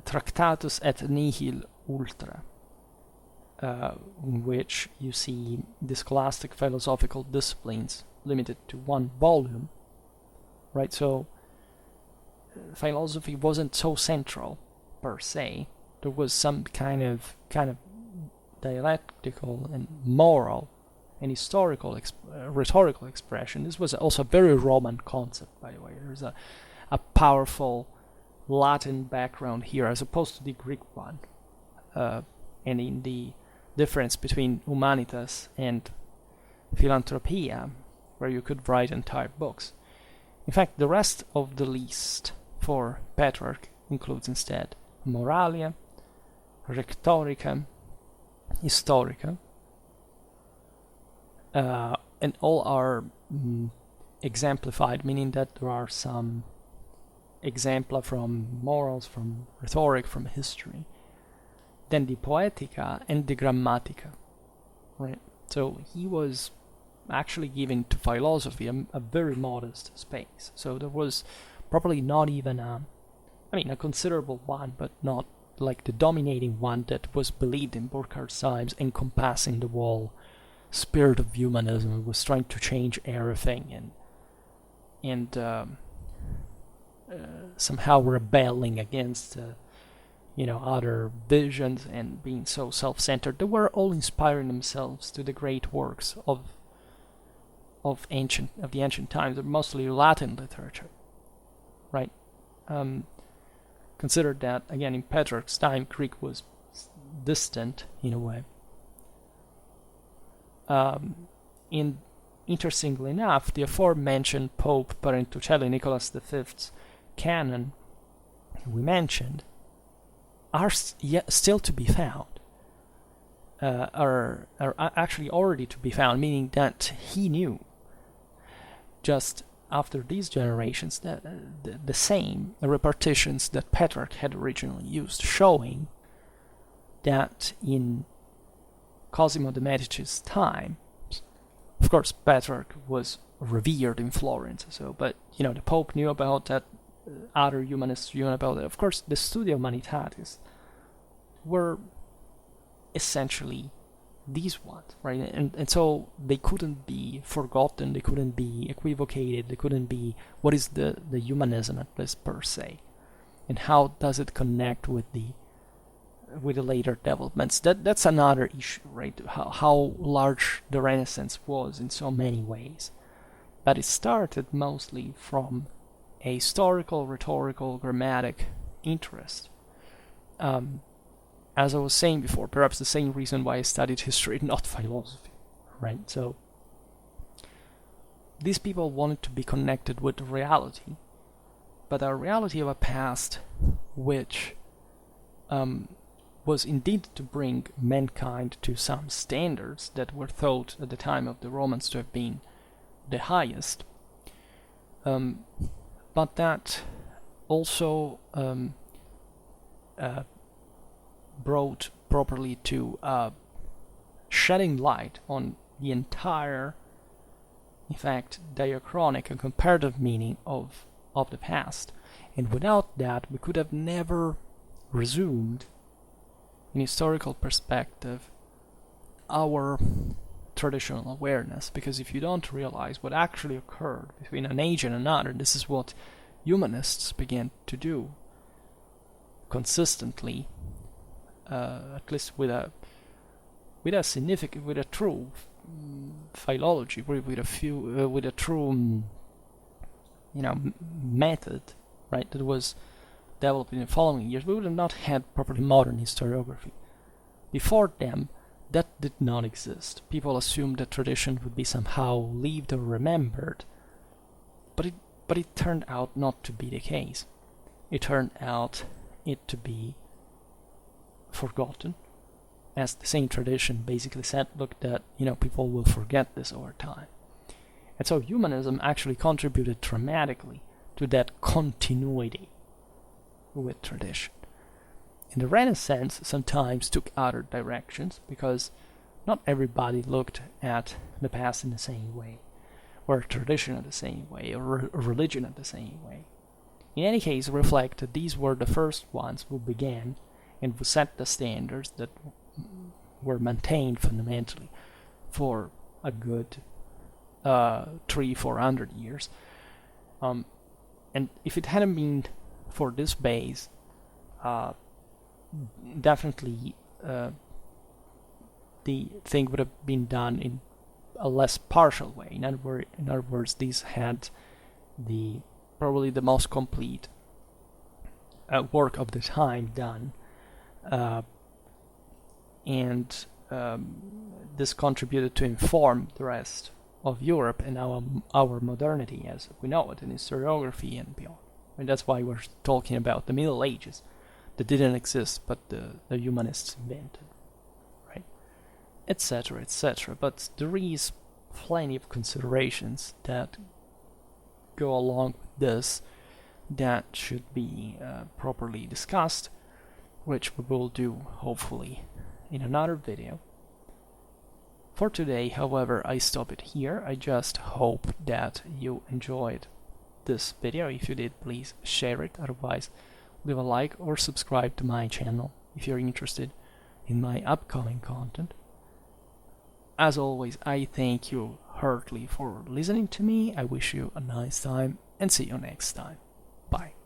Tractatus et nihil ultra, in which you see the scholastic philosophical disciplines limited to one volume, right? So philosophy wasn't so central per se. There was some kind of dialectical and moral and historical rhetorical expression. This was also a very Roman concept, by the way. There's a powerful Latin background here as opposed to the Greek one, and in the difference between humanitas and philantropia, where you could write entire books. In fact, the rest of the list for Petrarch includes instead moralia, rhetorica, historica, and all are exemplified, meaning that there are some exempla from morals, from rhetoric, from history. Then the poetica and the grammatica, right? So he was actually given to philosophy a very modest space. So there was probably not even a considerable one, but not like the dominating one that was believed in Burckhardt's times, encompassing the whole spirit of humanism. It was trying to change everything and somehow rebelling against other visions and being so self-centered. They were all inspiring themselves to the great works of the ancient times. They're mostly Latin literature, right? Consider that again in Petrarch's time, Greek was distant in a way. Interestingly enough, the aforementioned Pope Parentucelli Nicholas V's canon we mentioned are still to be found, are actually already to be found, meaning that he knew just after these generations that the same repartitions that Petrarch had originally used, showing that in Cosimo de' Medici's time, of course Petrarch was revered in Florence, but the Pope knew about that, other humanists knew about it. Of course, the Studia Humanitatis were essentially these ones, right? And so they couldn't be forgotten, they couldn't be equivocated, they couldn't be, what is the humanism at least per se, and how does it connect with the later developments? That's another issue, right? How large the Renaissance was in so many ways. But it started mostly from a historical, rhetorical, grammatic interest. As I was saying before, perhaps the same reason why I studied history, not philosophy, right? So these people wanted to be connected with reality, but a reality of a past which was indeed to bring mankind to some standards that were thought at the time of the Romans to have been the highest, but that also brought properly to shedding light on the entire, in fact, diachronic and comparative meaning of the past. And without that, we could have never resumed, in historical perspective, our traditional awareness. Because if you don't realize what actually occurred between an age and another, this is what humanists began to do consistently, at least with a true philology, with a true method, right, that was developed in the following years, we would have not had properly modern historiography. Before them, that did not exist. People assumed that tradition would be somehow lived or remembered, but it turned out not to be the case. it turned out it to be forgotten, as the same tradition basically said, look, that people will forget this over time. And so humanism actually contributed dramatically to that continuity with tradition. And the Renaissance sometimes took other directions because not everybody looked at the past in the same way, or tradition in the same way, or religion in the same way. In any case, reflect that these were the first ones who began and who set the standards that were maintained fundamentally for a good 300-400 years. And if it hadn't been for this base, definitely the thing would have been done in a less partial way. In other words, these had probably the most complete work of the time done, and this contributed to inform the rest of Europe and our modernity as we know it in historiography and beyond. And that's why we're talking about the Middle Ages that didn't exist, but the humanists invented, right? Etc., etc. But there is plenty of considerations that go along with this that should be properly discussed, which we will do hopefully in another video. For today, however, I stop it here. I just hope that you enjoyed this video. If you did, please share it. Otherwise, leave a like or subscribe to my channel if you're interested in my upcoming content. As always, I thank you heartily for listening to me. I wish you a nice time and see you next time. Bye.